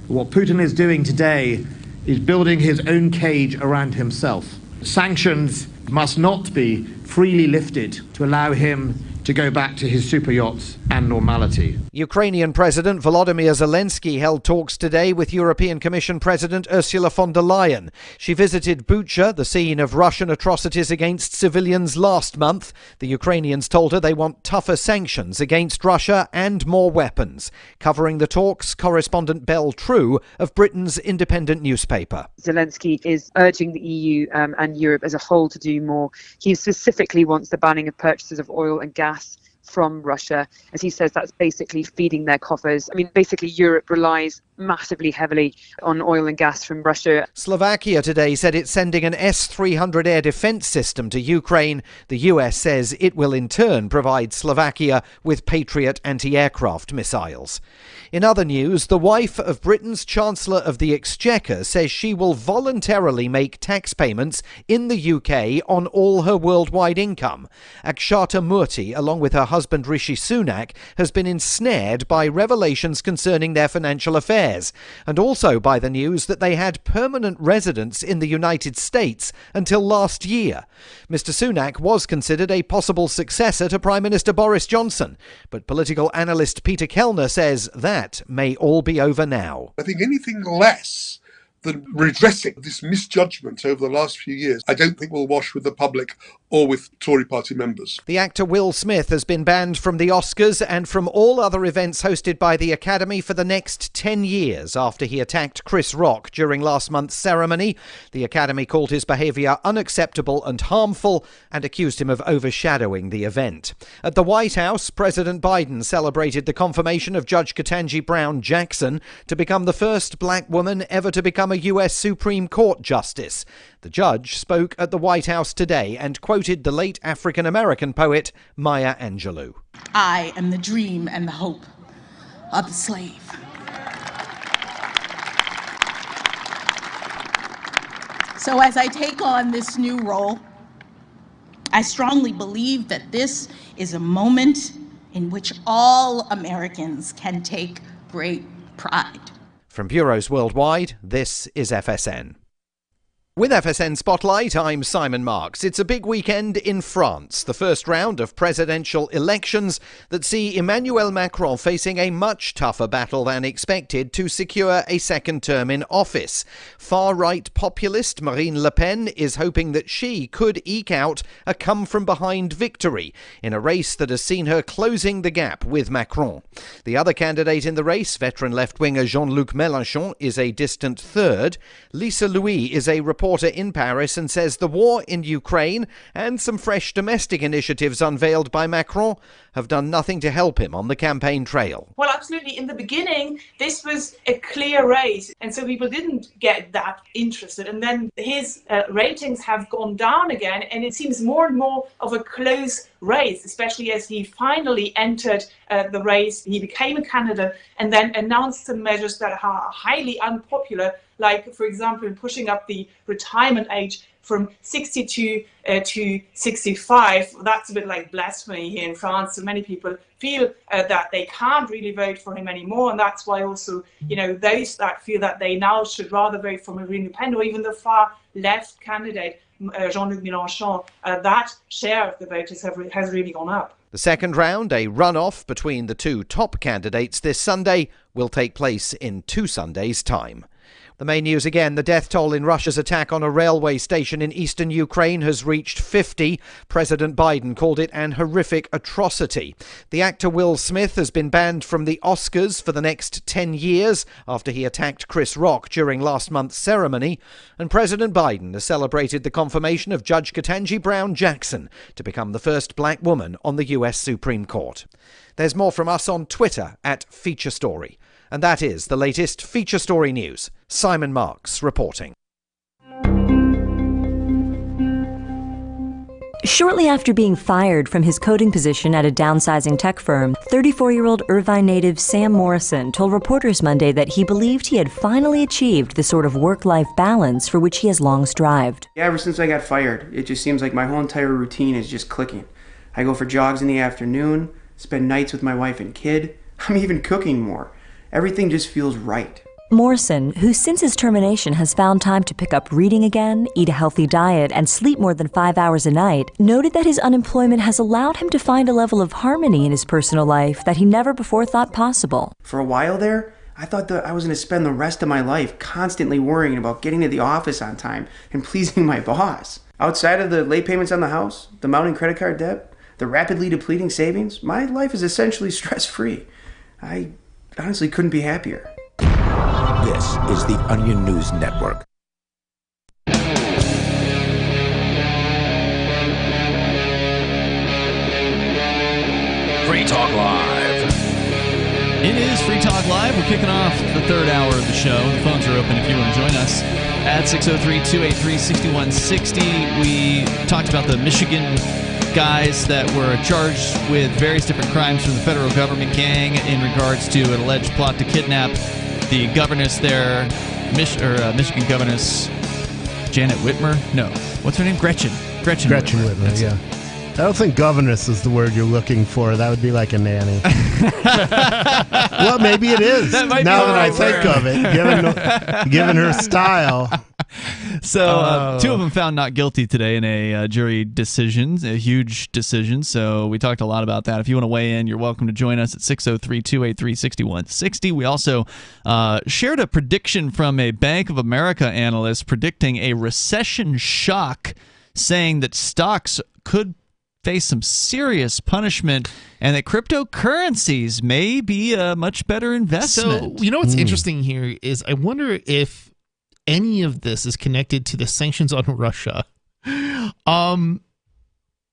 What Putin is doing today is building his own cage around himself. Sanctions must not be freely lifted to allow him to go back to his super yachts and normality. Ukrainian President Volodymyr Zelensky held talks today with European Commission President Ursula von der Leyen. She visited Bucha, the scene of Russian atrocities against civilians last month. The Ukrainians told her they want tougher sanctions against Russia and more weapons. Covering the talks, correspondent Belle True of Britain's independent newspaper. Zelensky is urging the EU and Europe as a whole to do more. He specifically wants the banning of purchases of oil and gas from Russia, as he says that's basically feeding their coffers. I mean, basically Europe relies massively heavily on oil and gas from Russia. Slovakia today said it's sending an S-300 air defense system to Ukraine. The US says it will in turn provide Slovakia with Patriot anti-aircraft missiles. In other news, the wife of Britain's Chancellor of the Exchequer says she will voluntarily make tax payments in the UK on all her worldwide income. Akshata Murthy, along with her husband Rishi Sunak, has been ensnared by revelations concerning their financial affairs, and also by the news that they had permanent residence in the United States until last year. Mr. Sunak was considered a possible successor to Prime Minister Boris Johnson, but political analyst Peter Kellner says that may all be over now. I think anything less than redressing this misjudgment over the last few years, I don't think will wash with the public or with Tory party members. The actor Will Smith has been banned from the Oscars and from all other events hosted by the Academy for the next 10 years after he attacked Chris Rock during last month's ceremony. The Academy called his behaviour unacceptable and harmful and accused him of overshadowing the event. At the White House, President Biden celebrated the confirmation of Judge Ketanji Brown Jackson to become the first black woman ever to become a US Supreme Court justice. The judge spoke at the White House today and quoted the late African-American poet Maya Angelou. I am the dream and the hope of the slave. So as I take on this new role, I strongly believe that this is a moment in which all Americans can take great pride. From bureaus worldwide, this is FSN. With FSN Spotlight, I'm Simon Marks. It's a big weekend in France, the first round of presidential elections that see Emmanuel Macron facing a much tougher battle than expected to secure a second term in office. Far-right populist Marine Le Pen is hoping that she could eke out a come-from-behind victory in a race that has seen her closing the gap with Macron. The other candidate in the race, veteran left-winger Jean-Luc Mélenchon, is a distant third. Lisa Louis is a reporter in Paris and says the war in Ukraine and some fresh domestic initiatives unveiled by Macron have done nothing to help him on the campaign trail. Well, absolutely. In the beginning, this was a clear race, and so people didn't get that interested. And then his ratings have gone down again, and it seems more and more of a close race, especially as he finally entered the race. He became a candidate and then announced some measures that are highly unpopular, like, for example, pushing up the retirement age from 62 to 65. That's a bit like blasphemy here in France. So many people feel that they can't really vote for him anymore. And that's why also, those that feel that they now should rather vote for Marine Le Pen or even the far left candidate, Jean-Luc Mélenchon, that share of the voters has really gone up. The second round, a runoff between the two top candidates this Sunday, will take place in 2 Sundays' time. The main news again, the death toll in Russia's attack on a railway station in eastern Ukraine has reached 50. President Biden called it an horrific atrocity. The actor Will Smith has been banned from the Oscars for the next 10 years after he attacked Chris Rock during last month's ceremony. And President Biden has celebrated the confirmation of Judge Ketanji Brown Jackson to become the first black woman on the US Supreme Court. There's more from us on Twitter at Feature Story. And that is the latest Feature Story news. Simon Marks reporting. Shortly after being fired from his coding position at a downsizing tech firm, 34-year-old Irvine native Sam Morrison told reporters Monday that he believed he had finally achieved the sort of work-life balance for which he has long strived. Ever since I got fired, it just seems like my whole entire routine is just clicking. I go for jogs in the afternoon, spend nights with my wife and kid. I'm even cooking more. Everything just feels right. Morrison, who since his termination has found time to pick up reading again, eat a healthy diet, and sleep more than 5 hours a night, noted that his unemployment has allowed him to find a level of harmony in his personal life that he never before thought possible. For a while there, I thought that I was going to spend the rest of my life constantly worrying about getting to the office on time and pleasing my boss. Outside of the late payments on the house, the mounting credit card debt, the rapidly depleting savings, my life is essentially stress-free. I honestly couldn't be happier. This is the Onion News Network. Free Talk Live. It is Free Talk Live. We're kicking off the third hour of the show. The phones are open if you want to join us at 603-283-6160. We talked about the Michigan guys that were charged with various different crimes from the federal government gang in regards to an alleged plot to kidnap the governess there, Michigan governess Janet Whitmer. No, what's her name? Gretchen Whitmer. Yeah. I don't think governess is the word you're looking for. That would be like a nanny. Well, maybe it is. Now that I think of it, given her style. So, 2 of them found not guilty today in a jury decision, a huge decision. So, we talked a lot about that. If you want to weigh in, you're welcome to join us at 603-283-6160. We also shared a prediction from a Bank of America analyst predicting a recession shock, saying that stocks could face some serious punishment and that cryptocurrencies may be a much better investment. So, what's interesting here is I wonder if any of this is connected to the sanctions on Russia.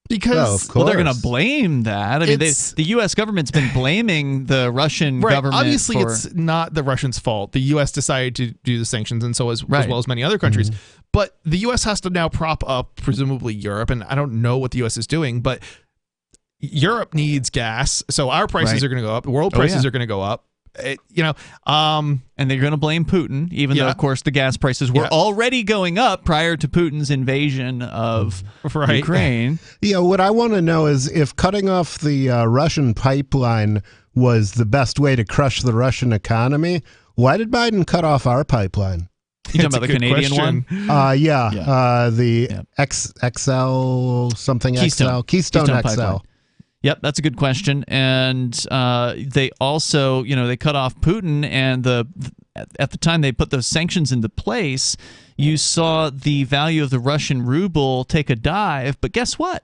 Because they're going to blame that. I mean, the U.S. government's been blaming the Russian government. Obviously, it's not the Russians' fault. The U.S. decided to do the sanctions, and so as well as many other countries. Mm-hmm. But the U.S. has to now prop up, presumably, Europe, and I don't know what the U.S. is doing, but Europe needs gas, so our prices are going to go up. World prices are going to go up. And they're going to blame Putin, even though, of course, the gas prices were already going up prior to Putin's invasion of Ukraine. Yeah, what I want to know is if cutting off the Russian pipeline was the best way to crush the Russian economy, why did Biden cut off our pipeline? You talking about the Canadian one? The XL something XL Keystone XL. Pipeline. Yep, that's a good question. And they also, they cut off Putin, and at the time they put those sanctions into place, you saw the value of the Russian ruble take a dive. But guess what?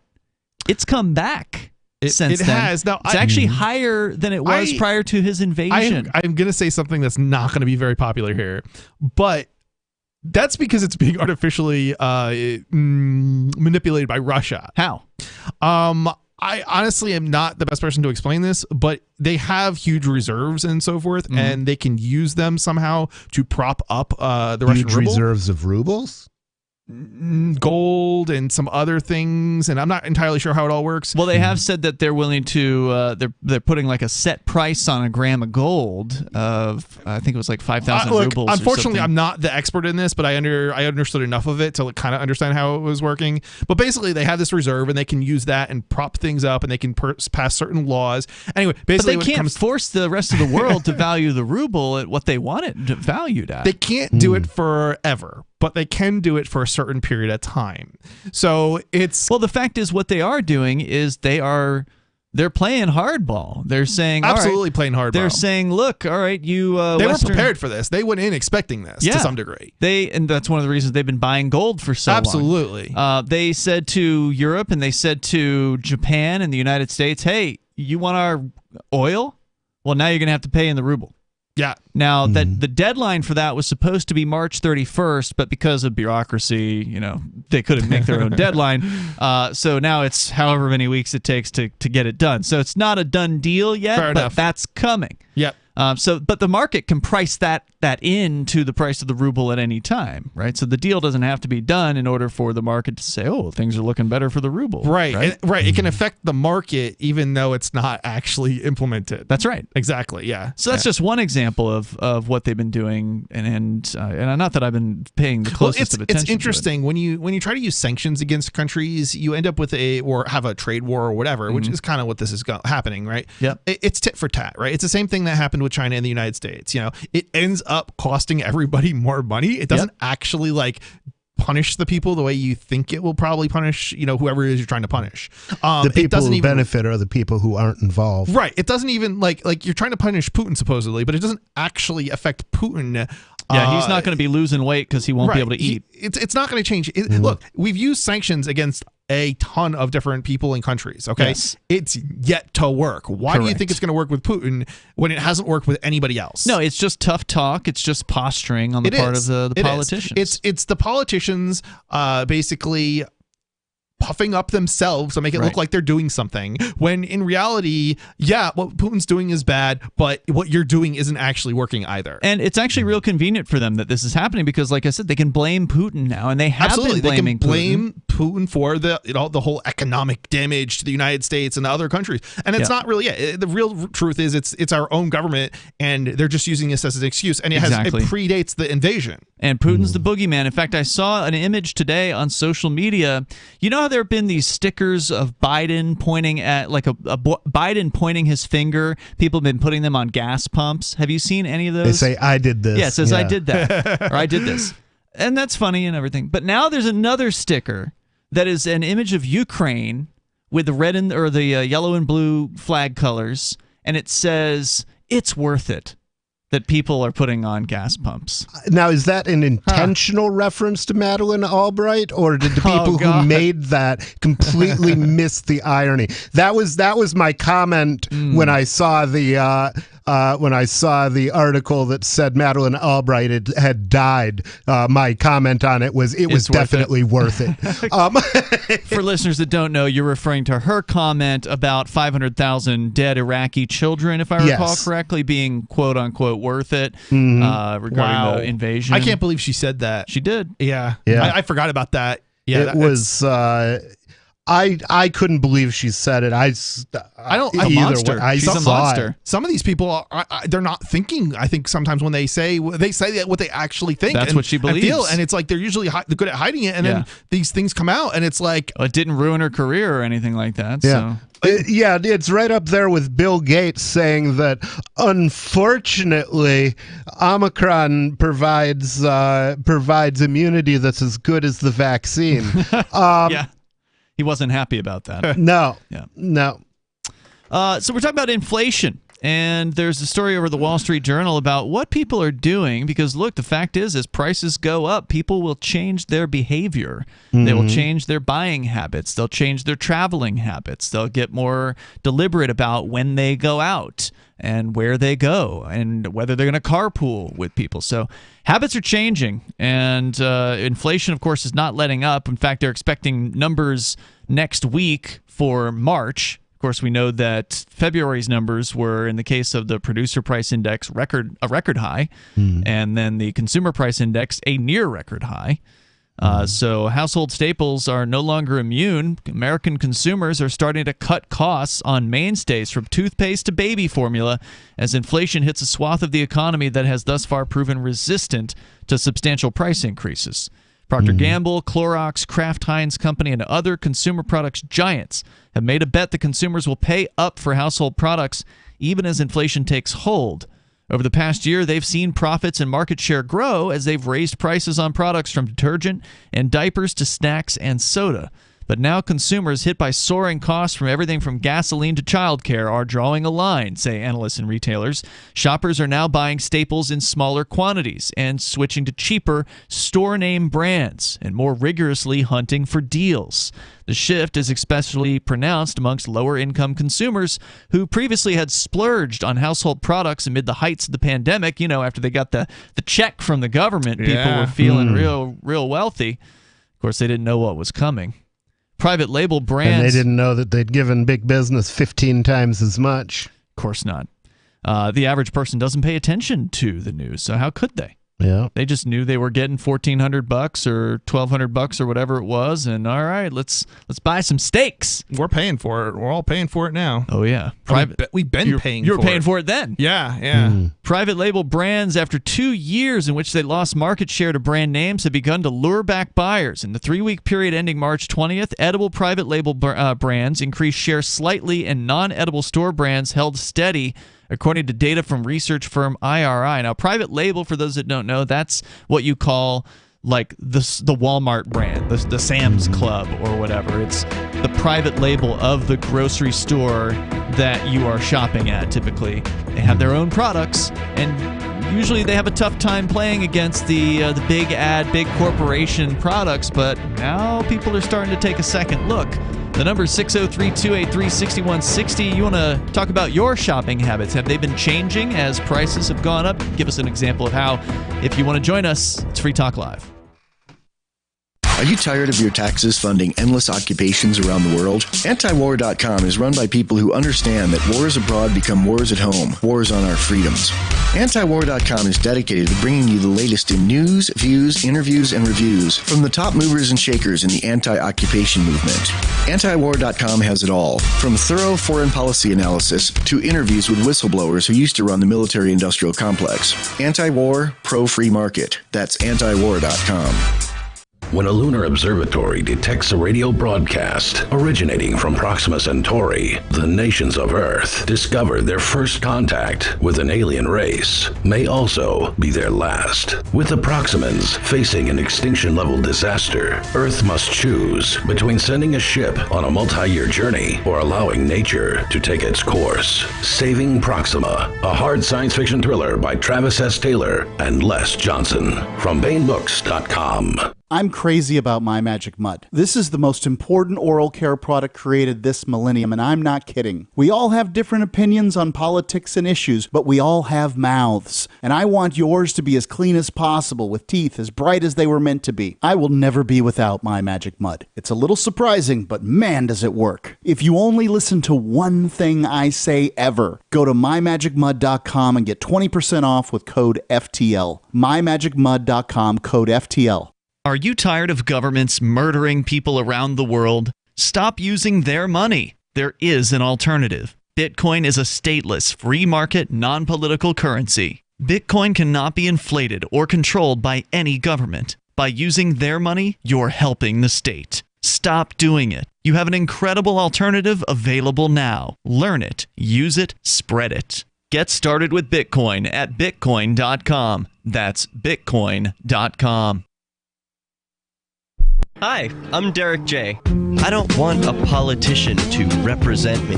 It's come back. Since it then. has. Now, it's actually higher than it was prior to his invasion. I'm going to say something that's not going to be very popular here, but that's because it's being artificially manipulated by Russia. How? I honestly am not the best person to explain this, but they have huge reserves and so forth, and they can use them somehow to prop up the Russian ruble. Huge reserves of rubles? Gold and some other things, and I'm not entirely sure how it all works. Well, they have said that they're willing to they're putting like a set price on a gram of gold of I think it was like 5,000 rubles. Unfortunately, I'm not the expert in this, but I understood enough of it to kind of understand how it was working. But basically, they have this reserve, and they can use that and prop things up, and they can pass certain laws. Anyway, basically, but they can't force the rest of the world to value the ruble at what they want it valued at. They can't do it forever, but they can do it for a certain period of time. So it's the fact is what they are doing is they're playing hardball. They're saying absolutely playing hardball. They're saying, look, all right, you they were prepared for this. They went in expecting this to some degree. And that's one of the reasons they've been buying gold for so long. Absolutely. They said to Europe and they said to Japan and the United States, hey, you want our oil? Well, now you're going to have to pay in the ruble. Yeah. Now, that the deadline for that was supposed to be March 31st, but because of bureaucracy, they couldn't make their own deadline. So now it's however many weeks it takes to get it done. So it's not a done deal yet, but that's coming. Yep. But the market can price that into the price of the ruble at any time, right? So the deal doesn't have to be done in order for the market to say, oh, things are looking better for the ruble. Right. It can affect the market even though it's not actually implemented. That's right. Exactly. Yeah. So that's just one example of what they've been doing, and not that I've been paying the closest of attention. It's interesting when you try to use sanctions against countries, you end up with or have a trade war or whatever, which is kind of what this is happening, right? Yep. It's tit for tat, right? It's the same thing that happened with China and the United States. It ends up costing everybody more money. It doesn't actually punish the people the way you think it will probably punish, whoever it is you're trying to punish. The people who benefit are the people who aren't involved. Right. It doesn't even like you're trying to punish Putin supposedly, but it doesn't actually affect Putin. Yeah, he's not going to be losing weight because he won't be able to eat. It's not going to change. Look, we've used sanctions against a ton of different people and countries. Okay, it's yet to work. Why do you think it's going to work with Putin when it hasn't worked with anybody else? No, it's just tough talk. It's just posturing on the part of the politicians. It's the politicians basically puffing up themselves to make it look like they're doing something, when in reality, what Putin's doing is bad, but what you're doing isn't actually working either. And it's actually real convenient for them that this is happening because, like I said, they can blame Putin now, and they have been blaming Putin for the whole economic damage to the United States and the other countries. And it's not really it. The real truth is it's our own government, and they're just using this as an excuse, and it predates the invasion. And Putin's the boogeyman. In fact, I saw an image today on social media. You know how there have been these stickers of Biden pointing at, like a Biden pointing his finger? People have been putting them on gas pumps. Have you seen any of those? They say, I did this. Yeah, it says, I did that. Or I did this. And that's funny and everything. But now there's another sticker that is an image of Ukraine with the red or the yellow and blue flag colors. And it says, it's worth it that people are putting on gas pumps. Now, is that an intentional reference to Madeleine Albright, or did the people who made that completely miss the irony? That was my comment when I saw the article that said Madeleine Albright had died. My comment on it was definitely worth it. For listeners that don't know, you're referring to her comment about 500,000 dead Iraqi children, if I recall correctly, being quote unquote worth it regarding the invasion. I can't believe she said that. She did. Yeah. I forgot about that. Yeah, it was. I couldn't believe she said it. I don't. A monster. She's a monster. Some of these people they're not thinking. I think sometimes when they say what they actually think. That's what she believes. And feel, and it's like they're usually good at hiding it, and then these things come out, and it's like it didn't ruin her career or anything like that. Yeah. So. It's right up there with Bill Gates saying that unfortunately Omicron provides immunity that's as good as the vaccine. He wasn't happy about that. No. Yeah. No. So we're talking about inflation. And there's a story over the Wall Street Journal about what people are doing because, look, the fact is, as prices go up, people will change their behavior. Mm-hmm. They will change their buying habits. They'll change their traveling habits. They'll get more deliberate about when they go out and where they go and whether they're going to carpool with people. So habits are changing, and inflation, of course, is not letting up. In fact, they're expecting numbers next week for March. Of course, we know that February's numbers were, in the case of the producer price index, a record high, and then the consumer price index, a near record high. So household staples are no longer immune. American consumers are starting to cut costs on mainstays from toothpaste to baby formula as inflation hits a swath of the economy that has thus far proven resistant to substantial price increases. Procter & Gamble, Clorox, Kraft Heinz Company, and other consumer products giants have made a bet that consumers will pay up for household products even as inflation takes hold. Over the past year, they've seen profits and market share grow as they've raised prices on products from detergent and diapers to snacks and soda. But now consumers hit by soaring costs from everything from gasoline to childcare are drawing a line, say analysts and retailers. Shoppers are now buying staples in smaller quantities and switching to cheaper store-name brands and more rigorously hunting for deals. The shift is especially pronounced amongst lower-income consumers who previously had splurged on household products amid the heights of the pandemic. You know, after they got the check from the government, people were feeling real wealthy. Of course, they didn't know what was coming. Private label brands. And they didn't know that they'd given big business 15 times as much. Of course not. The average person doesn't pay attention to the news, so how could they? Yeah. They just knew they were getting $1,400 or $1,200 or whatever it was, and all right, let's buy some steaks. We're paying for it. We're all paying for it now. Oh yeah, we've been paying. You were paying for it then. Yeah. Private label brands, after 2 years in which they lost market share to brand names, have begun to lure back buyers. In the 3-week period ending March 20th, edible private label brands increased share slightly, and non-edible store brands held steady, according to data from research firm IRI. Now, private label, for those that don't know, that's what you call like the Walmart brand, the Sam's Club or whatever. It's the private label of the grocery store that you are shopping at, typically. They have their own products, and usually they have a tough time playing against the big big corporation products, but now people are starting to take a second look. The number is 603-283-6160. You want to talk about your shopping habits. Have they been changing as prices have gone up? Give us an example of how. If you want to join us, it's Free Talk Live. Are you tired of your taxes funding endless occupations around the world? Antiwar.com is run by people who understand that wars abroad become wars at home, wars on our freedoms. Antiwar.com is dedicated to bringing you the latest in news, views, interviews, and reviews from the top movers and shakers in the anti-occupation movement. Antiwar.com has it all, from thorough foreign policy analysis to interviews with whistleblowers who used to run the military-industrial complex. Anti-war, pro-free market. That's antiwar.com. When a lunar observatory detects a radio broadcast originating from Proxima Centauri, the nations of Earth discover their first contact with an alien race may also be their last. With the Proximans facing an extinction-level disaster, Earth must choose between sending a ship on a multi-year journey or allowing nature to take its course. Saving Proxima, a hard science fiction thriller by Travis S. Taylor and Les Johnson from BaneBooks.com. I'm crazy about My Magic Mud. This is the most important oral care product created this millennium, and I'm not kidding. We all have different opinions on politics and issues, but we all have mouths. And I want yours to be as clean as possible, with teeth as bright as they were meant to be. I will never be without My Magic Mud. It's a little surprising, but man, does it work. If you only listen to one thing I say ever, go to mymagicmud.com and get 20% off with code FTL. mymagicmud.com, code FTL. Are you tired of governments murdering people around the world? Stop using their money. There is an alternative. Bitcoin is a stateless, free market, non-political currency. Bitcoin cannot be inflated or controlled by any government. By using their money, you're helping the state. Stop doing it. You have an incredible alternative available now. Learn it, use it, spread it. Get started with Bitcoin at Bitcoin.com. That's Bitcoin.com. Hi, I'm Derek J. I don't want a politician to represent me.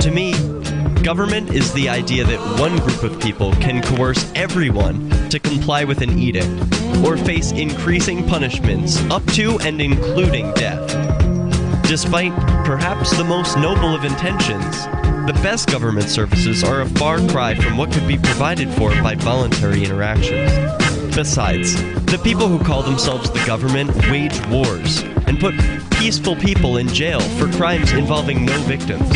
To me, government is the idea that one group of people can coerce everyone to comply with an edict or face increasing punishments up to and including death. Despite perhaps the most noble of intentions, the best government services are a far cry from what could be provided for by voluntary interactions. Besides, the people who call themselves the government wage wars and put peaceful people in jail for crimes involving no victims.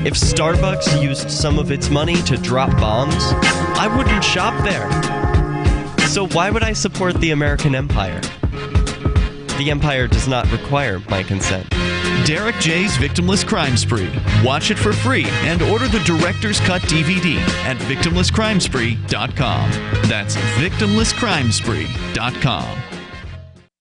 If Starbucks used some of its money to drop bombs, I wouldn't shop there. So why would I support the American empire? The empire does not require my consent. Derek J's Victimless Crime Spree. Watch it for free and order the Director's Cut DVD at victimlesscrimespree.com. That's victimlesscrimespree.com.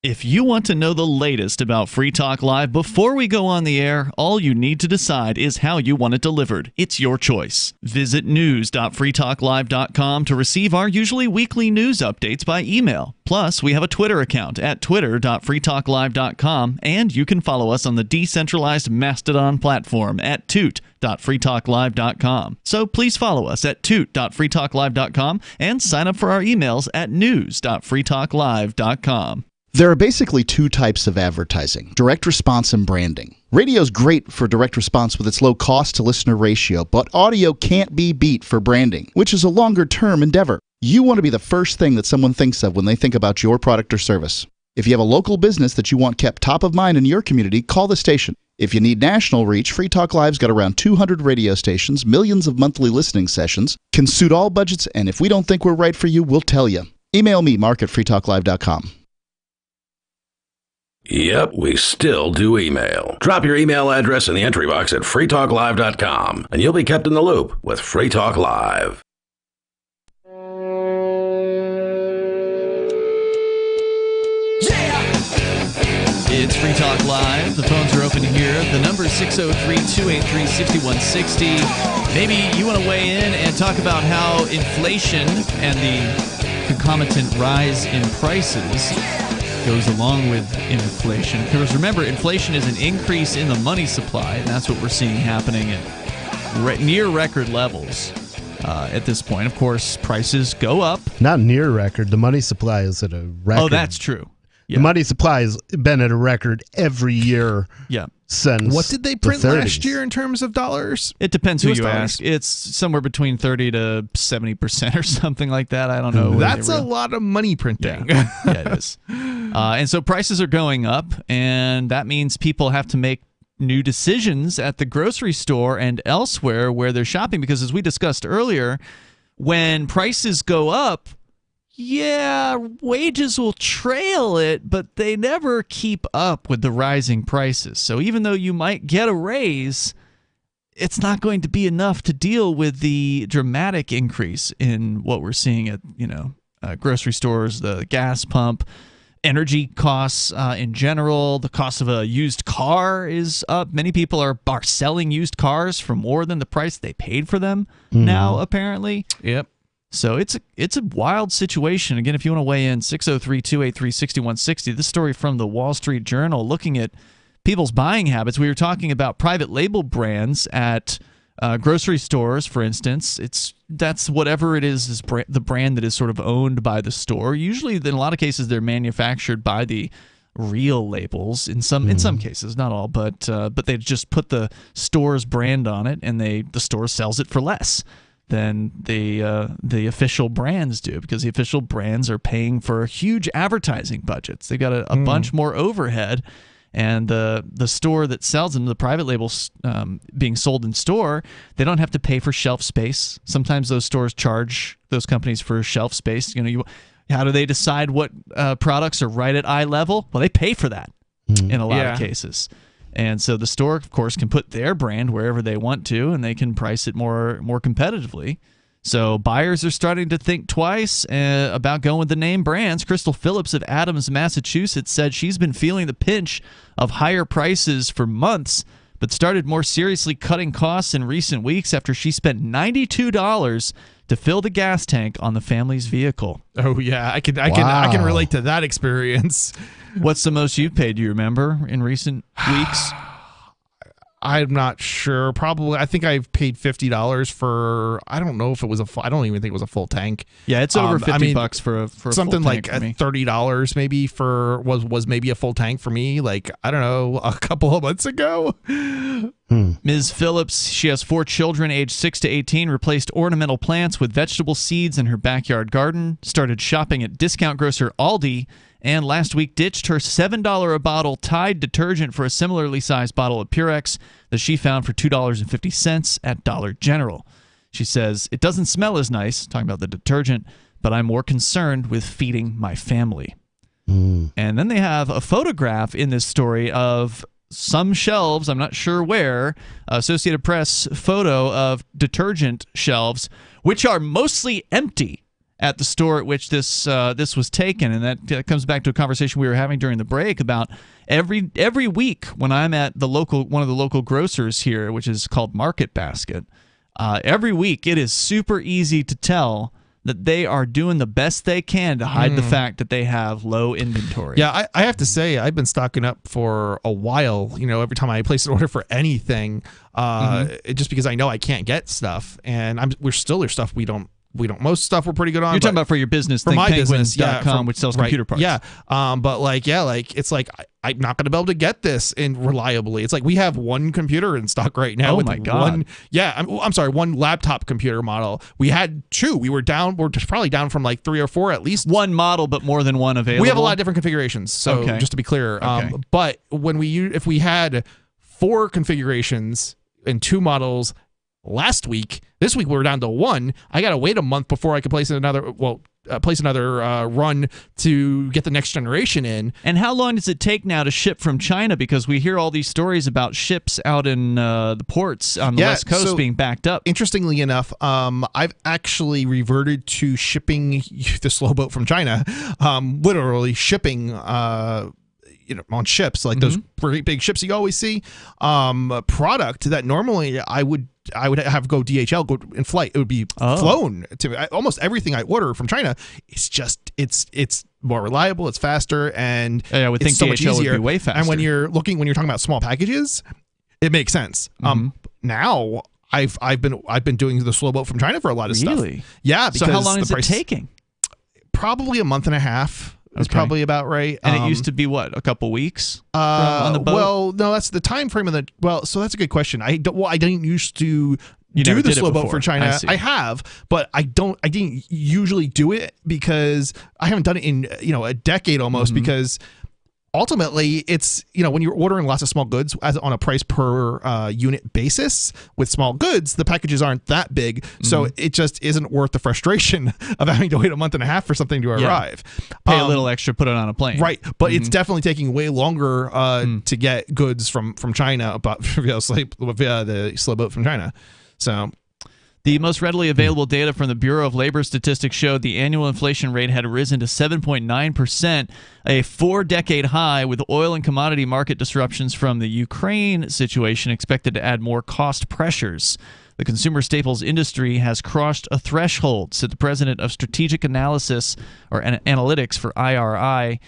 If you want to know the latest about Free Talk Live before we go on the air, all you need to decide is how you want it delivered. It's your choice. Visit news.freetalklive.com to receive our usually weekly news updates by email. Plus, we have a Twitter account at twitter.freetalklive.com, and you can follow us on the decentralized Mastodon platform at toot.freetalklive.com. So please follow us at toot.freetalklive.com and sign up for our emails at news.freetalklive.com. There are basically two types of advertising, direct response and branding. Radio's great for direct response with its low cost to listener ratio, but audio can't be beat for branding, which is a longer term endeavor. You want to be the first thing that someone thinks of when they think about your product or service. If you have a local business that you want kept top of mind in your community, call the station. If you need national reach, Free Talk Live's got around 200 radio stations, millions of monthly listening sessions, can suit all budgets, and if we don't think we're right for you, we'll tell you. Email me, mark@freetalklive.com. Yep, we still do email. Drop your email address in the entry box at freetalklive.com, and you'll be kept in the loop with Free Talk Live. It's Free Talk Live. The phones are open here. The number is 603-283-6160. Maybe you want to weigh in and talk about how inflation and the concomitant rise in prices goes along with inflation. Because remember, inflation is an increase in the money supply, and that's what we're seeing happening at near record levels at this point. Of course, prices go up. Not near record. The money supply is at a record. Oh, that's true. Yeah. The money supply has been at a record every year since What did they print the 30s. last year in terms of dollars? It depends who US you dollars? ask. It's somewhere between 30 to 70% or something like that. I don't know. That's a lot of money printing. Yeah, it is. And so prices are going up, and that means people have to make new decisions at the grocery store and elsewhere where they're shopping, because as we discussed earlier, when prices go up, wages will trail it, but they never keep up with the rising prices. So even though you might get a raise, it's not going to be enough to deal with the dramatic increase in what we're seeing at grocery stores, the gas pump, energy costs in general. The cost of a used car is up. Many people are selling used cars for more than the price they paid for them now, apparently. Yep. So it's a wild situation. Again, if you want to weigh in, 603-283-6160. This story from the Wall Street Journal looking at people's buying habits. We were talking about private label brands at grocery stores, for instance. That's whatever it is the brand that is sort of owned by the store. Usually, in a lot of cases, they're manufactured by the real labels. In some cases, not all, but they just put the store's brand on it, and the store sells it for less than the official brands do, because the official brands are paying for huge advertising budgets. They've got a bunch more overhead, and the store that sells them, the private labels being sold in store, they don't have to pay for shelf space. Sometimes those stores charge those companies for shelf space. How do they decide what products are right at eye level? Well, they pay for that. in a lot of cases. And so the store, of course, can put their brand wherever they want to, and they can price it more competitively. So buyers are starting to think twice about going with the name brands. Crystal Phillips of Adams, Massachusetts, said she's been feeling the pinch of higher prices for months, but started more seriously cutting costs in recent weeks after she spent $92 to fill the gas tank on the family's vehicle. Oh yeah, I can relate to that experience. What's the most you've paid? Do you remember in recent weeks? I'm not sure. Probably, I think I've paid $50 for. I don't know if it was I don't even think it was a full tank. Yeah, it's over $50 for a something full tank like for me. $30 maybe was maybe a full tank for me. Like, I don't know, a couple of months ago. Ms. Phillips, she has 4 children aged 6 to 18, replaced ornamental plants with vegetable seeds in her backyard garden, started shopping at discount grocer Aldi, and last week ditched her $7 a bottle Tide detergent for a similarly sized bottle of Purex that she found for $2.50 at Dollar General. She says, "It doesn't smell as nice," talking about the detergent, "but I'm more concerned with feeding my family." And then they have a photograph in this story of some shelves, I'm not sure where, Associated Press photo of detergent shelves, which are mostly empty at the store at which this was taken. And that comes back to a conversation we were having during the break about every week when I'm at one of the local grocers here, which is called Market Basket. Every week it is super easy to tell that they are doing the best they can to hide the fact that they have low inventory. Yeah, I have to say, I've been stocking up for a while. You know, every time I place an order for anything, just because I know I can't get stuff, and there's stuff we don't. Most stuff we're pretty good on. You're talking about for your business, for my business, thinkpenguins.com, which sells computer parts. Yeah, but it's like I'm not going to be able to get this in reliably. It's like we have one computer in stock right now. Oh my God! I'm sorry, one laptop computer model. We had 2. We're probably down from like 3 or 4 at least. One model, but more than one available. We have a lot of different configurations. So just to be clear, but if we had 4 configurations and 2 models last week, this week we're down to 1. I got to wait a month before I can place another run to get the next generation in. And how long does it take now to ship from China? Because we hear all these stories about ships out in the ports on the West Coast being backed up. Interestingly enough, I've actually reverted to shipping the slow boat from China, literally shipping on ships, like those pretty big ships you always see, product that normally I would have go DHL, go in flight. It would be flown to almost everything I order from China. It's just it's more reliable, it's faster, and I would think so DHL much easier. would be way faster. And when you're talking about small packages, it makes sense. Now I've been doing the slow boat from China for a lot of stuff. Really? Yeah. Because so how long is it taking? Probably a month and a half. That's probably about right. And it used to be what, a couple weeks on the boat? Well, no, that's the time frame of the. Well, so that's a good question. I didn't used to do the slow boat for China. I have, but I didn't usually do it because I haven't done it in a decade almost because. Ultimately, it's when you're ordering lots of small goods on a price per unit basis with small goods, the packages aren't that big, so it just isn't worth the frustration of having to wait a month and a half for something to arrive. Pay a little extra, put it on a plane, right? But it's definitely taking way longer to get goods from China, but via the slow boat from China. So. The most readily available data from the Bureau of Labor Statistics showed the annual inflation rate had risen to 7.9%, a 4-decade high, with oil and commodity market disruptions from the Ukraine situation expected to add more cost pressures. The consumer staples industry has crossed a threshold, said the president of Strategic Analysis or Analytics for IRI,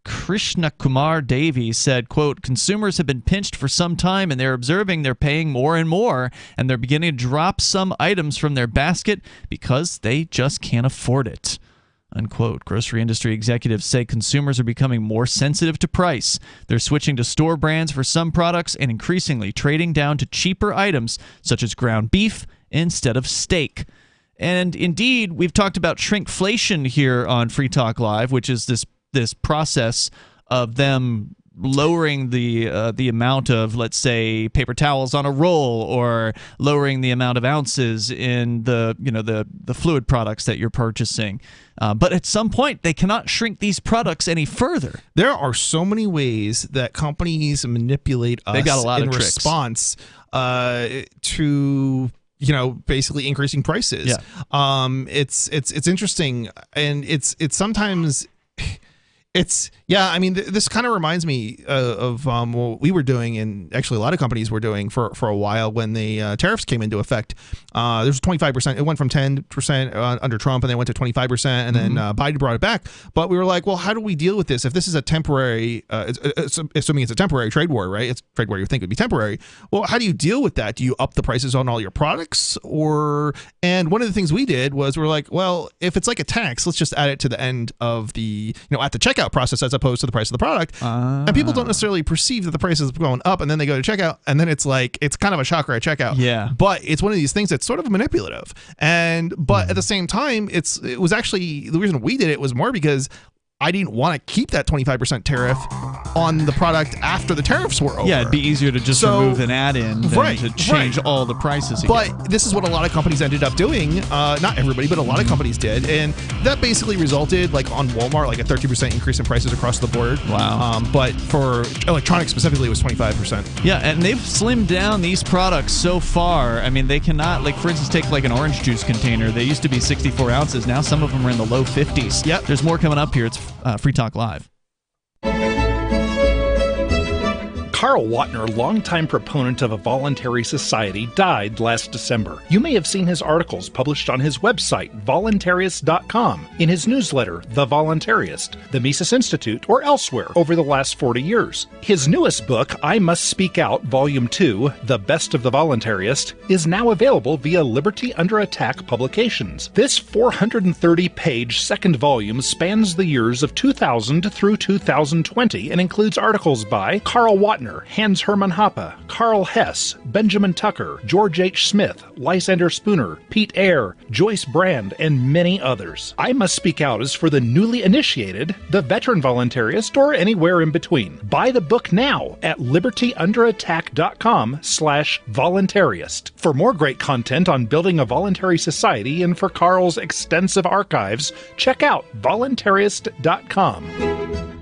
Krishna Kumar Devi, said, quote, "Consumers have been pinched for some time and they're observing they're paying more and more, and they're beginning to drop some items from their basket because they just can't afford it." Unquote. Grocery industry executives say consumers are becoming more sensitive to price. They're switching to store brands for some products and increasingly trading down to cheaper items such as ground beef instead of steak. And indeed, we've talked about shrinkflation here on Free Talk Live, which is this process of them lowering the amount of, let's say, paper towels on a roll, or lowering the amount of ounces in the fluid products that you're purchasing. But at some point, they cannot shrink these products any further. There are so many ways that companies manipulate us They got a lot in of tricks. response to basically increasing prices. Yeah. It's interesting, and it's sometimes. This kind of reminds me of what we were doing, and actually a lot of companies were doing for a while when the tariffs came into effect. There's 25%. It went from 10% under Trump, and then went to 25%, and then Biden brought it back. But we were like, well, how do we deal with this? If this is a temporary, assuming it's a temporary trade war, right? It's trade war you think would be temporary. Well, how do you deal with that? Do you up the prices on all your products? And one of the things we did was we're like, well, if it's like a tax, let's just add it to the end of the, at the checkout process as opposed to the price of the product. And people don't necessarily perceive that the price is going up, and then they go to checkout, and then it's kind of a shocker at checkout. Yeah. But it's one of these things that's sort of manipulative. But at the same time, it was actually, the reason we did it was more because I didn't want to keep that 25% tariff on the product after the tariffs were over. Yeah, it'd be easier to just remove an add-in than to change all the prices again. But this is what a lot of companies ended up doing. Not everybody, but a lot of companies did. And that basically resulted, on Walmart, a 30% increase in prices across the board. Wow. But for electronics specifically, it was 25%. Yeah, and they've slimmed down these products so far. I mean, they cannot, for instance, take an orange juice container. They used to be 64 ounces. Now some of them are in the low 50s. Yep. There's more coming up here. It's Free Talk Live. Carl Watner, longtime proponent of a voluntary society, died last December. You may have seen his articles published on his website, voluntarist.com, in his newsletter, The Voluntarist, the Mises Institute, or elsewhere over the last 40 years. His newest book, I Must Speak Out, Volume 2, The Best of the Voluntarist, is now available via Liberty Under Attack Publications. This 430-page second volume spans the years of 2000 through 2020 and includes articles by Carl Watner, Hans Hermann Hoppe, Carl Hess, Benjamin Tucker, George H. Smith, Lysander Spooner, Pete Eyre, Joyce Brand, and many others. I Must Speak Out is for the newly initiated, the veteran voluntarist, or anywhere in between. Buy the book now at libertyunderattack.com/voluntarist. For more great content on building a voluntary society and for Carl's extensive archives, check out voluntarist.com.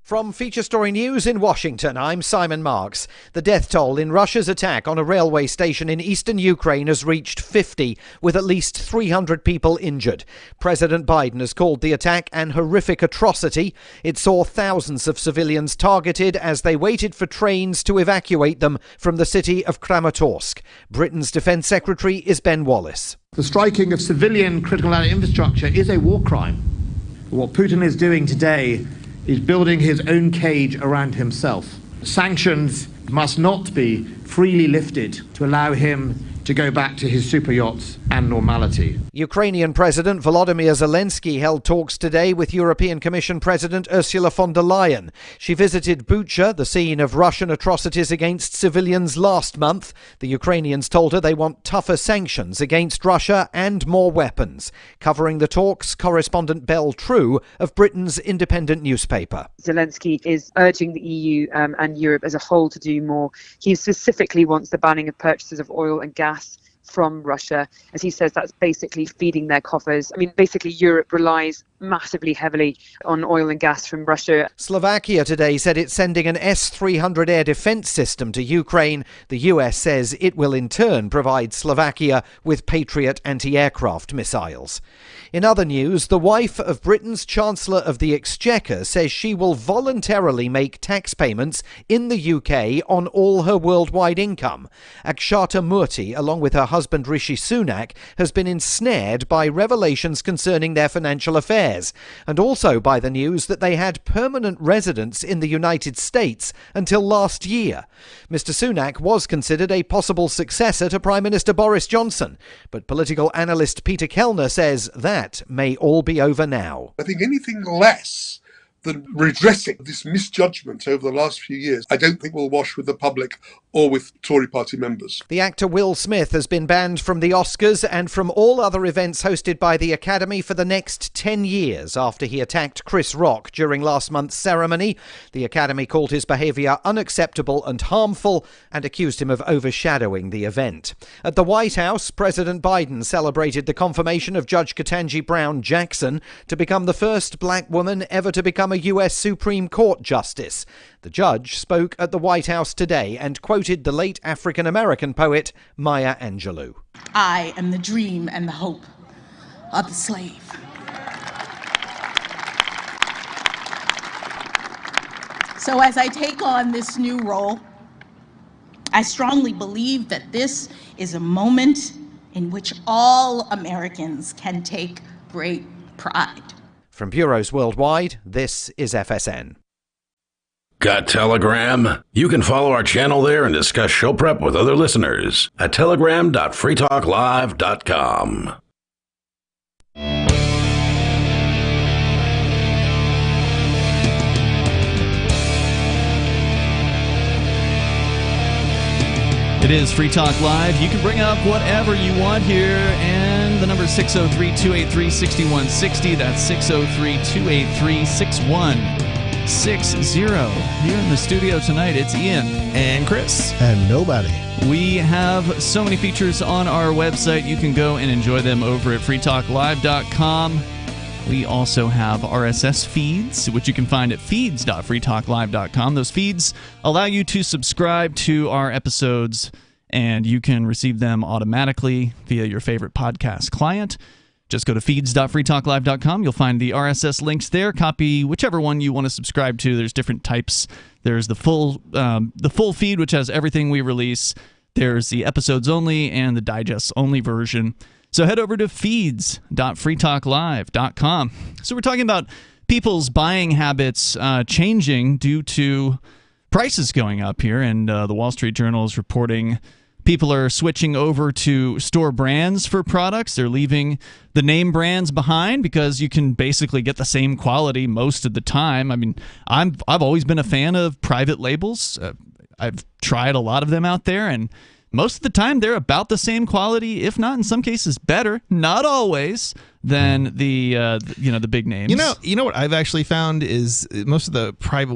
From Feature Story News in Washington, I'm Simon Marks. The death toll in Russia's attack on a railway station in eastern Ukraine has reached 50, with at least 300 people injured. President Biden has called the attack an horrific atrocity. It saw thousands of civilians targeted as they waited for trains to evacuate them from the city of Kramatorsk. Britain's Defence Secretary is Ben Wallace. The striking of civilian critical infrastructure is a war crime. What Putin is doing today is building his own cage around himself. Sanctions must not be freely lifted to allow him to go back to his super yachts and normality. Ukrainian President Volodymyr Zelensky held talks today with European Commission President Ursula von der Leyen. She visited Bucha, the scene of Russian atrocities against civilians last month. The Ukrainians told her they want tougher sanctions against Russia and more weapons. Covering the talks, correspondent Belle True of Britain's independent newspaper. Zelensky is urging the EU and Europe as a whole to do more. He specifically wants the banning of purchases of oil and gas from Russia, as he says that's basically feeding their coffers. I mean, basically Europe relies massively heavily on oil and gas from Russia. Slovakia today said it's sending an S-300 air defense system to Ukraine. The US says it will in turn provide Slovakia with Patriot anti-aircraft missiles. In other news, the wife of Britain's Chancellor of the Exchequer says she will voluntarily make tax payments in the UK on all her worldwide income. Akshata Murthy, along with her husband Rishi Sunak, has been ensnared by revelations concerning their financial affairs, and also by the news that they had permanent residence in the United States until last year. Mr. Sunak was considered a possible successor to Prime Minister Boris Johnson, but political analyst Peter Kellner says that may all be over now. I think anything less than redressing this misjudgment over the last few years, I don't think will wash with the public or with Tory party members. The actor Will Smith has been banned from the Oscars and from all other events hosted by the Academy for the next 10 years after he attacked Chris Rock during last month's ceremony. The Academy called his behaviour unacceptable and harmful and accused him of overshadowing the event. At the White House, President Biden celebrated the confirmation of Judge Ketanji Brown Jackson to become the first black woman ever to become a U.S. Supreme Court justice. The judge spoke at the White House today and quoted the late African-American poet Maya Angelou. I am the dream and the hope of the slave. So as I take on this new role, I strongly believe that this is a moment in which all Americans can take great pride. From bureaus worldwide, this is FSN. Got Telegram? You can follow our channel there and discuss show prep with other listeners at telegram.freetalklive.com. It is Free Talk Live. You can bring up whatever you want here, and the number is 603-283-6160. That's 603-283-6160. Here in the studio tonight, it's Ian. And Chris. And nobody. We have so many features on our website. You can go and enjoy them over at freetalklive.com. We also have RSS feeds, which you can find at feeds.freetalklive.com. Those feeds allow you to subscribe to our episodes, and you can receive them automatically via your favorite podcast client. Just go to feeds.freetalklive.com. You'll find the RSS links there. Copy whichever one you want to subscribe to. There's different types. There's the full feed, which has everything we release. There's the episodes only and the digests only version. So head over to feeds.freetalklive.com. So we're talking about people's buying habits changing due to prices going up here, and the Wall Street Journal is reporting people are switching over to store brands for products. They're leaving the name brands behind because you can basically get the same quality most of the time. I mean, I've always been a fan of private labels. I've tried a lot of them out there, and most of the time they're about the same quality, if not in some cases better. Not always than the big names. You know what I've actually found is most of the private,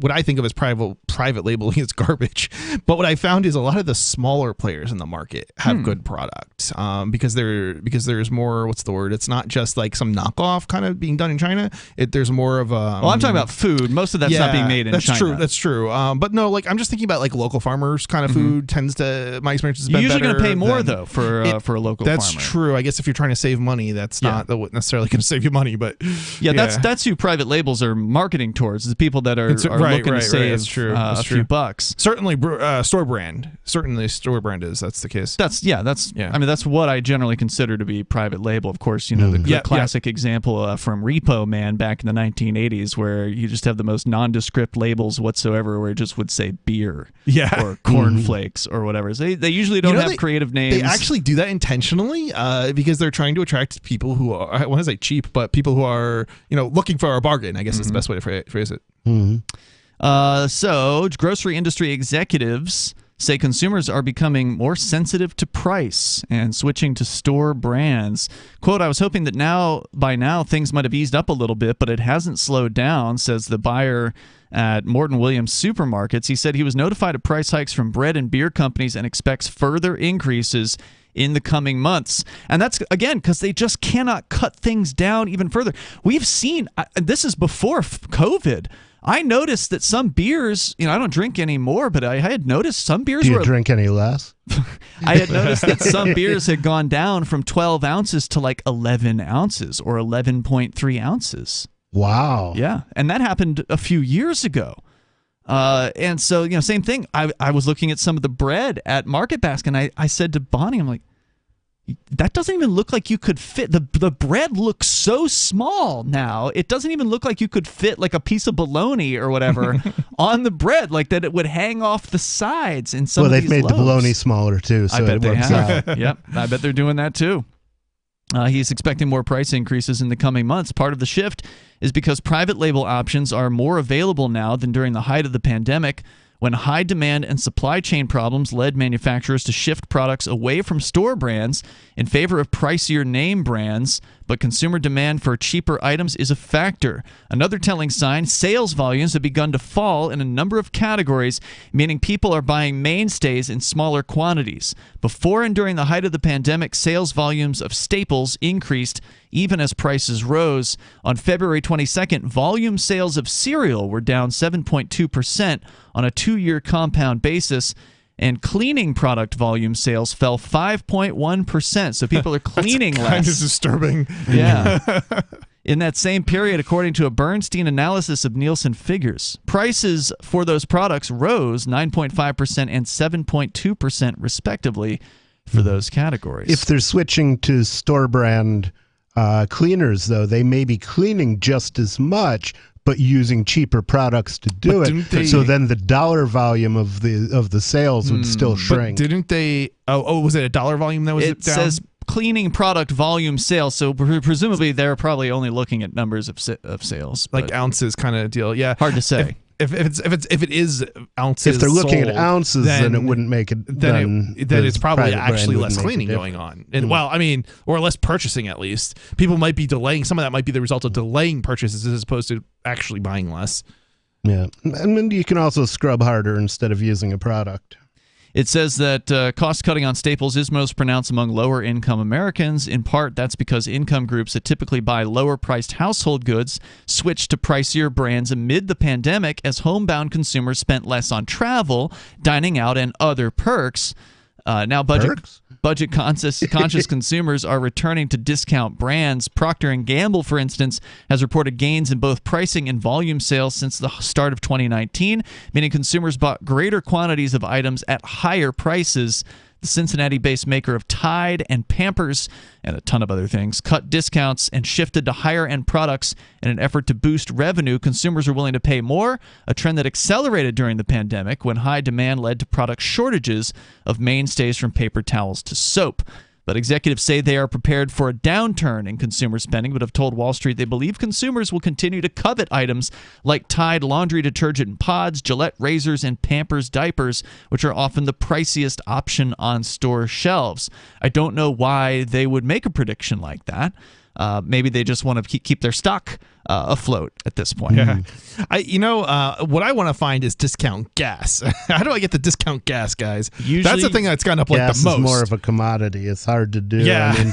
what I think of as private labeling is garbage. But what I found is a lot of the smaller players in the market have good products because there's more. What's the word? It's not just like some knockoff kind of being done in China. There's more of a. Well, I'm talking about food. Most of that's not being made in China. That's true. But no, like I'm just thinking about like local farmers kind of food tends to. My experience has been You're usually going to pay more though for a local farmer. That's true. I guess if you're trying to save money, that's not necessarily going to save you money, but that's who private labels are marketing towards. The people that are looking to save a few bucks. Certainly, store brand. Certainly, store brand is. That's the case. I mean, that's what I generally consider to be private label. Of course, the classic example from Repo Man back in the 1980s, where you just have the most nondescript labels whatsoever, where it just would say beer, or cornflakes, or whatever. So they usually don't have creative names. They actually do that intentionally because they're trying to attract people who are, I want to say cheap, but people who are looking for a bargain. I guess is the best way to phrase it. So grocery industry executives say consumers are becoming more sensitive to price and switching to store brands. Quote, I was hoping that by now things might have eased up a little bit, but it hasn't slowed down, says the buyer at Morton Williams Supermarkets. He said he was notified of price hikes from bread and beer companies and expects further increases in the coming months. And that's, again, because they just cannot cut things down even further. We've seen, this is before COVID, I noticed that some beers, I don't drink anymore, but I had noticed some beers Do you drink any less? I had noticed that some beers had gone down from 12 ounces to like 11 ounces or 11.3 ounces. Wow. Yeah. And that happened a few years ago. And so, same thing. I was looking at some of the bread at Market Basket, and I said to Bonnie, I'm like, that doesn't even look like you could fit. The bread looks so small now. It doesn't even look like you could fit like a piece of bologna or whatever on the bread, like that it would hang off the sides in some of these they've made loaves. the bologna smaller too, so I bet it they works have. out. Yep, I bet they're doing that too. He's expecting more price increases in the coming months. Part of the shift is because private label options are more available now than during the height of the pandemic, when high demand and supply chain problems led manufacturers to shift products away from store brands in favor of pricier name brands, but consumer demand for cheaper items is a factor. Another telling sign, sales volumes have begun to fall in a number of categories, meaning people are buying mainstays in smaller quantities. Before and during the height of the pandemic, sales volumes of staples increased even as prices rose. On February 22nd, volume sales of cereal were down 7.2% on a 2-year compound basis, and cleaning product volume sales fell 5.1%. So people are cleaning less. Kind of disturbing. Yeah. In that same period, according to a Bernstein analysis of Nielsen figures, prices for those products rose 9.5% and 7.2% respectively for those categories. If they're switching to store brand cleaners, though, they may be cleaning just as much, but using cheaper products to do it. So then the dollar volume of the sales would still shrink. But didn't they? Oh, was it a dollar volume that was down? It says cleaning product volume sales, so presumably they're probably only looking at numbers of sales, like ounces kind of deal. Yeah, hard to say. If it is ounces, if they're looking sold, at ounces, then it wouldn't make it. Then it's probably actually less cleaning going on, and well, I mean, or less purchasing at least. People might be delaying. Some of that might be the result of delaying purchases as opposed to actually buying less. Yeah, and then you can also scrub harder instead of using a product. It says that cost-cutting on staples is most pronounced among lower-income Americans. In part, that's because income groups that typically buy lower-priced household goods switched to pricier brands amid the pandemic as homebound consumers spent less on travel, dining out, and other perks. Now, budget-conscious consumers are returning to discount brands. Procter & Gamble, for instance, has reported gains in both pricing and volume sales since the start of 2019, meaning consumers bought greater quantities of items at higher prices. The Cincinnati-based maker of Tide and Pampers and a ton of other things cut discounts and shifted to higher-end products in an effort to boost revenue. Consumers are willing to pay more, a trend that accelerated during the pandemic when high demand led to product shortages of mainstays from paper towels to soap. But executives say they are prepared for a downturn in consumer spending, but have told Wall Street they believe consumers will continue to covet items like Tide laundry detergent pods, Gillette razors, and Pampers diapers, which are often the priciest option on store shelves. I don't know why they would make a prediction like that. Maybe they just want to keep their stock afloat at this point. Yeah. What I want to find is discount gas. How do I get the discount gas, guys? Usually, that's the thing that's gone up like the most. Gas is more of a commodity. It's hard to do. Yeah. I mean,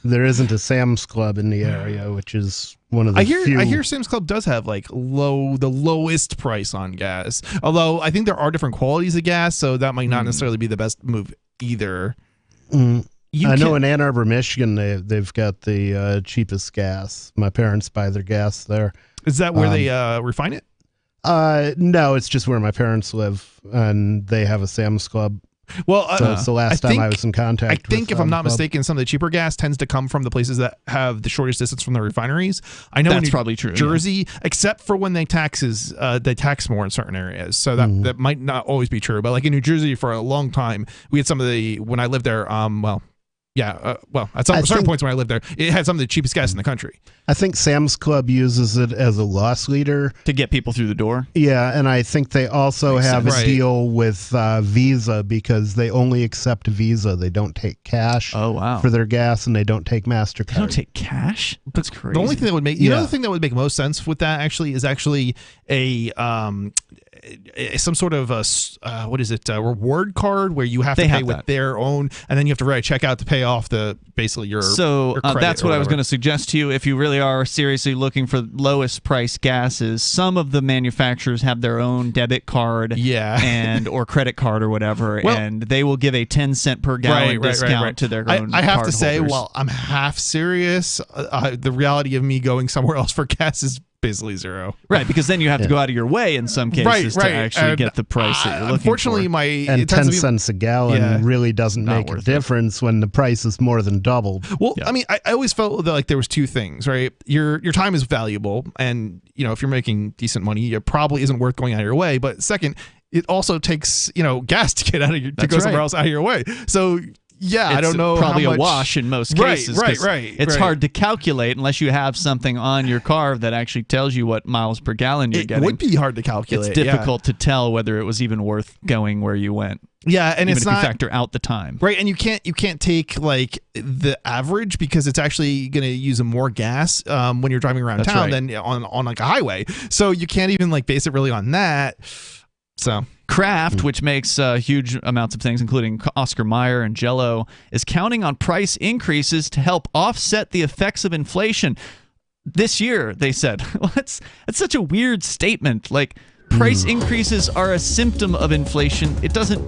there isn't a Sam's Club in the area, which is one of the few. I hear Sam's Club does have like the lowest price on gas. Although I think there are different qualities of gas, so that might not necessarily be the best move either. I know in Ann Arbor, Michigan, they've got the cheapest gas. My parents buy their gas there. Is that where they refine it? No, it's just where my parents live, and they have a Sam's Club. Well, so it's the last time I was in contact. I think, if I'm not mistaken, some of the cheaper gas tends to come from the places that have the shortest distance from the refineries. I know that's probably true. Jersey, except for when they tax more in certain areas, so that might not always be true. But like in New Jersey, for a long time, we had some of the when I lived there. At certain points when I lived there, it had some of the cheapest gas in the country. I think Sam's Club uses it as a loss leader to get people through the door. Yeah, and I think they also have a deal with Visa because they only accept Visa. They don't take cash for their gas, and they don't take MasterCard. They don't take cash? That's crazy. The only thing that would make the thing that would make most sense with that is a some sort of a reward card where you have to pay with their own, and then you have to write a check out to pay off your credit. That's what I was going to suggest to you. If you really are seriously looking for lowest price gases, some of the manufacturers have their own debit card and or credit card or whatever, and they will give a 10-cent per gallon discount to their own I have card to say, holders. while I'm half serious, the reality of me going somewhere else for gas is basically zero. Right, because then you have to go out of your way in some cases to actually get the price that you're looking unfortunately, for. And 10 cents a gallon really doesn't make a difference when the price is more than doubled. Well, I mean, I always felt that like there was two things, right? Your time is valuable, and if you're making decent money, it probably isn't worth going out of your way. But second, it also takes gas to get to go somewhere else out of your way. So Yeah, it's I don't know probably how much... a wash in most cases. Right. It's hard to calculate unless you have something on your car that actually tells you what miles per gallon you're getting. It would be hard to calculate. It's difficult to tell whether it was even worth going where you went. Yeah, and even it's if not you factor out the time, right? And you can't take like the average because it's actually going to use more gas when you're driving around town than on like a highway. So you can't even like base it really on that. So Kraft, which makes huge amounts of things, including Oscar Mayer and Jell-O, is counting on price increases to help offset the effects of inflation. This year, they said. Well, that's such a weird statement. Like, price increases are a symptom of inflation. It doesn't...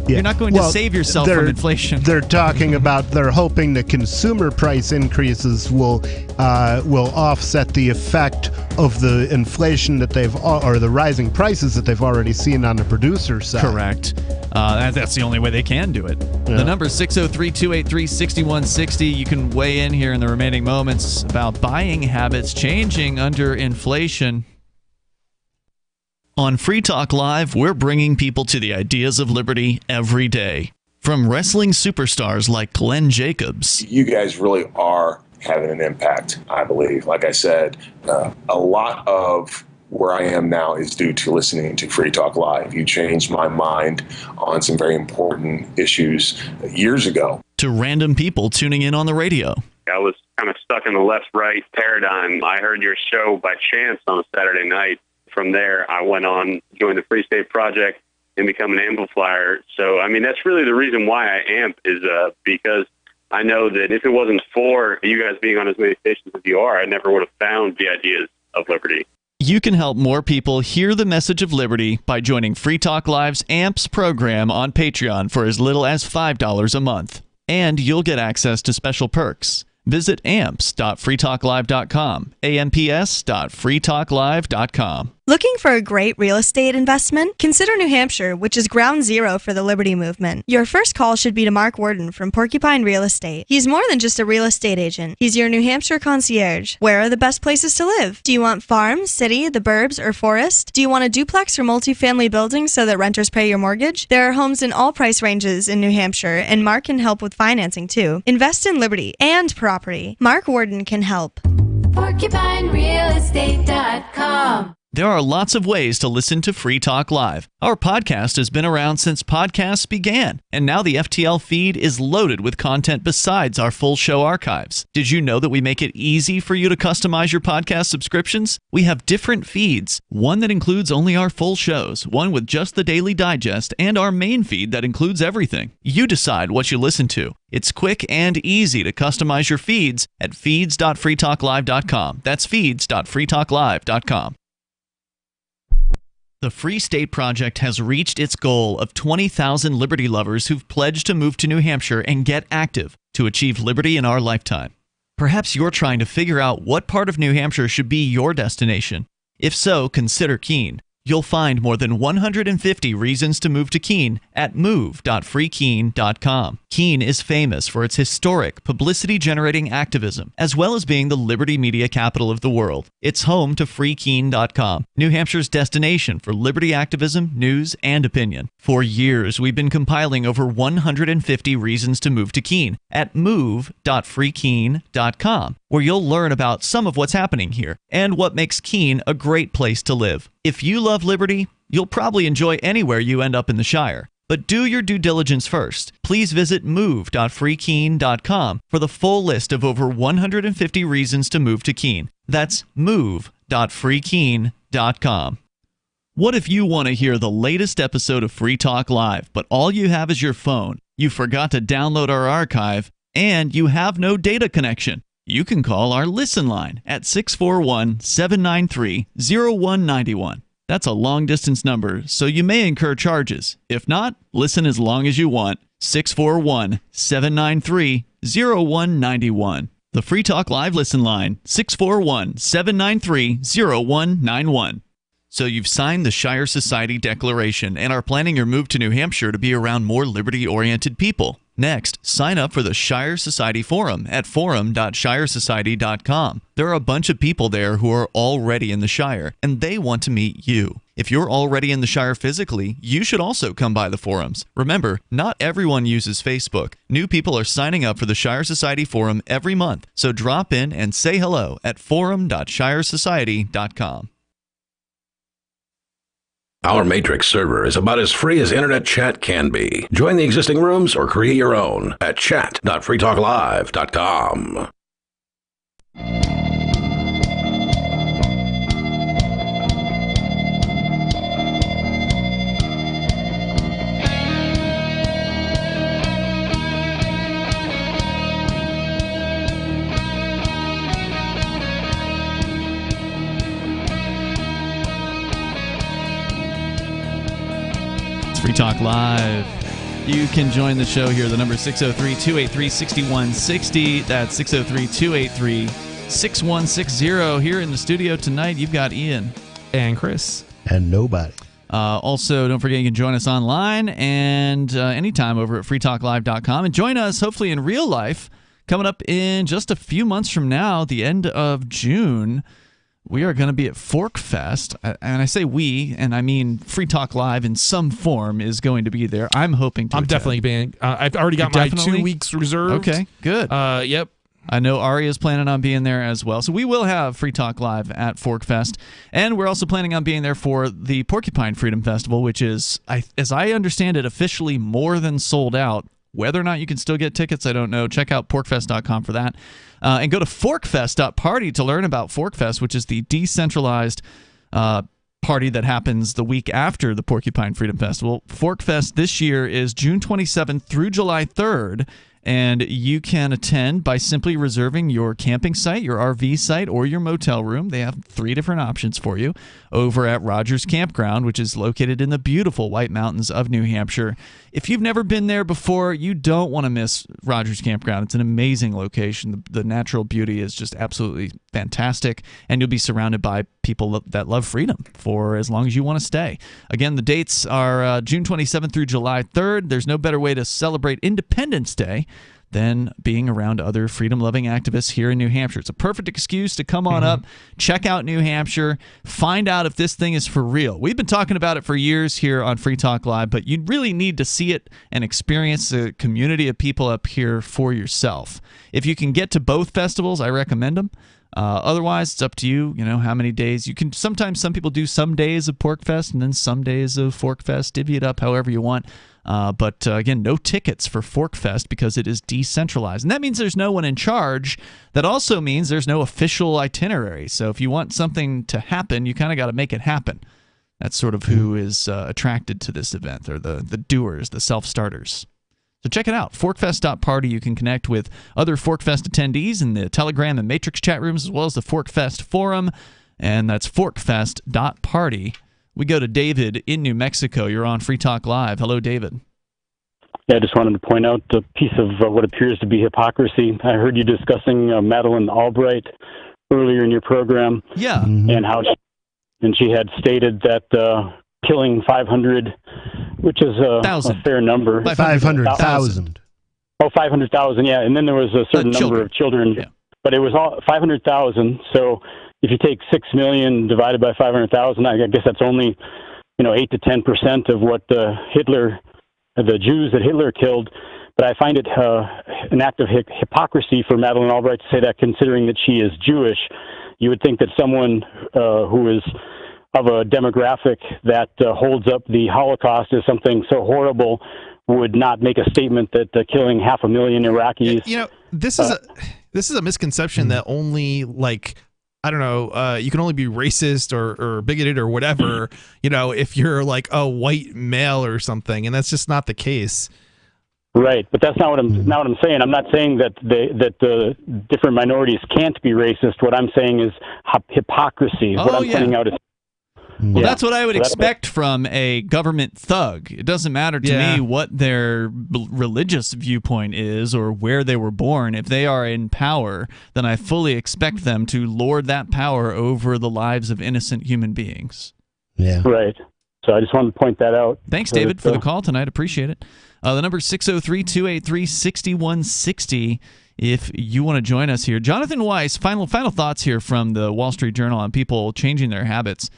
You're not going to save yourself from inflation. They're talking about, they're hoping that consumer price increases will offset the effect of the inflation that or the rising prices that they've already seen on the producer side. Correct. That's the only way they can do it. Yeah. The number is 603-283-6160. You can weigh in here in the remaining moments about buying habits changing under inflation. On Free Talk Live, we're bringing people to the ideas of liberty every day. From wrestling superstars like Glenn Jacobs. You guys really are having an impact, I believe. Like I said, a lot of where I am now is due to listening to Free Talk Live. You changed my mind on some very important issues years ago. To random people tuning in on the radio. I was kind of stuck in the left-right paradigm. I heard your show by chance on a Saturday night. From there, I went on, joined the Free State Project, and become an amplifier. So, I mean, that's really the reason why I amp is because I know that if it wasn't for you guys being on as many stations as you are, I never would have found the ideas of liberty. You can help more people hear the message of liberty by joining Free Talk Live's AMPS program on Patreon for as little as $5 a month. And you'll get access to special perks. Visit amps.freetalklive.com, amps.freetalklive.com. Looking for a great real estate investment? Consider New Hampshire, which is ground zero for the Liberty Movement. Your first call should be to Mark Worden from Porcupine Real Estate. He's more than just a real estate agent. He's your New Hampshire concierge. Where are the best places to live? Do you want farm, city, the burbs, or forest? Do you want a duplex or multifamily building so that renters pay your mortgage? There are homes in all price ranges in New Hampshire, and Mark can help with financing too. Invest in liberty and property. Mark Worden can help. PorcupineRealEstate.com. There are lots of ways to listen to Free Talk Live. Our podcast has been around since podcasts began, and now the FTL feed is loaded with content besides our full show archives. Did you know that we make it easy for you to customize your podcast subscriptions? We have different feeds, one that includes only our full shows, one with just the Daily Digest, and our main feed that includes everything. You decide what you listen to. It's quick and easy to customize your feeds at feeds.freetalklive.com. That's feeds.freetalklive.com. The Free State Project has reached its goal of 20,000 liberty lovers who've pledged to move to New Hampshire and get active to achieve liberty in our lifetime. Perhaps you're trying to figure out what part of New Hampshire should be your destination. If so, consider Keene. You'll find more than 150 reasons to move to Keene at move.freekeene.com. Keene is famous for its historic, publicity-generating activism, as well as being the liberty media capital of the world. It's home to freekeene.com, New Hampshire's destination for liberty activism, news, and opinion. For years, we've been compiling over 150 reasons to move to Keene at move.freekeene.com, where you'll learn about some of what's happening here and what makes Keene a great place to live. If you love liberty, you'll probably enjoy anywhere you end up in the Shire. But do your due diligence first. Please visit move.freekeene.com for the full list of over 150 reasons to move to Keene. That's move.freekeene.com. What if you want to hear the latest episode of Free Talk Live, but all you have is your phone, you forgot to download our archive, and you have no data connection? You can call our Listen line at 641-793-0191. That's a long-distance number, so you may incur charges. If not, listen as long as you want. 641-793-0191. The Free Talk Live Listen line, 641-793-0191. So you've signed the Shire Society Declaration and are planning your move to New Hampshire to be around more liberty-oriented people. Next, sign up for the Shire Society Forum at forum.shiresociety.com. There are a bunch of people there who are already in the Shire, and they want to meet you. If you're already in the Shire physically, you should also come by the forums. Remember, not everyone uses Facebook. New people are signing up for the Shire Society Forum every month, so drop in and say hello at forum.shiresociety.com. Our Matrix server is about as free as internet chat can be. Join the existing rooms or create your own at chat.freetalklive.com. Free Talk Live. You can join the show here. The number is 603-283-6160. That's 603-283-6160. Here in the studio tonight, you've got Ian. And Chris. And nobody. Also, don't forget you can join us online and anytime over at freetalklive.com. And join us, hopefully, in real life. Coming up in just a few months from now, the end of June, we are going to be at Fork Fest, and I say we, and I mean Free Talk Live in some form is going to be there. I'm hoping to. I'm attend. definitely being. I've already got my 2 weeks reserved. Okay, good. Yep. I know Ari is planning on being there as well. So we will have Free Talk Live at Fork Fest, and we're also planning on being there for the Porcupine Freedom Festival, which is, as I understand it, officially more than sold out. Whether or not you can still get tickets, I don't know. Check out porkfest.com for that. And go to forkfest.party to learn about Forkfest, which is the decentralized party that happens the week after the Porcupine Freedom Festival. Forkfest this year is June 27th through July 3rd. And you can attend by simply reserving your camping site, your RV site, or your motel room. They have 3 different options for you over at Rogers Campground, which is located in the beautiful White Mountains of New Hampshire. If you've never been there before, you don't want to miss Rogers Campground. It's an amazing location. The natural beauty is just absolutely fantastic, and you'll be surrounded by people that love freedom for as long as you want to stay. Again, the dates are June 27th through July 3rd. There's no better way to celebrate Independence Day than being around other freedom-loving activists here in New Hampshire. It's a perfect excuse to come on up, check out New Hampshire, find out if this thing is for real. We've been talking about it for years here on Free Talk Live, but you really need to see it and experience the community of people up here for yourself. If you can get to both festivals, I recommend them. Otherwise, it's up to you, how many days. You can. Sometimes some people do some days of Porkfest and then some days of Forkfest. Divvy it up however you want. But again, no tickets for Forkfest because it is decentralized. And that means there's no one in charge. That also means there's no official itinerary. So if you want something to happen, you kind of got to make it happen. That's sort of who is attracted to this event, or the doers, the self-starters. So check it out, forkfest.party. You can connect with other Forkfest attendees in the Telegram and Matrix chat rooms, as well as the Forkfest forum, and that's forkfest.party. We go to David in New Mexico. You're on Free Talk Live. Hello, David. Yeah, I just wanted to point out a piece of what appears to be hypocrisy. I heard you discussing Madeleine Albright earlier in your program. Yeah. And how she had stated that killing 500, which is a fair number. 500,000. Oh, 500,000, yeah. And then there was a certain number of children. Yeah. But it was all 500,000. So if you take 6 million divided by 500,000, I guess that's only 8 to 10% of what the Jews that Hitler killed. But I find it an act of hypocrisy for Madeleine Albright to say that, considering that she is Jewish. You would think that someone who is of a demographic that holds up the Holocaust as something so horrible would not make a statement that killing 500,000 Iraqis. This is a misconception that only I don't know, you can only be racist or bigoted or whatever, if you're like a white male or something, and that's just not the case. Right, but that's not what I'm saying. I'm not saying that the different minorities can't be racist. What I'm saying is hypocrisy. What I'm pointing out is. Well, that's what I would expect from a government thug. It doesn't matter to me what their religious viewpoint is or where they were born. If they are in power, then I fully expect them to lord that power over the lives of innocent human beings. Yeah. Right. So I just wanted to point that out. Thanks, David, for the call tonight. Appreciate it. The number is 603-283-6160 if you want to join us here. Jonathan Weiss, final thoughts here from the Wall Street Journal on people changing their habits.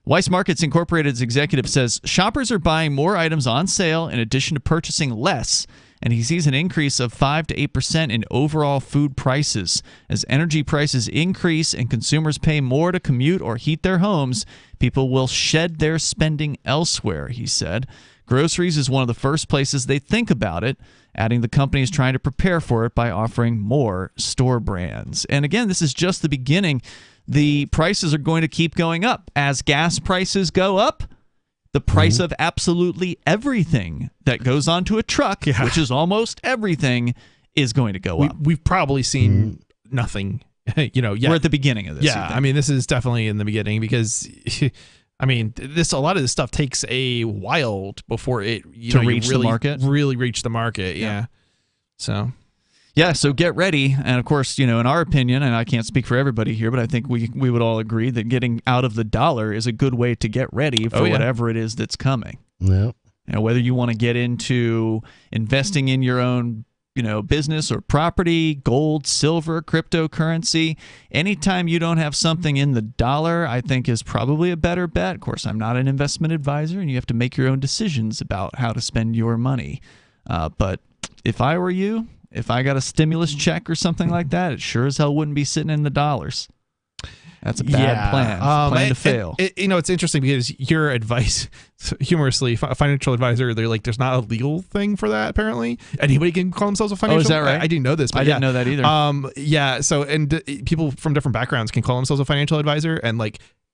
Weiss Markets Incorporated's executive says shoppers are buying more items on sale in addition to purchasing less, and he sees an increase of 5 to 8% in overall food prices. As energy prices increase and consumers pay more to commute or heat their homes, people will shed their spending elsewhere, he said. Groceries is one of the first places they think about it, adding the company is trying to prepare for it by offering more store brands. And again, this is just the beginning. The prices are going to keep going up. As gas prices go up, the price of absolutely everything that goes onto a truck, which is almost everything, is going to go up. We've probably seen nothing, yet. We're at the beginning of this. Yeah, I mean, this is definitely in the beginning because, I mean, a lot of this stuff takes a while before it reach the market. Really reach the market. Yeah. So. Yeah, so get ready. And of course, in our opinion, and I can't speak for everybody here, but I think we would all agree that getting out of the dollar is a good way to get ready for whatever it is that's coming. Yeah. Whether you want to get into investing in your own, business or property, gold, silver, cryptocurrency, anytime you don't have something in the dollar, I think is probably a better bet. Of course, I'm not an investment advisor, and you have to make your own decisions about how to spend your money. But if I were you, if I got a stimulus check or something like that, it sure as hell wouldn't be sitting in the dollars. That's a bad plan. Plan to fail. It's interesting because your advice, humorously, a financial advisor, they're like, there's not a legal thing for that, apparently. Anybody can call themselves a financial advisor. Oh, is that right? I didn't know this. But I didn't know that either. Yeah, so, and people from different backgrounds can call themselves a financial advisor, and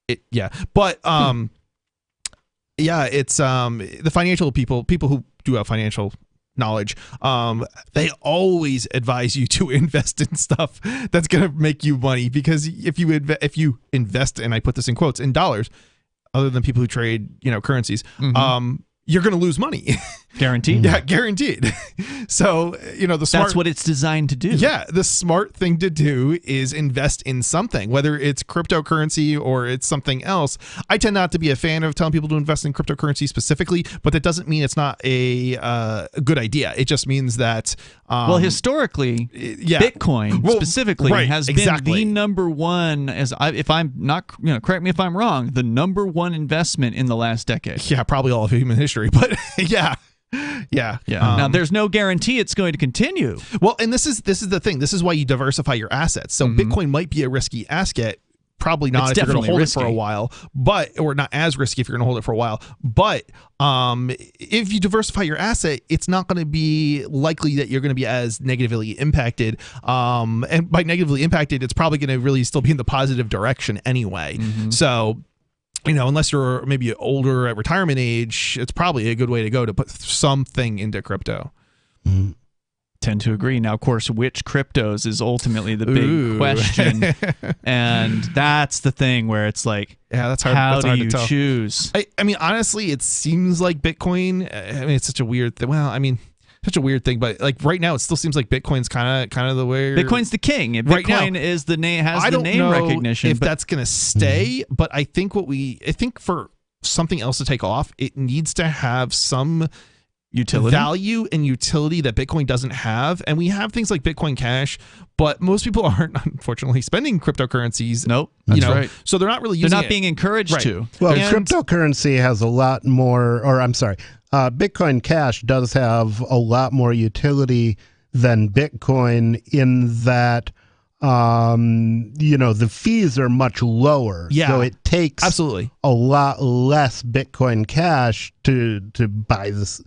it's, the financial people who do have financial knowledge, they always advise you to invest in stuff that's going to make you money, because if you invest, and I put this in quotes, in dollars, other than people who trade currencies, you're going to lose money. Guaranteed. Yeah, guaranteed. So, that's what it's designed to do. Yeah, the smart thing to do is invest in something, whether it's cryptocurrency or it's something else. I tend not to be a fan of telling people to invest in cryptocurrency specifically, but that doesn't mean it's not a good idea. It just means that historically, Bitcoin specifically has been the number one, if I'm not, correct me if I'm wrong, the number one investment in the last decade. Yeah, probably all of human history, but yeah. Now, there's no guarantee it's going to continue. Well, and this is the thing. This is why you diversify your assets. So Bitcoin might be a risky asset. Probably not if you're going to hold it for a while, or not as risky if you're going to hold it for a while. But if you diversify your asset, it's not going to be likely that you're going to be as negatively impacted. And by negatively impacted, it's probably going to really still be in the positive direction anyway. So, unless you're maybe older at retirement age, it's probably a good way to go to put something into crypto. Tend to agree. Now, of course, which cryptos is ultimately the big question, and that's the thing where it's like, that's hard. How that's do hard you to tell. choose? I mean, honestly, it seems like Bitcoin. I mean, it's such a weird thing. Well, I mean, such a weird thing, but right now, it still seems like Bitcoin's kind of the way. Bitcoin's the king. Right Bitcoin now, is the name. Has I the don't name know recognition. If that's going to stay, but I think for something else to take off, it needs to have some value and utility that Bitcoin doesn't have. And we have things like Bitcoin Cash, but most people aren't, unfortunately, spending cryptocurrencies. Nope, that's right. So they're not really using it. They're not being encouraged to. Well, cryptocurrency has a lot more, Bitcoin Cash does have a lot more utility than Bitcoin in that, the fees are much lower. Yeah. So it takes absolutely a lot less Bitcoin Cash to buy this.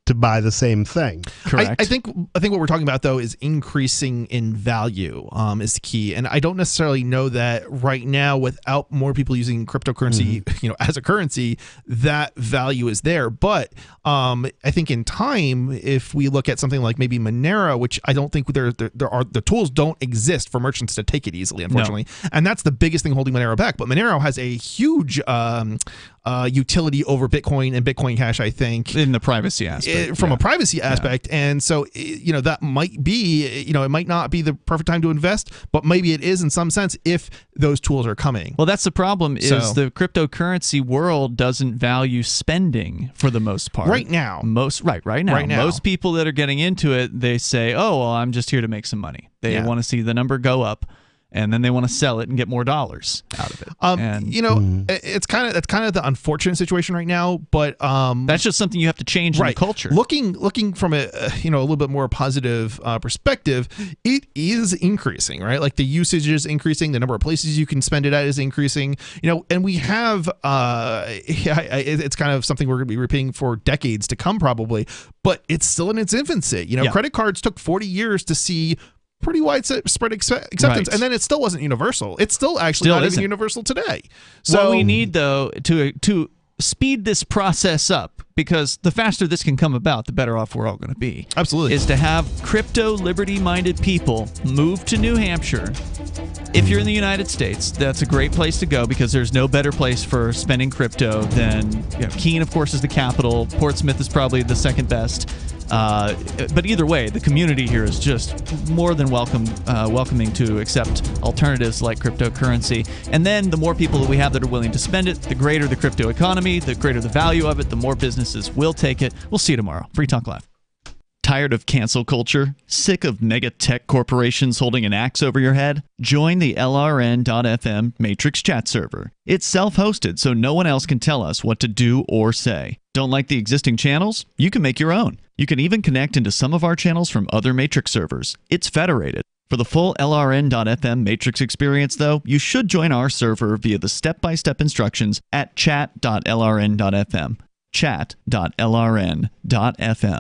To buy the same thing. Correct. I think what we're talking about though is increasing in value is the key, and I don't necessarily know that right now without more people using cryptocurrency, as a currency, that value is there. But I think in time, if we look at something like maybe Monero, which I don't think the tools don't exist for merchants to take it easily, unfortunately, and that's the biggest thing holding Monero back. But Monero has a huge utility over Bitcoin and Bitcoin Cash, I think, in the privacy aspect. from a privacy aspect. And so, that might be, it might not be the perfect time to invest, but maybe it is in some sense if those tools are coming. Well, that's the problem is the cryptocurrency world doesn't value spending for the most part. Right now. Right now. Most people that are getting into it, they say, oh, well, I'm just here to make some money. They want to see the number go up. And then they want to sell it and get more dollars out of it. It's kind of the unfortunate situation right now, but that's just something you have to change in the culture. Looking from a little bit more positive perspective, it is increasing, right? Like the usage is increasing, the number of places you can spend it at is increasing, and we have it's kind of something we're going to be repeating for decades to come probably, but it's still in its infancy. Credit cards took 40 years to see pretty widespread acceptance, and then it still wasn't universal. It's still actually not even universal today. So what we need, though, to speed this process up, because the faster this can come about, the better off we're all going to be. Absolutely. Is to have crypto liberty-minded people move to New Hampshire. If you're in the United States, that's a great place to go because there's no better place for spending crypto than Keene, of course, is the capital. Portsmouth is probably the second best. But either way, the community here is just more than welcoming to accept alternatives like cryptocurrency. And then the more people that we have that are willing to spend it, the greater the crypto economy, the greater the value of it, the more businesses will take it. We'll see you tomorrow. Free Talk Live. Tired of cancel culture? Sick of mega tech corporations holding an axe over your head? Join the LRN.FM Matrix chat server. It's self-hosted, so no one else can tell us what to do or say. Don't like the existing channels? You can make your own. You can even connect into some of our channels from other Matrix servers. It's federated. For the full LRN.FM Matrix experience, though, you should join our server via the step-by-step instructions at chat.lrn.fm. Chat.lrn.fm.